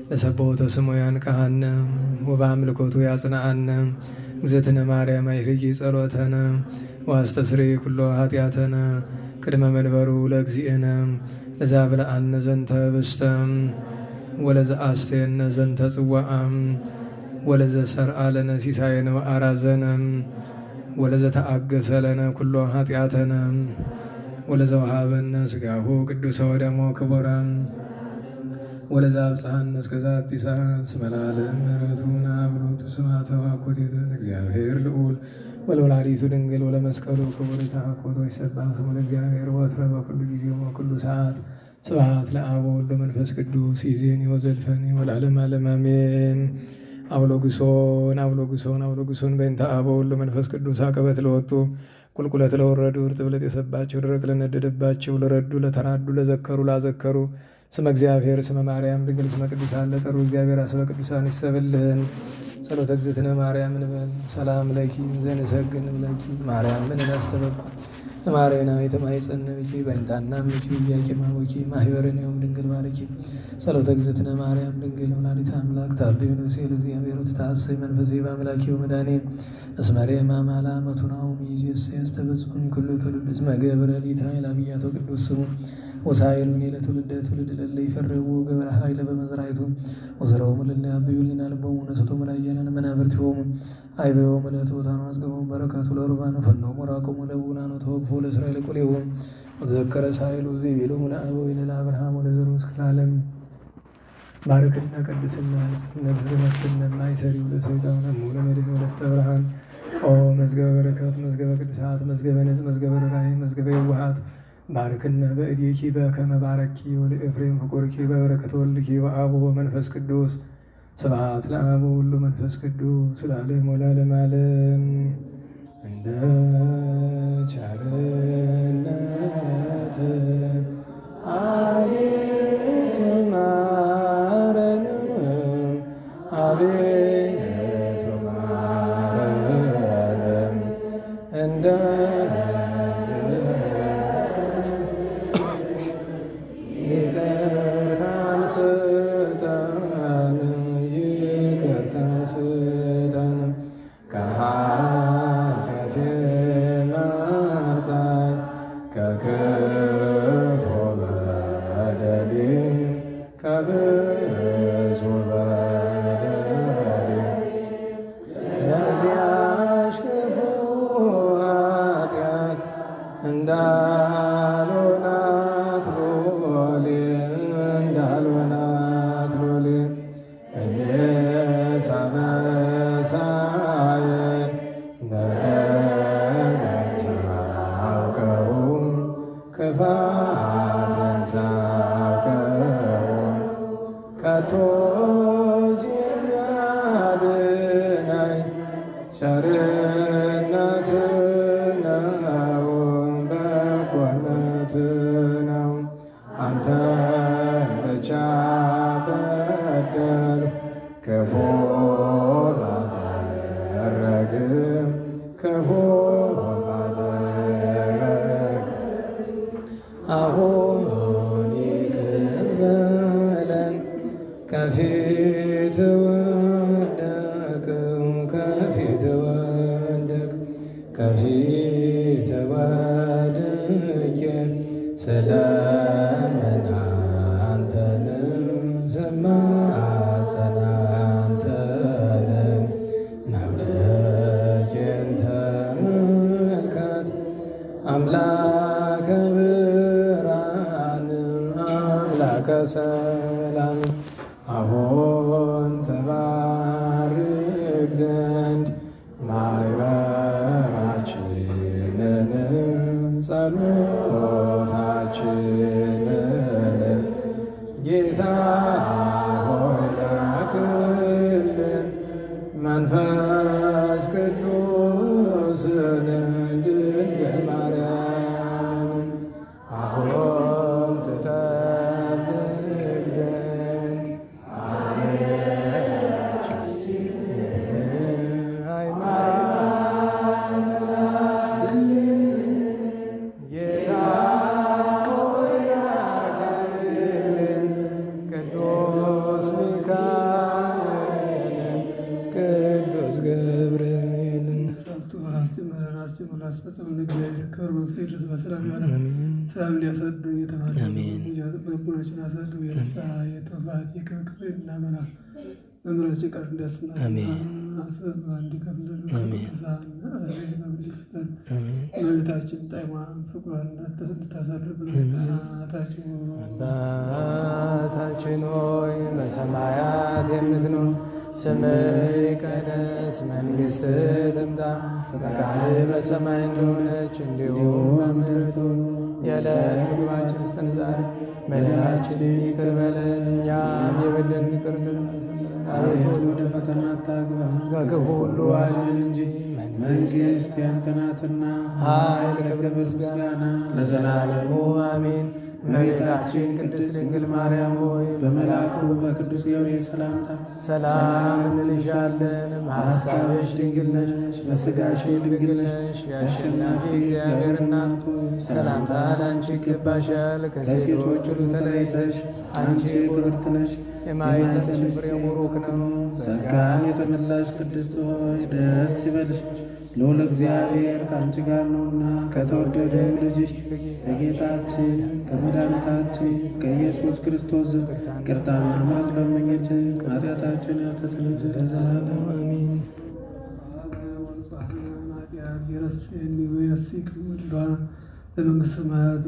ለሰቦተ ስሙ ያንቃሃነ ወበአምልኮቱ ያጽናአነ እግዝእትነ ማርያም አይርጊ ጸሎተነ ወአስተስርይ ኩሎ ኃጢአተነ ቅድመ መንበሩ ለእግዚእነ ለዛብልዐነ ዘንተ ህብስተ ወለዘአስተየነ ዘንተ ጽዋዐ ወለዘሰርዐ ለነ ሲሳየነ ወአራዘነ ወለዘተአገሰ ለነ ኩሎ ኃጢአተነ ወለዘወሃበነ ሥጋሁ ቅዱሰ ወደሞ ክቡረ ወለዘአብጽሐነ እስከ ዛቲ ሰዓት እስመ ለዓለም ምሕረቱ ወአምሮቱ ስብሐተ ወአኮቴተ እግዚአብሔር ልዑል ወለወላዲቱ ድንግል ወለመስቀሉ ክቡር ተሐኮቶ ይሰብሐ ስሙ ለእግዚአብሔር ወትረ በኩሉ ጊዜ ወኩሉ ሰዓት ስብሐት ለአብ ወወልድ ወመንፈስ ቅዱስ ይእዜኒ ወዘልፈኒ ወለዓለመ ዓለም አሜን። አውሎጉሶን በእንተ አብ ወወልድ ወመንፈስ ቅዱስ አቀበት ለወጡ ቁልቁለት ለወረዱ እርጥብለት የሰባቸው ደረቅ ለነደደባቸው ለረዱ ለተራዱ ለዘከሩ ላዘከሩ ስመ እግዚአብሔር ስመ ማርያም ድንግል ስመ ቅዱሳን ለጠሩ እግዚአብሔር አስበ ቅዱሳን ይሰብልህን። ጸሎተ እግዝእትነ ማርያም እንበል። ሰላም ለኪ ዘንሰግድ ለኪ ማርያም ምን እናስተበባል ማርያና የተማይጸነብኪ በእንታና ምኪ ያቂማውኪ ማህበረን ይሁን ድንግል ባረኪ። ጸሎተ እግዝእትነ ማርያም ድንግል ወላዲተ አምላክ ታብዩ ነው ሲል እግዚአብሔር ተታሰይ መንፈሴ በአምላኪ ወመድኃኔ እስመሬ ማማላ መቱናው ሚዜስ ያስተበጽም ኩሉ ትውልድ እስመ ገብረ ሊታ ይላብያቶ ቅዱስ ስሙ ወሳይሉኒ ለትውልደ ትውልድ ለለ ይፈርቡ ገብረ ኃይለ በመዝራይቱ ወዘረው ለለ አብዩሊና ልቦሙ ነሰቶ መላየናን መናብርቲሆሙ አይበው መለቶ ታኑ አስገሙ በረከቱ ለሩባን ፈኖ ወራቆሙ ለቡናኑ ተወግፎ ለእስራኤል ቆሌው ወዘከረ ሳይሉ ዚቢሉ ለአበው ይነ ለአብርሃም ወለዘሩ እስከ ዓለም ባርክና ቅድስና ነፍስ ዘመክነ ማይሰሪው ለሰይጣን ሙሉ መድን ወለተ ብርሃን ኦ መዝገበ በረከት መዝገበ ቅዱሳት መዝገበ ንጽ መዝገበ ራእይ መዝገበ የዋሃት ባርክና በእዲኪ በከመ ባረኪ ወለኤፍሬም ፍቁርኪ በበረከተ ወልድኪ ወአብ ወመንፈስ ቅዱስ ስብሐት ለአብ ወወልድ ወመንፈስ ቅዱስ ለዓለሙ ወለዓለመ ዓለም። እንደ ቸርነት አቤቱ ማረን፣ አቤቱ ማረን እንደ ይቅርታን ስጠን፣ ይቅርታን ስጠን ከኃጢአት ማንጻን ከክፉ በደል ከብዙ በደል ለዚያች ክፉ ኃጢአት እንዳልሆናት ሎሌ እንዳልሆናት ሎሌ እኔሳበሳየን በደልን ሳውቀው ክፋትን ሳውቀው ከቶ የሚያድነኝ ቸርነት ነው፣ በጎነት ነው። አንተን ብቻ በደልሁ ክፉ ባደረግም ክፉ ባደረግ አሁን ይቅር በለን ከፊት ወደቅሁ ከፊት ወደቅሁ ከፊት ወድቄ ስለምን አንተን ስማጸን አንተን መውደቄን ተመልከት አምላከ ብርሃን አምላከ ሰላም አሁን ተባርክ ዘንድ ማኅበራችንን ጸሎታችንን ጌታ ሆይ ላክልን መንፈስ ቅዱስን ድንግል ማርያምን አሁን ትጠብቅ ዘንድ ሰላም ሊያሳዱ የተባለ በቡናችን አሳዱ የንስሐ የጥፋት የክብክብ እናመራ መምህራችን ቃል እንዲያስማል አስበ እንዲከፍልን እንዲከፍለን እመቤታችን ጣዕሟ ፍቅሯን እንድታሳርብን አባታችን ሆይ በሰማያት የምትኖር ስምህ ይቀደስ፣ መንግሥትህ ትምጣ፣ ፈቃድህ በሰማይ እንደሆነች እንዲሁም በምድር ትሁን። የዕለት ምግባችንን ስጠን ዛሬ፣ በደላችንን ይቅር በለን እኛም የበደሉንን ይቅር እንደምንል። አቤቱ ወደ ፈተና አታግባን ከክፉ ሁሉ አድነን እንጂ መንግሥት ያንተ ናትና ኃይል፣ ክብር፣ ምስጋና ለዘላለሙ አሜን። እመቤታችን ቅድስት ድንግል ማርያም ሆይ በመልአኩ በቅዱስ ገብርኤል ሰላምታ ሰላም እንልሻለን። በሐሳብሽ ድንግል ነሽ፣ በሥጋሽም ድንግል ነሽ። የአሸናፊ እግዚአብሔር እናቱ ሰላምታ ለአንቺ ይገባሻል። ከሴቶች ሁሉ ተለይተሽ አንቺ ቡርክት ነሽ፣ የማኅፀንሽ ፍሬ ቡሩክ ነው። ጸጋን የተመላሽ ቅድስት ሆይ ደስ ይበልሽ፣ ልዑል እግዚአብሔር ከአንቺ ጋር ነውና ከተወደደ ልጅሽ ከጌታችን ከመድኃኒታችን ከኢየሱስ ክርስቶስ ይቅርታና ምሕረት ለምኝልን ኃጢአታችንን ያስተሰርይልን ዘላለሙ አሜን። በመንግሥተ ሰማያት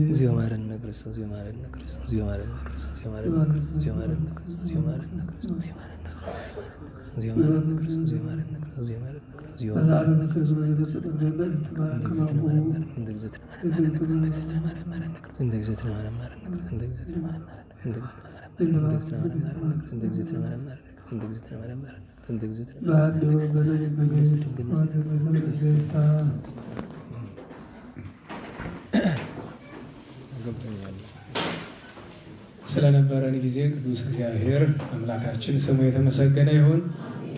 እግዚኦ መሐረነ ክርስቶስ እግዚኦ መሐረነ ክርስቶስ እግዚኦ መሐረነ ክርስቶስ እግዚኦ መሐረነ ክርስቶስ እግዚኦ መሐረነ ክርስቶስ እግዚኦ መሐረነ ክርስቶስ እግዚኦ መሐረነ ክርስቶስ እግዚኦ መሐረነ ክርስቶስ እግዚኦ መሐረነ ክርስቶስ እግዚኦ መሐረነ ክርስቶስ እግዚኦ መሐረነ ክርስቶስ ስለነበረን ጊዜ ቅዱስ እግዚአብሔር አምላካችን ስሙ የተመሰገነ ይሁን።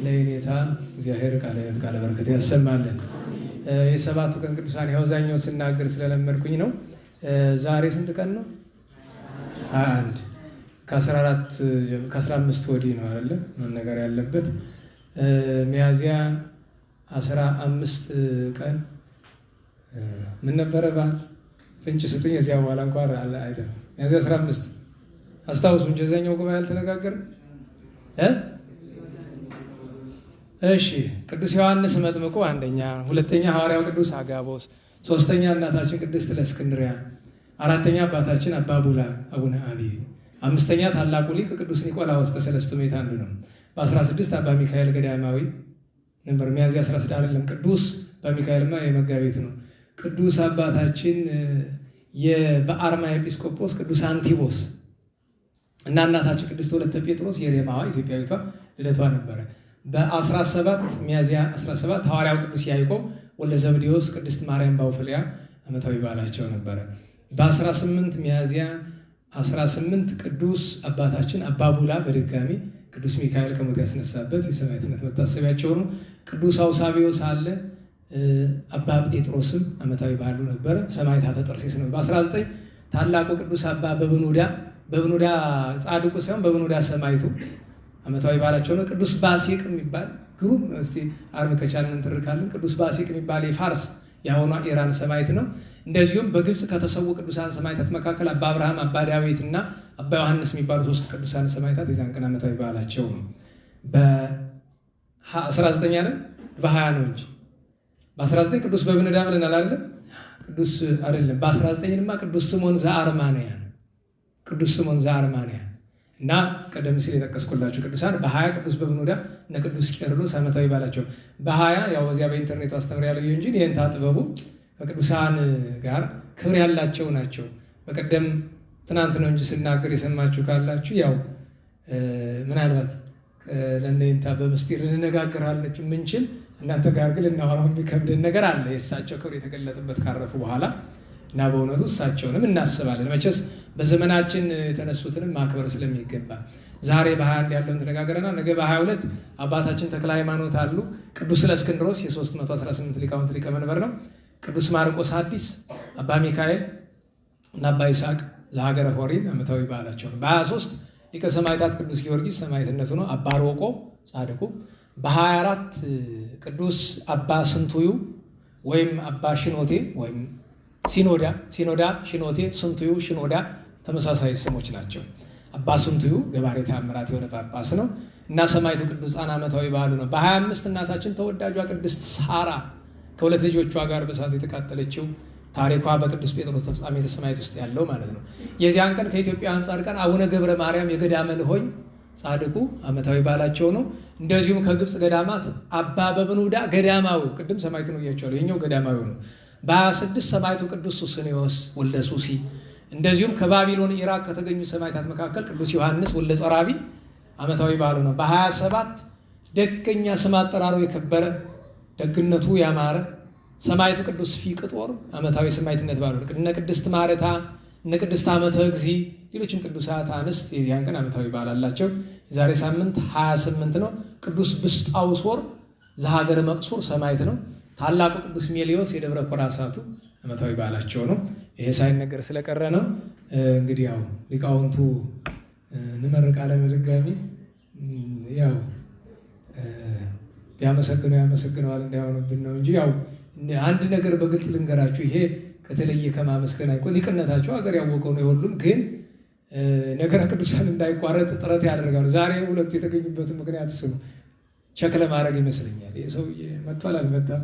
ለየኔታ እግዚአብሔር ቃለ ሕይወት ቃለ በረከት ያሰማልን። የሰባቱ ቀን ቅዱሳን ያውዛኛው ስናገር ስለለመድኩኝ ነው። ዛሬ ስንት ቀን ነው? 21 ከ15 ወዲህ ነው አይደለ መነገር ያለበት። ሚያዝያ 15 ቀን ምን ነበረ በዓል? ፍንጭ ስጡኝ። እዚያ በኋላ እንኳን አይደለም። ሚያዝያ 15 አስታውሱ እንጂ እዚያኛው ጉባኤ አልተነጋገርም። እሺ፣ ቅዱስ ዮሐንስ መጥምቁ አንደኛ፣ ሁለተኛ ሐዋርያው ቅዱስ አጋቦስ፣ ሶስተኛ እናታችን ቅድስት ለእስክንድርያ፣ አራተኛ አባታችን አባ ቡላ አቡነ አቢብ፣ አምስተኛ ታላቁ ሊቅ ቅዱስ ኒቆላዎስ ከሰለስቱ ምዕት አንዱ ነው። በ16 አባ ሚካኤል ገዳማዊ ነበር። ሚያዝያ 16 አይደለም፣ ቅዱስ በሚካኤልማ የመጋቢት ነው። ቅዱስ አባታችን የበአርማ ኤጲስቆጶስ ቅዱስ አንቲቦስ እና እናታችን ቅድስት ወለተ ጴጥሮስ የሬማዋ ኢትዮጵያዊቷ ልደቷ ነበረ። በ17 ሚያዝያ 17 ሐዋርያው ቅዱስ ያዕቆብ ወልደ ዘብዴዎስ ቅድስት ማርያም ባውፍልያ ዓመታዊ በዓላቸው ነበረ። በ18 ሚያዝያ 18 ቅዱስ አባታችን አባ ቡላ በድጋሚ ቅዱስ ሚካኤል ከሞት ያስነሳበት የሰማዕትነት መታሰቢያቸው ነው። ቅዱስ አውሳቢዮስ አለ። አባ ጴጥሮስም ዓመታዊ በዓሉ ነበረ። ሰማዕታተ ጠርሴስ ነው። በ19 ታላቁ ቅዱስ አባ በብኑዳ ጻድቁ ሳይሆን በብኑዳ ሰማዕቱ ዓመታዊ በዓላቸው ነው። ቅዱስ ባሲቅ የሚባል ግሩም እስቲ አርብ ከቻልን እንትርካለን። ቅዱስ ባሲቅ የሚባል የፋርስ የአሁኗ ኢራን ሰማዕት ነው። እንደዚሁም በግብፅ ከተሰዉ ቅዱሳን ሰማዕታት መካከል አባ አብርሃም፣ አባ ዳዊት እና አባ ዮሐንስ የሚባሉ 3 ቅዱሳን ሰማዕታት የዛን ቀን ዓመታዊ በዓላቸው ነው። በ19 አይደል በ20 ነው እንጂ በ19 ቅዱስ በብኑዳ ብለናል አይደል? ቅዱስ አይደለም። በ19ማ ቅዱስ ስምዖን ዘአርማንያ ቅዱስ ስምዖን ዘአርማንያ እና ቀደም ሲል የጠቀስኩላችሁ ቅዱሳን በ20 ቅዱስ በብኑዳ እነ ቅዱስ ቄርሎስ ዓመታዊ በዓላቸው በ20 ያው በዚያ በኢንተርኔቱ አስተምሬያለሁ እንጂ የእንታ ጥበቡ ከቅዱሳን ጋር ክብር ያላቸው ናቸው። በቀደም ትናንት ነው እንጂ ስናገር የሰማችሁ ካላችሁ ያው ምናልባት ለእነንታ በምስጢር ልንነጋገራለች የምንችል እናንተ ጋር ግን ልናወራው የሚከብድን ነገር አለ። የእሳቸው ክብር የተገለጡበት ካረፉ በኋላ እና በእውነቱ እሳቸውንም እናስባለን። መቼስ በዘመናችን የተነሱትንም ማክበር ስለሚገባ ዛሬ በ21 ያለውን ተነጋገረና ነገ በ22 አባታችን ተክለ ሃይማኖት አሉ። ቅዱስ ለእስክንድሮስ የ318 ሊቃውንት ሊቀ መንበር ነው። ቅዱስ ማርቆስ ሐዲስ፣ አባ ሚካኤል እና አባ ይስሐቅ ዘሀገረ ሆሪን ዓመታዊ በዓላቸው ነው። በ23 ሊቀ ሰማዕታት ቅዱስ ጊዮርጊስ ሰማዕትነቱ ነው። አባ ሮቆ ጻድቁ። በ24 ቅዱስ አባ ስንቱዩ ወይም አባ ሽኖቴ ወይም ሲኖዳ ሽኖቴ፣ ስንቱዩ፣ ሽኖዳ ተመሳሳይ ስሞች ናቸው። አባ ስንቱዩ ገባሬ ተአምራት የሆነ ጳጳስ ነው እና ሰማዕቱ ቅዱስ ጻና ዓመታዊ በዓሉ ነው። በ25 እናታችን ተወዳጇ ቅድስት ሳራ ከሁለት ልጆቿ ጋር በእሳት የተቃጠለችው ታሪኳ በቅዱስ ጴጥሮስ ተፍጻሜተ ሰማዕት ውስጥ ያለው ማለት ነው። የዚያን ቀን ከኢትዮጵያውያን ጻድቃን አቡነ ገብረ ማርያም የገዳመ ልሆኝ ጻድቁ ዓመታዊ በዓላቸው ነው። እንደዚሁም ከግብፅ ገዳማት አባ በብኑዳ ገዳማዊ ቅድም ሰማዕቱ ነው ብያቸዋለሁ። ይኸኛው ገዳማዊ ነው። በ26 ሰማዕቱ ቅዱስ ሱስንዮስ ወልደ ሱሲ፣ እንደዚሁም ከባቢሎን ኢራቅ ከተገኙ ሰማዕታት መካከል ቅዱስ ዮሐንስ ወልደ ጸራቢ ዓመታዊ በዓሉ ነው። በ27 ደገኛ ስም አጠራሩ የከበረ ደግነቱ ያማረ ሰማዕቱ ቅዱስ ፊቅጦር ዓመታዊ ሰማዕትነት በዓሉ ነው። እነ ቅድስት ማርታ እነ ቅድስት ዓመተ እግዚእ ሌሎችም ቅዱሳት አንስት የዚያን ቀን ዓመታዊ በዓል አላቸው። የዛሬ ሳምንት 28 ነው። ቅዱስ ብስጣውሶር ዘሀገረ መቅሱር ሰማዕት ነው። ታላቁ ቅዱስ ሜሊዮስ የደብረ ኮራሳቱ ዓመታዊ በዓላቸው ነው። ይሄ ሳይነገር ስለቀረ ነው። እንግዲህ ያው ሊቃውንቱ እንመርቃለን ድጋሚ ያው ቢያመሰግነው ያመሰግነዋል እንዳይሆንብን ነው እንጂ ያው አንድ ነገር በግልጥ ልንገራችሁ። ይሄ ከተለየ ከማመስገን አይቆ ሊቅነታቸው ሀገር ያወቀው ነው። የሁሉም ግን ነገረ ቅዱሳን እንዳይቋረጥ ጥረት ያደርጋሉ። ዛሬ ሁለቱ የተገኙበትን ምክንያት እሱ ነው። ቸክ ለማድረግ ይመስለኛል። ይህ ሰውዬ መጥቷል አልመጣም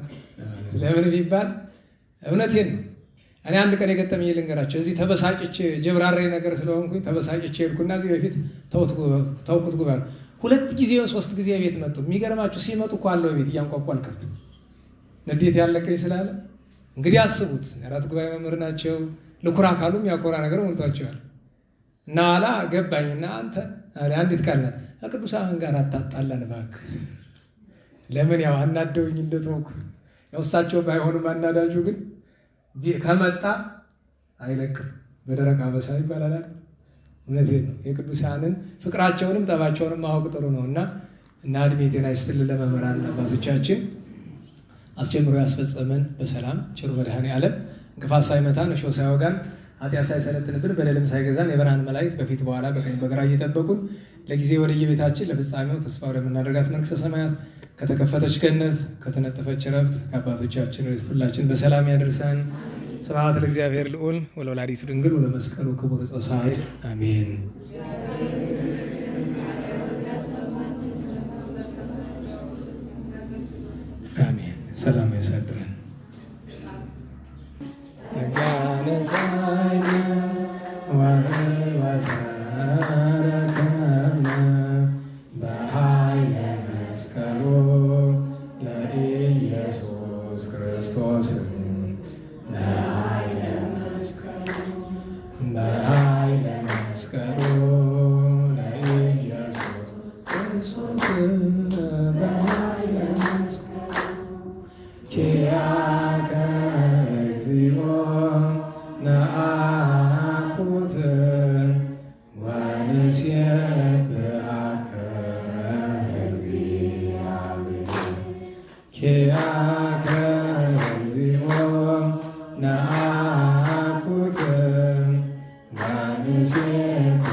ለምን ቢባል እውነቴን ነው። እኔ አንድ ቀን የገጠመኝ ልንገራቸው። እዚህ ተበሳጭቼ ጀብራሬ ነገር ስለሆንኩኝ ተበሳጭቼ ሄድኩና እዚህ በፊት ተውኩት ጉባኤ 2 ጊዜ 3 ጊዜ ቤት መጡ። የሚገርማችሁ ሲመጡ እኮ አለው ቤት እያንኳኳ አልከፍትም ንዴት ያለቀኝ ስላለ። እንግዲህ አስቡት፣ የአራት ጉባኤ መምህር ናቸው። ልኩራ ካሉም ያኮራ ነገር ሞልቷቸዋል። እና ኋላ ገባኝና አንተ አንዲት ቃል ናት ከቅዱሳን ጋር አታጣላን እባክህ። ለምን ያው አናደውኝ እንደተውኩ ያው እሳቸው ባይሆኑም አናዳጁ ግን ከመጣ አይለቅም። በደረቅ አበሳ ይባላል። እውነቴን ነው። የቅዱሳንን ፍቅራቸውንም ጠባቸውንም ማወቅ ጥሩ ነው እና እድሜ ጤና ይስጥልን ለመምህራን አባቶቻችን አስጀምሮ ያስፈጸመን በሰላም ቸሩ መድኃኔዓለም እንቅፋት ሳይመታን እሾህ ሳይወጋን ኃጢአት ሳይሰለጥንብን በደልም ሳይገዛን የብርሃን መላእክት በፊት በኋላ በቀኝ በግራ እየጠበቁን ለጊዜ ወደየቤታችን ለፍጻሜው ተስፋ ወደምናደርጋት መንግሥተ ሰማያት ከተከፈተች ገነት ከተነጠፈች ዕረፍት ከአባቶቻችን ርስት ሁላችን በሰላም ያደርሰን። ስብሐት ለእግዚአብሔር ልዑል ወለወላዲቱ ድንግል ወለመስቀሉ ክቡር ዕፀ ሣህል አሜን። አሜን። ሰላም ያሳድረን። በኃይለ መስቀሉ ለኢየሱስ ክርስቶስ በኃይለ መስቀሉ ለኢየሱስ ክርስቶስ በኃይለ መስቀሉ ኪያከ እግዚኦ ነአኩት ወንሴብሐከ እግዚአብሔር ኪያከ እግዚኦ ነአኩት ወንሴብሐከ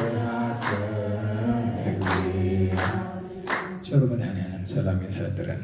እግዚአብሔር። ቸሩ መድኃኔዓለም ሰላም ያሳድረን።